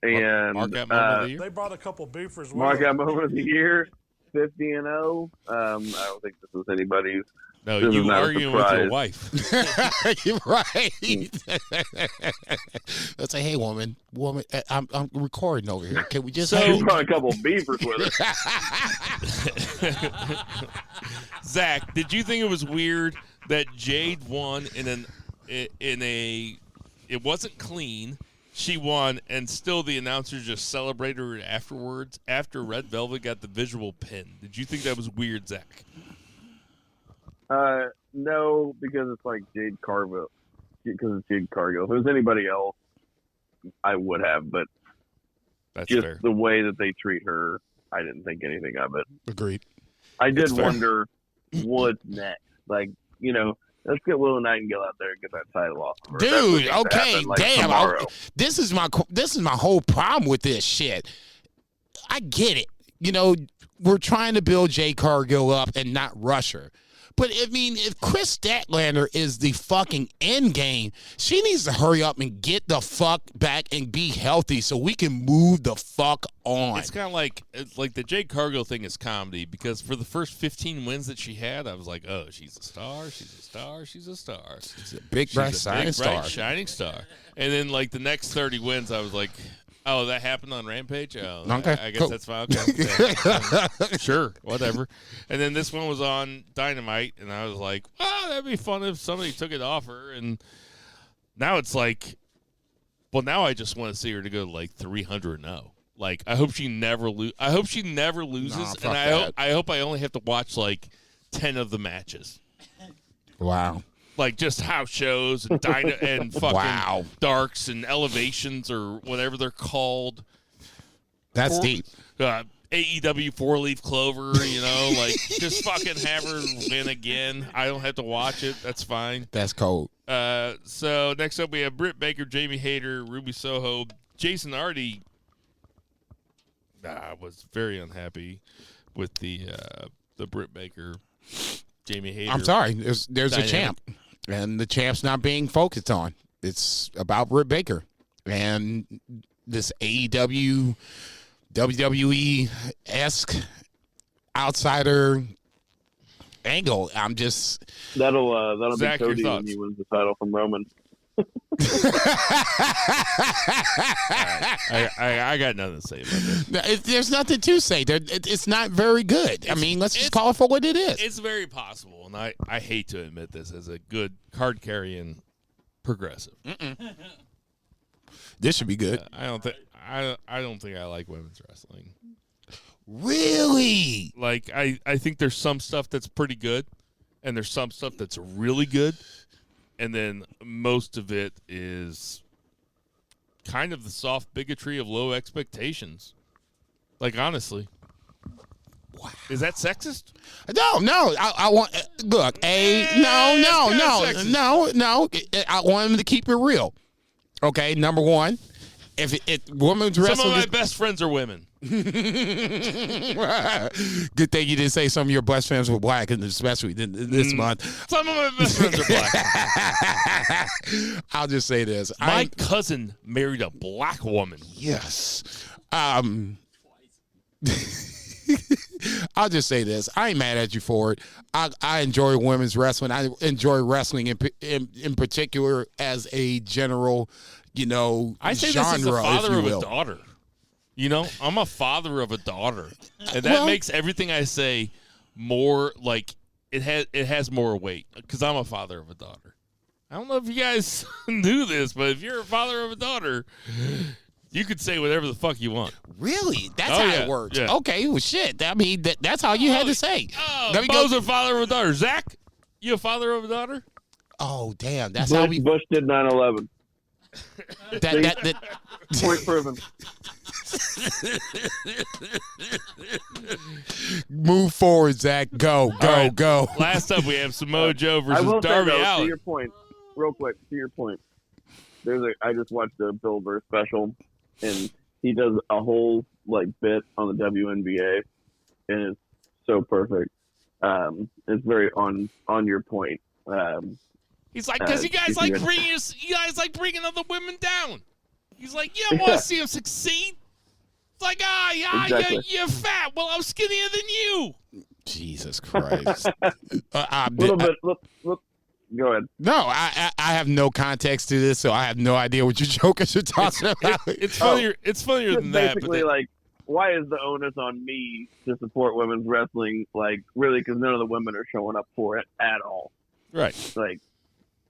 Speaker 5: And
Speaker 3: Mark out moment of the year?
Speaker 6: They brought a couple beefers with
Speaker 5: Mark
Speaker 6: them.
Speaker 5: out moment of the year, 50-0. I don't think this was anybody's.
Speaker 3: No,
Speaker 5: this
Speaker 3: you
Speaker 5: is not a
Speaker 3: arguing with
Speaker 5: surprise.
Speaker 3: your wife.
Speaker 4: You're right. Let's say, hey, woman, I'm recording over here. Can we just?
Speaker 5: She brought a couple beefers with her.
Speaker 3: Zach, did you think it was weird that Jade won in a? It wasn't clean. She won, and still the announcers just celebrated her afterwards after Red Velvet got the visual pin. Did you think that was weird, Zach?
Speaker 5: No, because it's like Jade Cargill. Because it's Jade Cargill. If it was anybody else, I would have, but
Speaker 3: That's
Speaker 5: just
Speaker 3: fair.
Speaker 5: the way that they treat her, I didn't think anything of it.
Speaker 4: Agreed.
Speaker 5: I did
Speaker 3: That's fair.
Speaker 5: wonder what's next. Like, let's get Willow Nightingale out there and get that title off of her. That's what
Speaker 4: Dude,
Speaker 5: needs to
Speaker 4: okay,
Speaker 5: happen,
Speaker 4: damn.
Speaker 5: tomorrow.
Speaker 4: This is my whole problem with this shit. I get it. We're trying to build Jay Cargill up and not rush her. But, I mean, if Chris Statlander is the fucking end game, she needs to hurry up and get the fuck back and be healthy so we can move the fuck on.
Speaker 3: It's kind of like the Jade Cargill thing is comedy, because for the first 15 wins that she had, I was like, oh, she's a star, she's a star, she's a star.
Speaker 4: She's a big, bright, shining star.
Speaker 3: Shining star. And then, the next 30 wins, I was like, oh, that happened on Rampage? Oh,
Speaker 4: Okay,
Speaker 3: I guess
Speaker 4: cool.
Speaker 3: that's fine. Okay. Sure, whatever. And then this one was on Dynamite, and I was like, oh, that'd be fun if somebody took it off her. And now it's like, well, now I just want to see her to go to 300-0. I hope she never I hope she never loses,
Speaker 4: Nah, fuck
Speaker 3: and
Speaker 4: that.
Speaker 3: I hope I only have to watch 10 of the matches.
Speaker 4: Wow.
Speaker 3: Just house shows and and fucking
Speaker 4: Wow.
Speaker 3: darks and elevations or whatever they're called.
Speaker 4: That's deep.
Speaker 3: AEW 4-leaf clover, like just fucking have her win again. I don't have to watch it. That's fine.
Speaker 4: That's cold.
Speaker 3: So next up we have Britt Baker, Jamie Hayter, Ruby Soho. Jason Artie was very unhappy with the Britt Baker, Jamie Hayter.
Speaker 4: I'm sorry. There's a champ, and the champ's not being focused on. It's about Britt Baker and this AEW, WWE-esque outsider angle. I'm just
Speaker 5: that'll
Speaker 3: Zach,
Speaker 5: be Cody
Speaker 3: your
Speaker 5: when
Speaker 3: thoughts?
Speaker 5: he wins the title from Roman.
Speaker 3: I got nothing to say about this.
Speaker 4: There's nothing to say. It's not very good. I mean, let's just call it for what it is.
Speaker 3: It's very possible, and I hate to admit this as a good card-carrying progressive.
Speaker 4: This should be good.
Speaker 3: I don't think I like women's wrestling.
Speaker 4: Really?
Speaker 3: Like I think there's some stuff that's pretty good, and there's some stuff that's really good, and then most of it is kind of the soft bigotry of low expectations. Like, honestly.
Speaker 4: Wow.
Speaker 3: Is that sexist?
Speaker 4: No. I want look. No. I want him to keep it real. Okay, number one, if women's wrestling,
Speaker 3: some of my best friends are women.
Speaker 4: Good thing you didn't say some of your best friends were black, and especially this month.
Speaker 3: Some of my best friends are black.
Speaker 4: I'll just say this:
Speaker 3: my cousin married a black woman.
Speaker 4: Yes. I'll just say this. I ain't mad at you for it. I enjoy women's wrestling. I enjoy wrestling in particular as a general,
Speaker 3: I say
Speaker 4: genre,
Speaker 3: this as a father
Speaker 4: if you
Speaker 3: of
Speaker 4: will.
Speaker 3: a daughter. I'm a father of a daughter. And that makes everything I say more like it has more weight because I'm a father of a daughter. I don't know if you guys knew this, but if you're a father of a daughter, you could say whatever the fuck you want.
Speaker 4: Really? That's how it works.
Speaker 3: Yeah.
Speaker 4: Okay, well, shit. I mean, that's how you had to say.
Speaker 3: Let me go. A father of a daughter. Zach, you a father of a daughter?
Speaker 4: Oh, damn. That's how we.
Speaker 5: Bush did 9/11.
Speaker 4: That
Speaker 5: Point proven.
Speaker 4: Move forward, Zach. Go.
Speaker 3: Last up, we have Samoa Joe
Speaker 5: I
Speaker 3: versus
Speaker 5: will
Speaker 3: Darby
Speaker 5: say, though,
Speaker 3: Allin.
Speaker 5: to your point, real quick, to your point, I just watched the Bill Burr special, and he does a whole bit on the WNBA, and it's so perfect. It's very on your point.
Speaker 3: He's like, because you guys like bringing other women down. He's like, you don't want to see them succeed. It's like,
Speaker 5: Exactly.
Speaker 3: you're fat. Well, I'm skinnier than you.
Speaker 4: Jesus Christ.
Speaker 5: Little bit. Look, go ahead.
Speaker 4: No, I have no context to this, so I have no idea what you jokers are talking about.
Speaker 3: It's funnier. It's funnier
Speaker 5: Just
Speaker 3: than that.
Speaker 5: basically, why is the onus on me to support women's wrestling? Really, because none of the women are showing up for it at all.
Speaker 3: Right.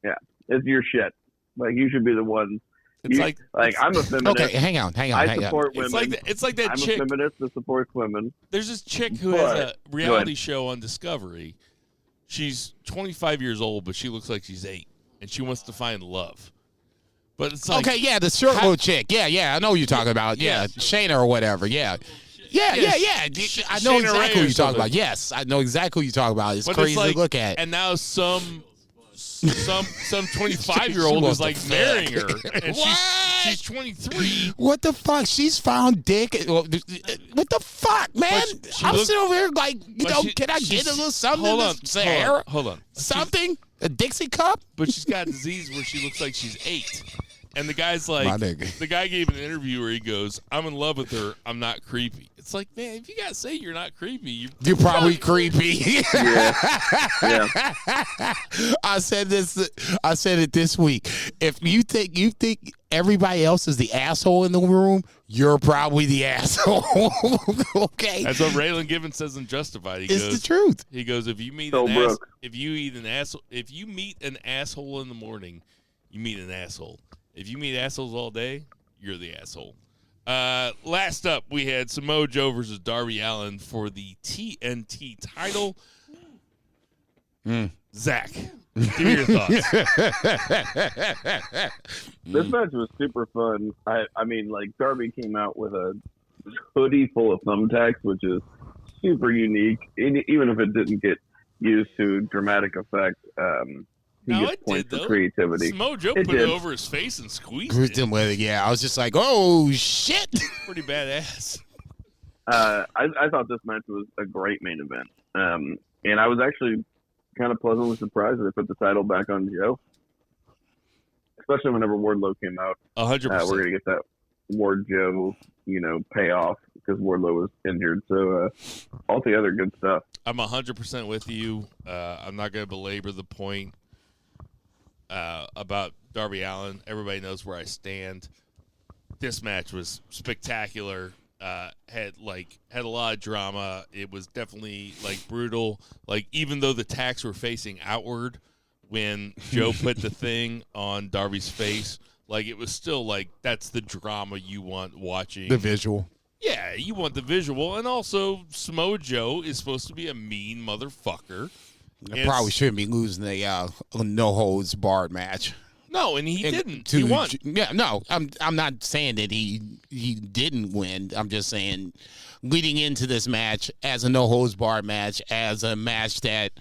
Speaker 5: Yeah, it's your shit. You should be the one.
Speaker 3: It's
Speaker 5: I'm a feminist.
Speaker 4: Okay, hang on.
Speaker 5: I support women.
Speaker 3: It's like that
Speaker 5: I'm
Speaker 3: chick.
Speaker 5: a feminist that supports women.
Speaker 3: There's this chick who has a reality show on Discovery. She's 25 years old, but she looks like she's 8, and she wants to find love. But it's like,
Speaker 4: okay, yeah, the short little chick. Yeah, I know what you're talking about. Yeah, Shayna or whatever. Yeah. I know
Speaker 3: Shayna Ray
Speaker 4: exactly
Speaker 3: or
Speaker 4: what you're talking
Speaker 3: something.
Speaker 4: about. Yes, I know exactly what you're talking about. It's
Speaker 3: but
Speaker 4: crazy
Speaker 3: it's
Speaker 4: to look at.
Speaker 3: And now some 25-year-old is marrying her, and she's 23.
Speaker 4: What the fuck? She's found dick. What the fuck, man? I'm sitting over here can I get a little something?
Speaker 3: Hold on.
Speaker 4: Something? A Dixie cup?
Speaker 3: But she's got a disease where she looks like she's 8. And the guy's like,
Speaker 4: My nigga.
Speaker 3: the guy gave an interview where he goes, I'm in love with her. I'm not creepy. It's like, man, if you got to say you're not creepy,
Speaker 4: you're probably creepy.
Speaker 5: Yeah.
Speaker 4: I said it this week. If you think everybody else is the asshole in the room, you're probably the asshole. Okay.
Speaker 3: That's what Raylan Givens says in Justified. He
Speaker 4: It's
Speaker 3: goes,
Speaker 4: the truth.
Speaker 3: He goes, if you meet if you meet an asshole in the morning, you meet an asshole. If you meet assholes all day, you're the asshole. Last up, we had Samoa Joe versus Darby Allin for the TNT title. Zach, give me your thoughts.
Speaker 5: This match was super fun. I mean, Darby came out with a hoodie full of thumbtacks, which is super unique. Even if it didn't get used to dramatic effect, he gets points for creativity.
Speaker 3: Samoa Joe put it over his face and squeezed
Speaker 4: him with it. Yeah, I was just like, oh shit,
Speaker 3: pretty badass.
Speaker 5: I thought this match was a great main event, and I was actually kind of pleasantly surprised that they put the title back on Joe, especially whenever Wardlow came out.
Speaker 3: 100%.
Speaker 5: We're gonna get that Ward Joe, payoff because Wardlow was injured. So altogether, good stuff.
Speaker 3: I'm 100% with you. I'm not gonna belabor the point about Darby Allin. Everybody knows where I stand. This match was spectacular. Had a lot of drama. It was definitely brutal. Even though the tacks were facing outward when Joe put the thing on Darby's face, it was still that's the drama you want watching.
Speaker 4: The visual.
Speaker 3: Yeah, you want the visual, and also Samoa Joe is supposed to be a mean motherfucker.
Speaker 4: Probably shouldn't be losing a no holds barred match.
Speaker 3: No, and he didn't. He won.
Speaker 4: Yeah, no, I'm not saying that he didn't win. I'm just saying, leading into this match as a no holds barred match, as a match that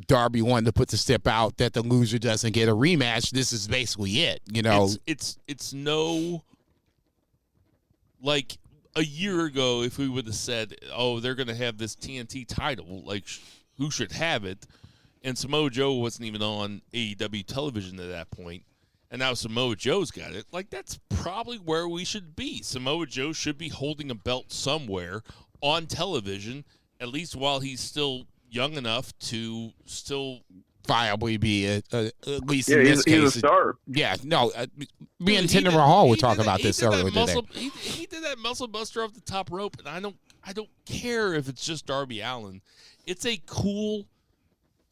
Speaker 4: Darby wanted to put the step out, that the loser doesn't get a rematch. This is basically it.
Speaker 3: It's no a year ago if we would have said, oh, they're going to have this TNT title, who should have it? And Samoa Joe wasn't even on AEW television at that point. And now Samoa Joe's got it. That's probably where we should be. Samoa Joe should be holding a belt somewhere on television, at least while he's still young enough to still
Speaker 4: viably be at least in this case.
Speaker 5: He's a star.
Speaker 4: Yeah, no. Me and Tinder Mahal were talking about this earlier today.
Speaker 3: He did that muscle buster off the top rope, and I don't care if it's just Darby Allin. It's a cool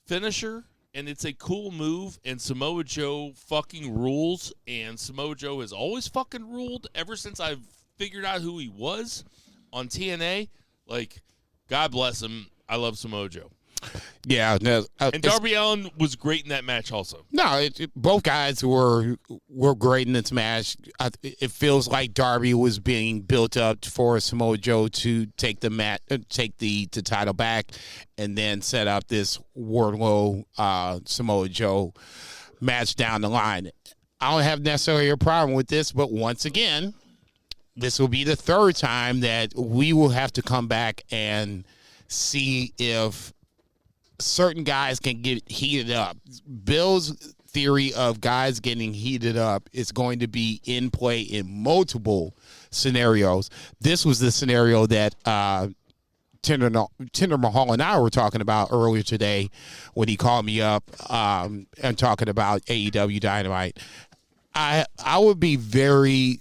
Speaker 3: finisher, and it's a cool move, and Samoa Joe fucking rules, and Samoa Joe has always fucking ruled ever since I've figured out who he was on TNA. God bless him. I love Samoa Joe.
Speaker 4: Yeah, no,
Speaker 3: and Darby Allin was great in that match also.
Speaker 4: No, both guys were great in this match. It feels like Darby was being built up for Samoa Joe to take the title back, and then set up this Wardlow Samoa Joe match down the line. I don't have necessarily a problem with this, but once again, this will be the third time that we will have to come back and see if certain guys can get heated up. Bill's theory of guys getting heated up is going to be in play in multiple scenarios. This was the scenario that Tinder Mahal and I were talking about earlier today when he called me up and talking about AEW Dynamite. I would be very,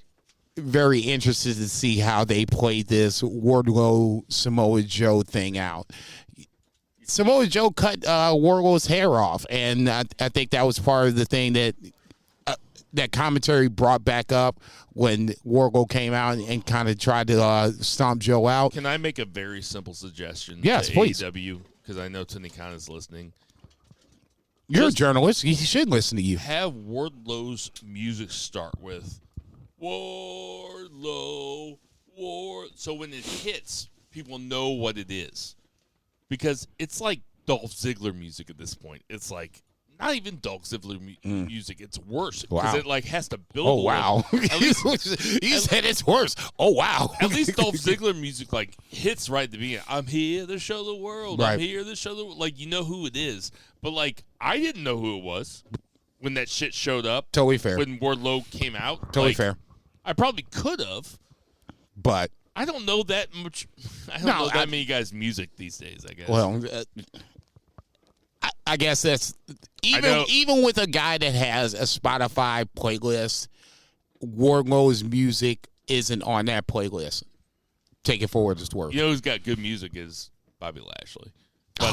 Speaker 4: very interested to see how they played this Wardlow Samoa Joe thing out. Samoa Joe cut Wardlow's hair off, and I think that was part of the thing that commentary brought back up when Wardlow came out and kind of tried to stomp Joe out.
Speaker 3: Can I make a very simple suggestion?
Speaker 4: Yes,
Speaker 3: to
Speaker 4: please.
Speaker 3: AEW, because I know Tony Khan is listening.
Speaker 4: You're a journalist. He should listen to you.
Speaker 3: Have Wardlow's music start with Wardlow, so when it hits, people know what it is. Because it's like Dolph Ziggler music at this point. It's not even Dolph Ziggler music. It's worse. Because it has to build.
Speaker 4: Oh, wow. You said it's worse. Oh, wow.
Speaker 3: At least Dolph Ziggler music hits right at the beginning. I'm here to show the world.
Speaker 4: Right.
Speaker 3: I'm here to show the world. You know who it is. But I didn't know who it was when that shit showed up.
Speaker 4: Totally fair.
Speaker 3: When Wardlow came out.
Speaker 4: Totally fair.
Speaker 3: I probably could have.
Speaker 4: But
Speaker 3: I don't know that much. I don't know that many guys' music these days, I guess.
Speaker 4: Well, I guess that's even with a guy that has a Spotify playlist, Wardlow's music isn't on that playlist. Take it for what it's worth.
Speaker 3: You know who's got good music is Bobby Lashley. But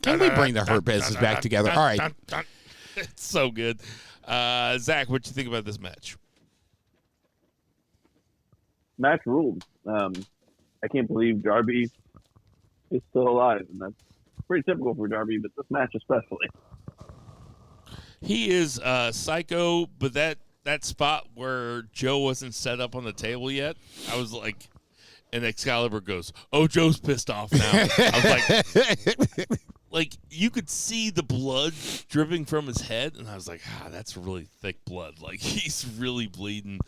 Speaker 4: can we bring the Hurt Business back together? All right.
Speaker 3: It's so good. Zach, what do you think about this match?
Speaker 5: Match ruled. I can't believe Darby is still alive, and that's pretty typical for Darby, but this match especially.
Speaker 3: He is psycho, but that spot where Joe wasn't set up on the table yet, I was like, and Excalibur goes, "Oh, Joe's pissed off now." I was like, you could see the blood dripping from his head, and I was like, that's really thick blood. Like, he's really bleeding.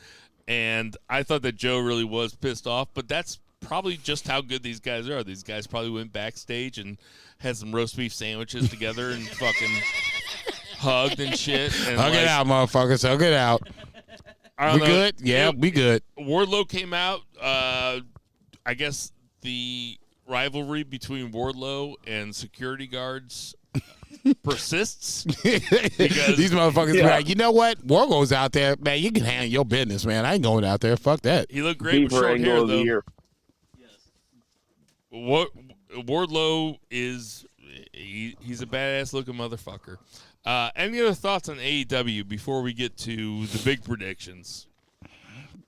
Speaker 3: And I thought that Joe really was pissed off, but that's probably just how good these guys are. These guys probably went backstage and had some roast beef sandwiches together and fucking hugged and shit. And
Speaker 4: hug it out, motherfuckers. Hug it out. We good? Yeah, we good.
Speaker 3: Wardlow came out. I guess the rivalry between Wardlow and security guards persists. Because
Speaker 4: these motherfuckers be like, you know what? Wardlow's out there. Man, you can handle your business, man. I ain't going out there. Fuck that.
Speaker 3: He looked great with short hair, though. Wardlow is he's a badass looking motherfucker. Any other thoughts on AEW before we get to the big predictions?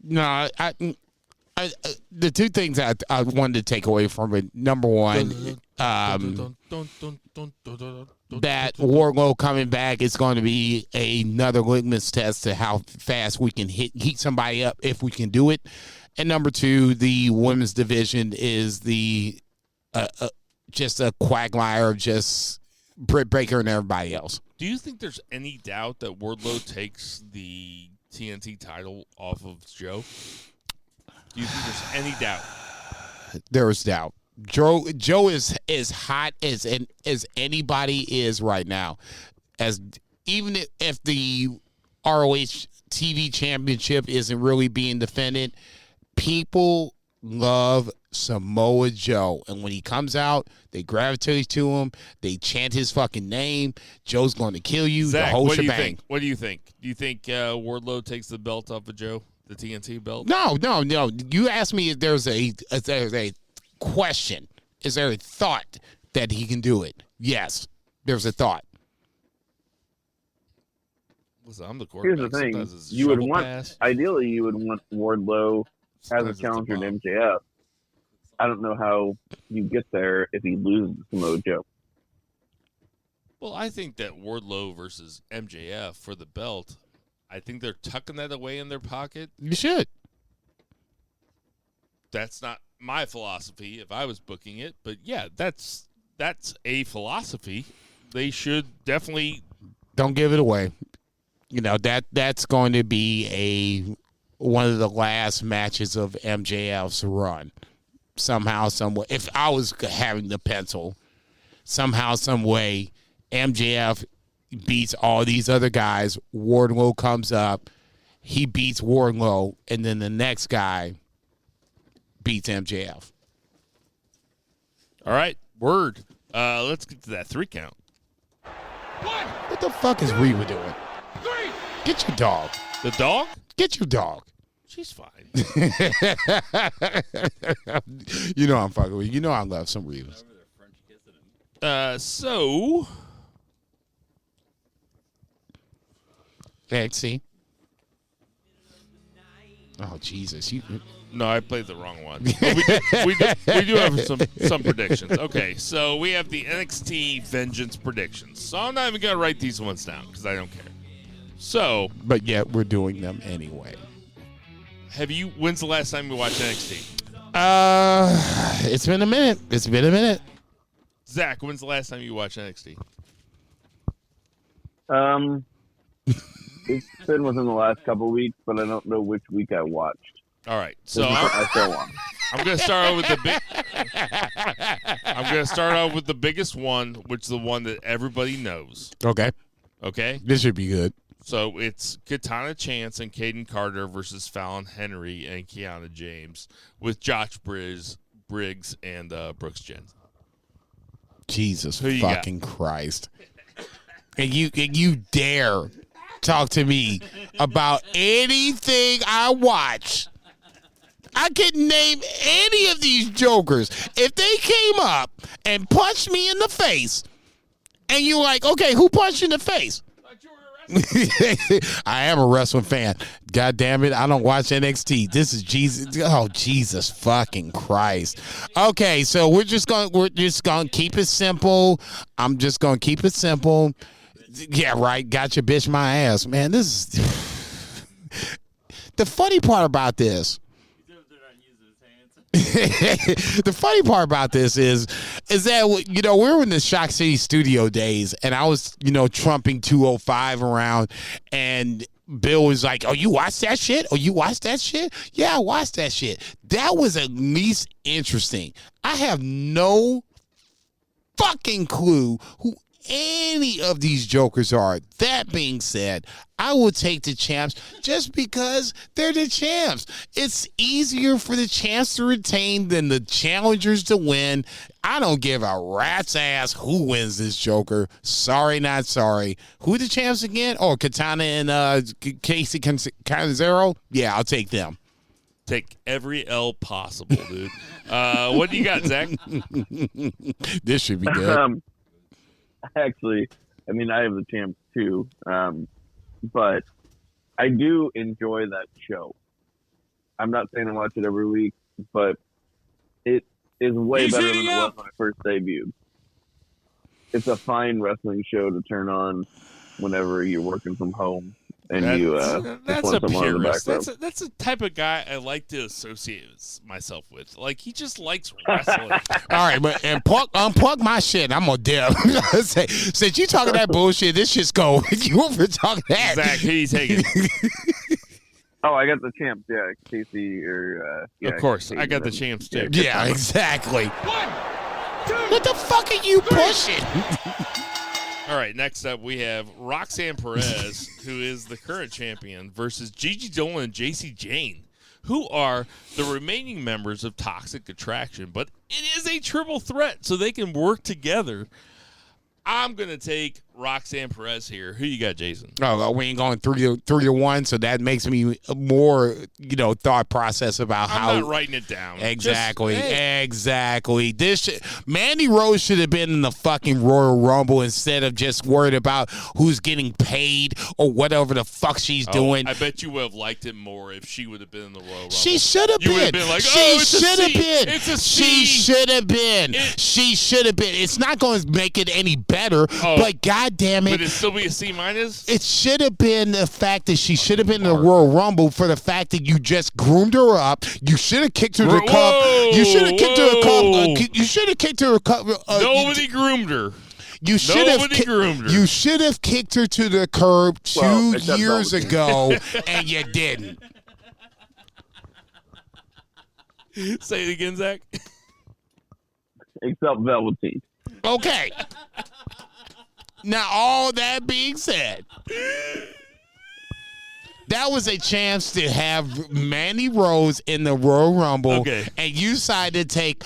Speaker 4: No, the two things I wanted to take away from it. Number one, that Wardlow coming back is going to be another litmus test to how fast we can heat somebody up if we can do it. And number two, the women's division is just a quagmire of just Britt Baker and everybody else.
Speaker 3: Do you think there's any doubt that Wardlow takes the TNT title off of Joe? Do you think there's any doubt?
Speaker 4: There is doubt. Joe is as hot as anybody is right now. Even if the ROH TV championship isn't really being defended, people love Samoa Joe. And when he comes out, they gravitate to him. They chant his fucking name. Joe's going to kill you.
Speaker 3: Zach,
Speaker 4: the whole shebang.
Speaker 3: What do you think? Do you think Wardlow takes the belt off of Joe? The TNT belt?
Speaker 4: No. You asked me if there's a question. Is there a thought that he can do it? Yes, there's a thought.
Speaker 3: Listen, I'm the quarterback.
Speaker 5: Here's the thing: ideally, you would want Wardlow as a challenger to MJF. I don't know how you get there if he loses to Samoa Joe.
Speaker 3: Well, I think that Wardlow versus MJF for the belt, I think they're tucking that away in their pocket.
Speaker 4: You should.
Speaker 3: That's not my philosophy if I was booking it, but yeah, that's a philosophy. They should definitely
Speaker 4: don't give it away. You know, that's going to be one of the last matches of MJF's run. Somehow, some way. If I was having the pencil, somehow, some way, MJF beats all these other guys. Wardlow comes up. He beats Wardlow, and then the next guy beats MJF.
Speaker 3: All right, word. Let's get to that 3 count.
Speaker 4: What the fuck is Reba doing?
Speaker 2: 3.
Speaker 4: Get your dog.
Speaker 3: The dog?
Speaker 4: Get your dog.
Speaker 3: She's fine.
Speaker 4: You know I'm fucking with you. You know I love some Rebas.
Speaker 3: So
Speaker 4: NXT. Oh Jesus!
Speaker 3: No, I played the wrong one. We do have some predictions. Okay, so we have the NXT Vengeance predictions. So I'm not even gonna write these ones down because I don't care. So,
Speaker 4: but yet we're doing them anyway.
Speaker 3: When's the last time you watched NXT?
Speaker 4: It's been a minute.
Speaker 3: Zach, when's the last time you watched NXT?
Speaker 5: It's been within the last couple of weeks, but I don't know which week I watched.
Speaker 3: All right, so
Speaker 5: I still want.
Speaker 3: I'm gonna start out with the big. I'm gonna start out with the biggest one, which is the one that everybody knows.
Speaker 4: Okay. This should be good.
Speaker 3: So it's Katana Chance and Caden Carter versus Fallon Henry and Kiana James with Josh Briggs and Brooks Jensen.
Speaker 4: Jesus fucking Christ! And you dare talk to me about anything I watch? I couldn't name any of these jokers. If they came up and punched me in the face, and you're like, okay, who punched you in the face? I am a wrestling fan. God damn it, I don't watch NXT. This is Jesus. Oh, Jesus fucking Christ. Okay, so we're just gonna keep it simple. I'm just gonna keep it simple. Yeah, right. Got your bitch my ass, man. This is the funny part about this. The funny part about this is that, you know, we're in the Shock City studio days, and I was, you know, trumping 205 around, and Bill was like, "Oh, you watched that shit? Oh, you watched that shit? Yeah, I watched that shit." That was at least interesting. I have no fucking clue who any of these jokers are. That being said, I will take the champs just because they're the champs. It's easier for the champs to retain than the challengers to win. I don't give a rat's ass who wins this joker. Sorry, not sorry. Who are the champs again? Oh, Katana and Casey Canizero? Yeah, I'll take them.
Speaker 3: Take every L possible, dude. What do you got, Zach?
Speaker 4: This should be good.
Speaker 5: Actually, I mean, I have the champs too, but I do enjoy that show. I'm not saying I watch it every week, but it is way better than it was when I first debuted. It's a fine wrestling show to turn on whenever you're working from home. And
Speaker 3: that's a purist. That's the type of guy I like to associate myself with. Like, he just likes wrestling.
Speaker 4: All right, but unplug my shit. I'm gonna dip. Since you talking that bullshit, this shit's go. You over talking that?
Speaker 3: Zach, who you taking?
Speaker 5: Oh, I got the champs. Yeah, Casey or
Speaker 3: of course,
Speaker 5: Casey,
Speaker 3: I got the champs too.
Speaker 4: Yeah, exactly. 1, 2. What the fuck are you pushing?
Speaker 3: All right, next up we have Roxanne Perez, who is the current champion, versus Gigi Dolan and JC Jane, who are the remaining members of Toxic Attraction. But it is a triple threat, so they can work together. I'm going to take Roxanne Perez here. Who you got, Jason?
Speaker 4: Oh, we ain't going 3-1, so that makes me more, you know, thought process about how.
Speaker 3: I'm not writing it down.
Speaker 4: Exactly, exactly. Mandy Rose should have been in the fucking Royal Rumble instead of just worried about who's getting paid or whatever the fuck she's doing.
Speaker 3: I bet you would have liked it more if she would have been in the Royal Rumble.
Speaker 4: She should have been.
Speaker 3: You would have been like,
Speaker 4: she should have been.
Speaker 3: It's a C.
Speaker 4: She should have been. She should have been. It's not going to make it any better, but God damn it.
Speaker 3: Would it still be a C-?
Speaker 4: It should have been the fact that she should have been in the Royal Rumble for the fact that you just groomed her up. You should have kicked her to the cup. You should have kicked her to the cup. You should have kicked her to the cup.
Speaker 3: Nobody groomed her.
Speaker 4: You should have kicked her to the curb 2 years ago, and you didn't.
Speaker 3: Say it again, Zach.
Speaker 5: Except Velveteen.
Speaker 4: Okay. Now, all that being said, that was a chance to have Mandy Rose in the Royal Rumble, and you decided to take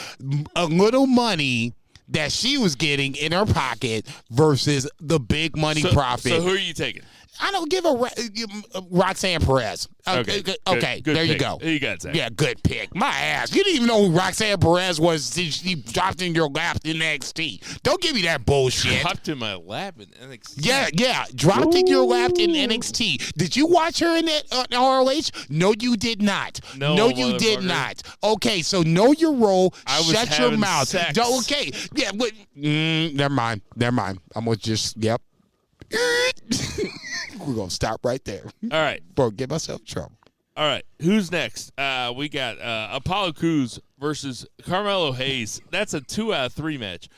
Speaker 4: a little money that she was getting in her pocket versus the big money profit.
Speaker 3: So who are you taking?
Speaker 4: I don't give a Roxanne Perez. Okay,
Speaker 3: good
Speaker 4: there
Speaker 3: pick.
Speaker 4: you go.
Speaker 3: Who you got, Zach?
Speaker 4: Yeah, good pick. My ass. You didn't even know who Roxanne Perez was. She dropped in your lap in NXT. Don't give me that bullshit.
Speaker 3: Dropped in my lap in NXT.
Speaker 4: Yeah. Dropped in your lap in NXT. Did you watch her in that ROH? No, you did not. No, you did not. Okay, so know your role. Shut your mouth.
Speaker 3: Sex.
Speaker 4: Okay. Yeah, but never mind. I'm gonna just we're going to stop right there.
Speaker 3: All right.
Speaker 4: Bro, get myself in trouble.
Speaker 3: All right. Who's next? We got Apollo Crews versus Carmelo Hayes. That's a 2 out of 3 match.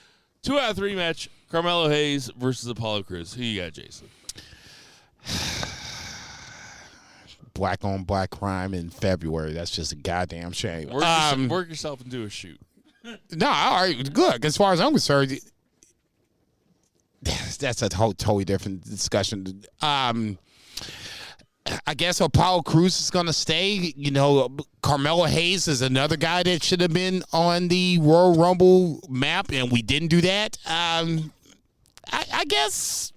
Speaker 3: 2 out of 3 match, Carmelo Hayes versus Apollo Crews. Who you got, Jason?
Speaker 4: Black on black crime in February. That's just a goddamn shame.
Speaker 3: Work yourself into a shoot.
Speaker 4: No, all right. Good. As far as I'm concerned, that's a totally different discussion. I guess Apollo Crews is going to stay. You know, Carmelo Hayes is another guy that should have been on the Royal Rumble map, and we didn't do that. I guess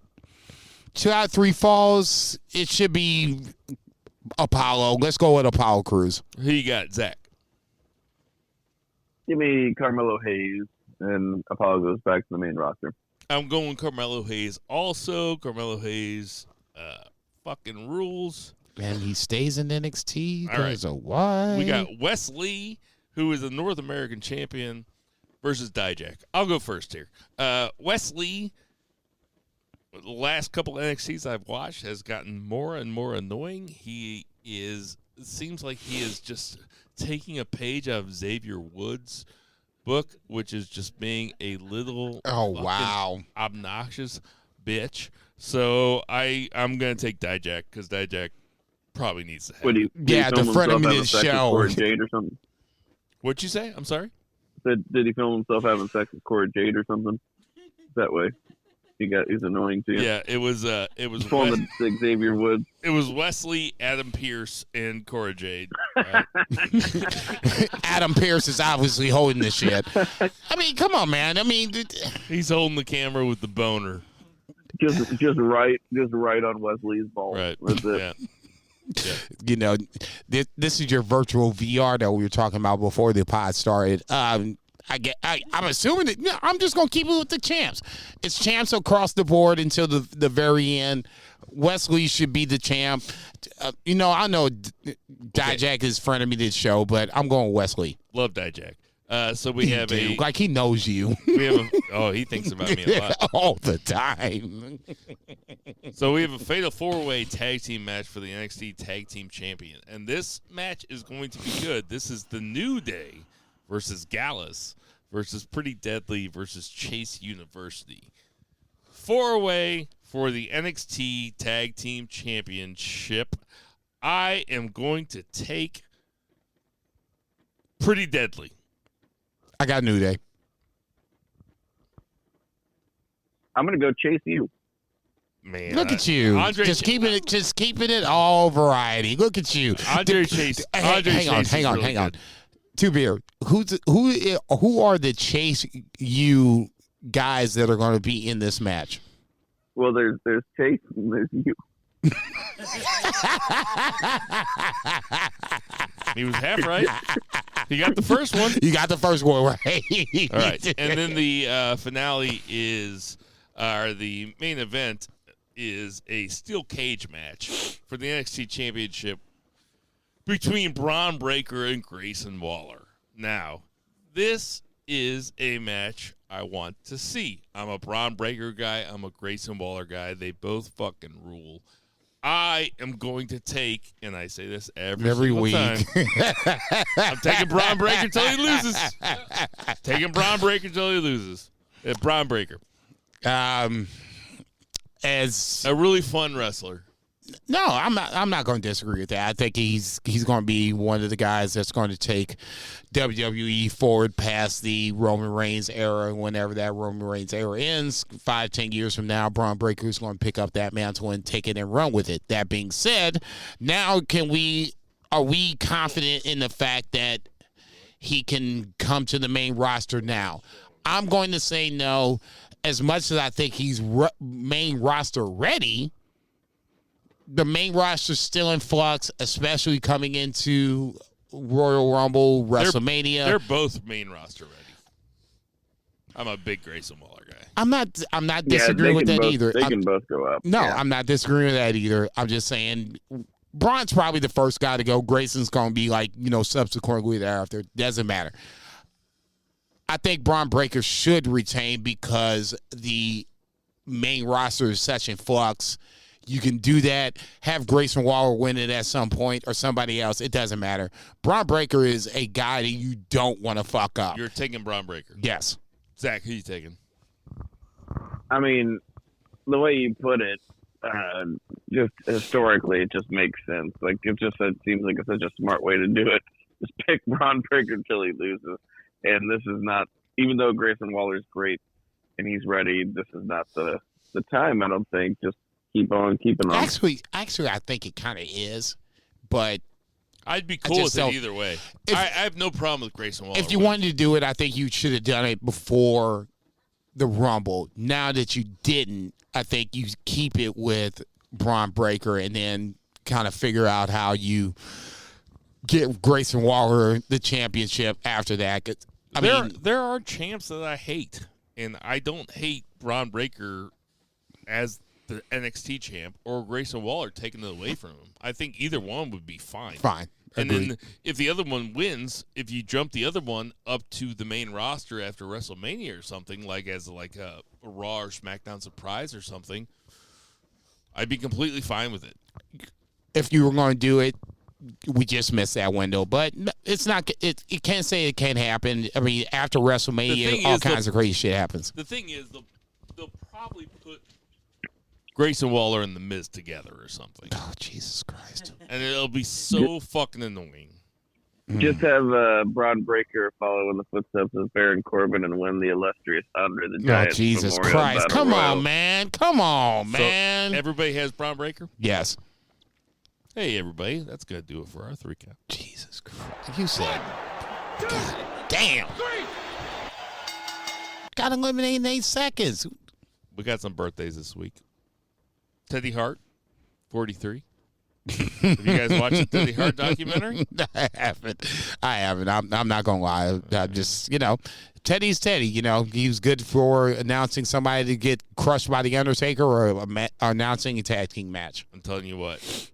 Speaker 4: 2 out of 3 falls, it should be Apollo. Let's go with Apollo Crews.
Speaker 3: Who you got, Zach?
Speaker 5: Give me Carmelo Hayes, and Apollo goes back to the main roster.
Speaker 3: I'm going Carmelo Hayes. Also, Carmelo Hayes fucking rules.
Speaker 4: And he stays in NXT.
Speaker 3: All right.
Speaker 4: Why?
Speaker 3: We got Wes Lee, who is a North American champion, versus Dijak. I'll go first here. Wes Lee the last couple of NXTs I've watched has gotten more and more annoying. It seems like he is just taking a page out of Xavier Woods' book, which is just being a little obnoxious bitch. So I'm going to take Dijak because Dijak probably needs to have
Speaker 5: Did he
Speaker 4: the
Speaker 5: film
Speaker 4: front of
Speaker 5: himself
Speaker 4: me
Speaker 5: having
Speaker 4: to
Speaker 5: sex with
Speaker 4: show.
Speaker 5: Cora Jade or something?
Speaker 3: What'd you say? I'm sorry?
Speaker 5: Did he film himself having sex with Cora Jade or something? That way. He's annoying to you.
Speaker 3: Yeah, it was
Speaker 5: Pulling the Xavier Woods.
Speaker 3: It was Wesley, Adam Pearce, and Cora Jade.
Speaker 4: Adam Pearce is obviously holding the shit. I mean, come on, man. I mean,
Speaker 3: he's holding the camera with the boner.
Speaker 5: Just right on Wesley's ball.
Speaker 3: Right.
Speaker 5: That's it.
Speaker 3: Yeah. Yeah.
Speaker 4: You know, this is your virtual VR that we were talking about before the pod started. I'm assuming that I'm just gonna keep it with the champs. It's champs across the board until the very end. Wesley should be the champ. I know Dijak is friend of me this show, but I'm going Wesley.
Speaker 3: Love Dijak. So we have
Speaker 4: like he knows you.
Speaker 3: He thinks about me a lot
Speaker 4: all the time.
Speaker 3: So we have a fatal 4-way tag team match for the NXT Tag Team Champion, and this match is going to be good. This is the New Day versus Gallus versus Pretty Deadly versus Chase University. 4-way for the NXT Tag Team Championship. I am going to take Pretty Deadly.
Speaker 4: I got New Day.
Speaker 5: I'm gonna go Chase U.
Speaker 3: Man,
Speaker 4: look at you, just keeping it all variety. Look at you,
Speaker 3: Andre Chase.
Speaker 4: Hang on. Two beer. Who are the Chase U guys that are going to be in this match?
Speaker 5: Well, there's Chase and there's you.
Speaker 3: He was half right. He got the first one.
Speaker 4: You got the first one right.
Speaker 3: All right, and then the finale is, the main event is a steel cage match for the NXT Championship between Bron Brekker and Greyson Waller. Now, this is a match I want to see. I'm a Bron Brekker guy. I'm a Greyson Waller guy. They both fucking rule. I am going to take, and I say this every
Speaker 4: week.
Speaker 3: Time, I'm taking Bron Brekker until he loses. Taking Bron Brekker until he loses. Bron Brekker.
Speaker 4: As
Speaker 3: a really fun wrestler.
Speaker 4: No, I'm not going to disagree with that. I think he's going to be one of the guys that's going to take WWE forward past the Roman Reigns era. Whenever that Roman Reigns era ends, 5-10 years from now, Bron Brekker is going to pick up that mantle and take it and run with it. That being said, now are we confident in the fact that he can come to the main roster now? I'm going to say no. As much as I think he's main roster ready, the main roster's still in flux, especially coming into Royal Rumble, WrestleMania.
Speaker 3: They're both main roster ready. I'm a big Greyson Waller guy.
Speaker 4: I'm not disagreeing with that either.
Speaker 5: They can both go up.
Speaker 4: No, yeah. I'm not disagreeing with that either. I'm just saying Bron's probably the first guy to go. Grayson's going to be subsequently thereafter. Doesn't matter. I think Bron Brekker should retain because the main roster is such in flux. You can do that. Have Greyson Waller win it at some point or somebody else. It doesn't matter. Bron Brekker is a guy that you don't want to fuck up.
Speaker 3: You're taking Bron Brekker.
Speaker 4: Yes.
Speaker 3: Zach, who are you taking?
Speaker 5: I mean, the way you put it, just historically, it just makes sense. Like, it seems like it's such a smart way to do it. Just pick Bron Brekker until he loses. And this is not, even though Greyson Waller's great and he's ready, this is not the time, I don't think. Just keep on keeping on.
Speaker 4: Actually, I think it kind of is, but
Speaker 3: I'd be cool with it either way. I have no problem with Greyson Waller.
Speaker 4: If you wanted to do it, I think you should have done it before the Rumble. Now that you didn't, I think you keep it with Bron Brekker and then kind of figure out how you get Greyson Waller the championship after that.
Speaker 3: There are champs that I hate, and I don't hate Bron Brekker as the NXT champ or Greyson Waller taking it away from him. I think either one would be fine. And then if the other one wins, if you jump the other one up to the main roster after WrestleMania or something, like as a Raw or SmackDown surprise or something, I'd be completely fine with it.
Speaker 4: If you were going to do it, we just missed that window. But it's not. It can't say it can't happen. I mean, after WrestleMania, all kinds of crazy shit happens.
Speaker 3: The thing is, they'll probably put Greyson Waller and The Miz together or something.
Speaker 4: Oh, Jesus Christ.
Speaker 3: And it'll be so fucking annoying.
Speaker 5: Just have Bron Brekker follow in the footsteps of Baron Corbin and win the illustrious Andre the Giant.
Speaker 4: Oh, Jesus
Speaker 5: Memorial
Speaker 4: Christ.
Speaker 5: Battle
Speaker 4: Come
Speaker 5: Royal.
Speaker 4: on, man. Come on, man.
Speaker 3: So everybody has Bron Brekker?
Speaker 4: Yes.
Speaker 3: Hey, everybody. That's going to do it for our 3 count.
Speaker 4: Jesus Christ. You said, God damn. Got eliminated in 8 seconds.
Speaker 3: We got some birthdays this week. Teddy Hart, 43. Have you guys watched the Teddy Hart documentary?
Speaker 4: I haven't. I'm not going to lie. I'm just, Teddy's Teddy. He was good for announcing somebody to get crushed by The Undertaker or announcing a tag team match.
Speaker 3: I'm telling you what.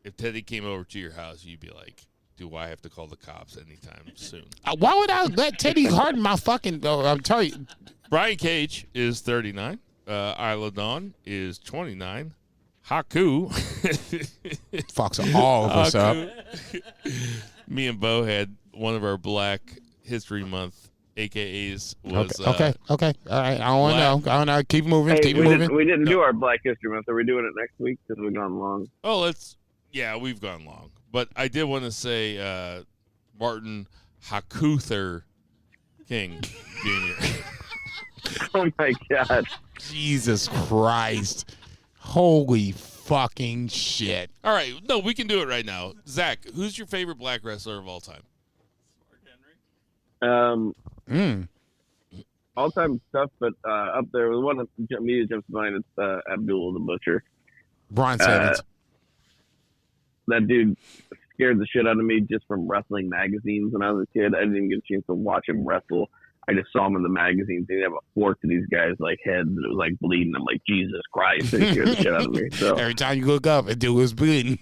Speaker 3: If Teddy came over to your house, you'd be like, do I have to call the cops anytime soon?
Speaker 4: Why would I let Teddy Hart in my fucking... I'm telling you.
Speaker 3: Brian Cage is 39. Isla Dawn is 29. Haku.
Speaker 4: Fucks all of us up.
Speaker 3: Me and Bo had one of our Black History Month AKAs was...
Speaker 4: Okay. All right. I don't want to know. I don't know. Keep moving.
Speaker 5: Hey,
Speaker 4: Keep moving.
Speaker 5: we didn't do our Black History Month. Are we doing it next week? Because we've gone long.
Speaker 3: Oh, yeah, we've gone long. But I did want to say Martin Hakuther King Jr.
Speaker 5: Oh, my God.
Speaker 4: Jesus Christ. Holy fucking shit.
Speaker 3: All right. No, we can do it right now. Zach, who's your favorite Black wrestler of all time?
Speaker 5: All-time stuff, but up there, the one that immediately jumps to mind is Abdul the Butcher.
Speaker 4: Brian Simmons.
Speaker 5: That dude scared the shit out of me just from wrestling magazines when I was a kid. I didn't even get a chance to watch him wrestle. I just saw him in the magazines. He'd have a fork to these guys' like heads, and it was like bleeding. I'm like, Jesus Christ! They scared the shit out of me. So
Speaker 4: Every time you look up, it was bleeding.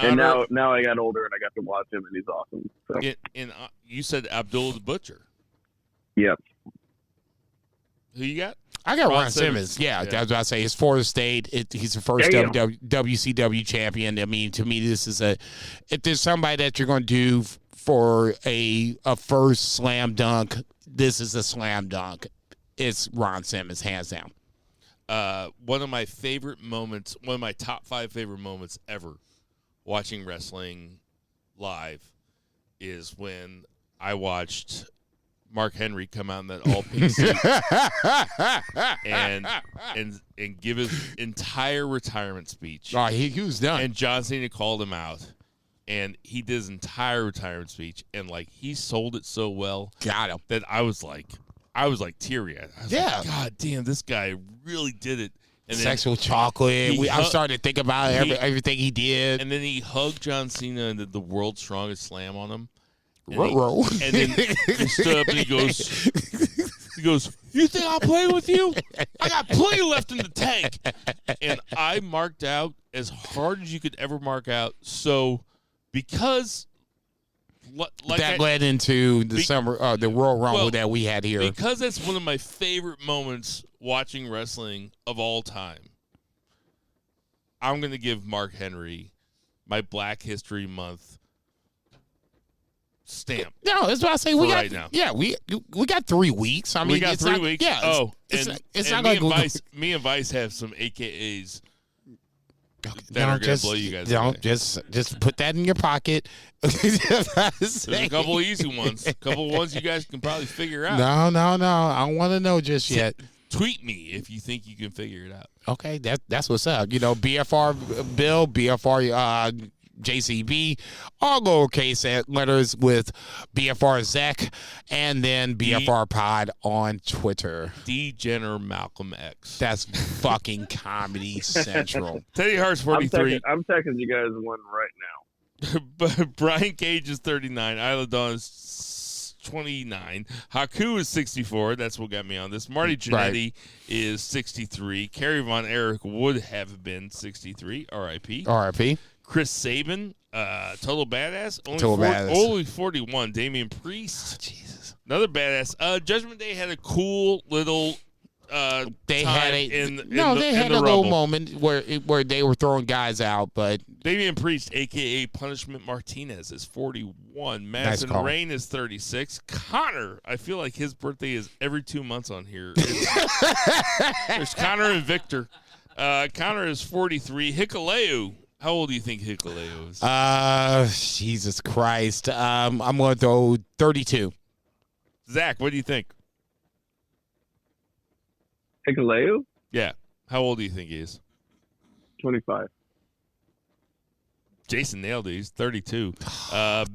Speaker 5: and now I got older and I got to watch him, and he's awesome. So.
Speaker 3: You said Abdul the Butcher.
Speaker 5: Yep.
Speaker 3: Who you got?
Speaker 4: I got Ron Simmons. Yeah, that's what I say. His Florida State. He's the first WCW champion. I mean, to me, this is if there's somebody that you're going to do for a first slam dunk, this is a slam dunk. It's Ron Simmons, hands down.
Speaker 3: One of my favorite moments, one of my top 5 favorite moments ever watching wrestling live is when I watched Mark Henry come out in that all pink suit and give his entire retirement speech.
Speaker 4: Oh, he was done.
Speaker 3: And John Cena called him out, and he did his entire retirement speech, and he sold it so well.
Speaker 4: Got him.
Speaker 3: That I was like teary-eyed. I was like, God damn, this guy really did it. And
Speaker 4: Sexual chocolate. I'm starting to think about everything he did.
Speaker 3: And then he hugged John Cena and did the world's strongest slam on him. And then he stood up and he goes, you think I'll play with you? I got plenty left in the tank. And I marked out as hard as you could ever mark out. So because
Speaker 4: that led into the the Royal Rumble that we had here.
Speaker 3: Because that's one of my favorite moments watching wrestling of all time. I'm going to give Mark Henry my Black History Month stamp.
Speaker 4: No, that's what I say. We got
Speaker 3: right now.
Speaker 4: Yeah, we got 3 weeks. I mean,
Speaker 3: we got 3 weeks.
Speaker 4: Yeah.
Speaker 3: It's not like me and Vice have some AKAs that are going to blow you guys away.
Speaker 4: Just put that in your pocket.
Speaker 3: There's a couple easy ones. A couple ones you guys can probably figure out.
Speaker 4: No. I don't want to know just yet.
Speaker 3: Tweet me if you think you can figure it out.
Speaker 4: Okay, that's what's up. BFR Bill, BFR JCB, all lowercase letters with BFR Zach, and then BFR Pod on Twitter.
Speaker 3: Degener Malcolm X.
Speaker 4: That's fucking Comedy Central.
Speaker 3: Teddy Hart's 43.
Speaker 5: I'm texting you guys one right now.
Speaker 3: But Brian Cage is 39. Isla Dawn is 29. Haku is 64. That's what got me on this. Marty Jannetty is 63. Kerry Von Erich would have been 63. R.I.P.
Speaker 4: R.I.P.
Speaker 3: Chris Sabin, total badass.
Speaker 4: Badass.
Speaker 3: Only 41. Damian Priest.
Speaker 4: Jesus.
Speaker 3: Another badass. Judgment Day had a cool little
Speaker 4: They
Speaker 3: time
Speaker 4: had
Speaker 3: in
Speaker 4: they had
Speaker 3: the
Speaker 4: a little
Speaker 3: Rumble.
Speaker 4: moment where they were throwing guys out, but
Speaker 3: Damian Priest, a.k.a. Punishment Martinez, is 41. Madison
Speaker 4: call.
Speaker 3: Rayne is 36. Connor, I feel like his birthday is every 2 months on here. There's Connor and Victor. Connor is 43. Hikuleu. How old do you think Hikuleu is?
Speaker 4: Jesus Christ. I'm going to throw 32.
Speaker 3: Zach, what do you think?
Speaker 5: Hikuleu,
Speaker 3: Yeah. How old do you think he is?
Speaker 5: 25.
Speaker 3: Jason nailed it. He's 32.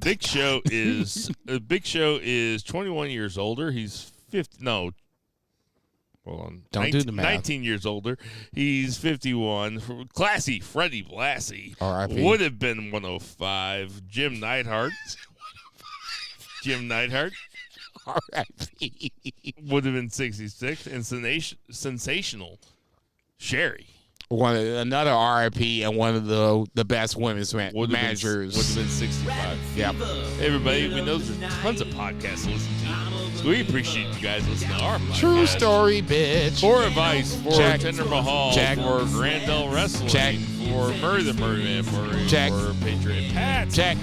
Speaker 3: Big Show is 21 years older. He's 50. No. Hold on.
Speaker 4: Don't do the math.
Speaker 3: 19 years older. He's 51. Classy Freddie Blassie.
Speaker 4: R.I.P.
Speaker 3: Would have been 105. Jim Neidhart. Jim Neidhart
Speaker 4: R.I.P.
Speaker 3: would have been 66. And sensational Sherry.
Speaker 4: Another RIP and one of the best women's managers.
Speaker 3: Would have been 65.
Speaker 4: Yep.
Speaker 3: Hey, everybody, we know there's tons of podcasts to listen to. So we appreciate you guys listening to our podcast.
Speaker 4: True story, bitch.
Speaker 3: For Advice, for
Speaker 4: Check.
Speaker 3: Tender Mahal,
Speaker 4: Check.
Speaker 3: for Grandel Wrestling,
Speaker 4: Check.
Speaker 3: for Murray the Murray Man Murray,
Speaker 4: Check.
Speaker 3: for Patriot Pat,
Speaker 4: Check.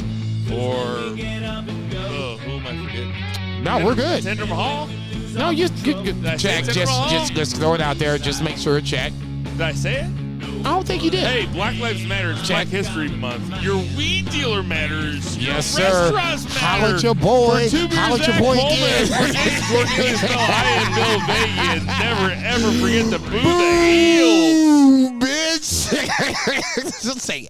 Speaker 3: for who am I forgetting?
Speaker 4: No, we're good.
Speaker 3: Tender Mahal?
Speaker 4: No, you
Speaker 3: Did I say
Speaker 4: check.
Speaker 3: Tender Mahal?
Speaker 4: Just throw it out there. Just make sure. Check.
Speaker 3: Did I say it?
Speaker 4: I don't think you did.
Speaker 3: Hey, Black Lives Matter. It's
Speaker 4: Check.
Speaker 3: Black History Month. Your weed dealer matters.
Speaker 4: Yes,
Speaker 3: your
Speaker 4: sir.
Speaker 3: restaurants matter.
Speaker 4: Holla at your boy.
Speaker 3: For 2 beers,
Speaker 4: Holla at your
Speaker 3: Zach
Speaker 4: boy
Speaker 3: Coleman.
Speaker 4: again.
Speaker 3: For Cornelius Bell, I am Bill Vega. Never, ever forget to boo the heel.
Speaker 4: Ooh, bitch. Just say,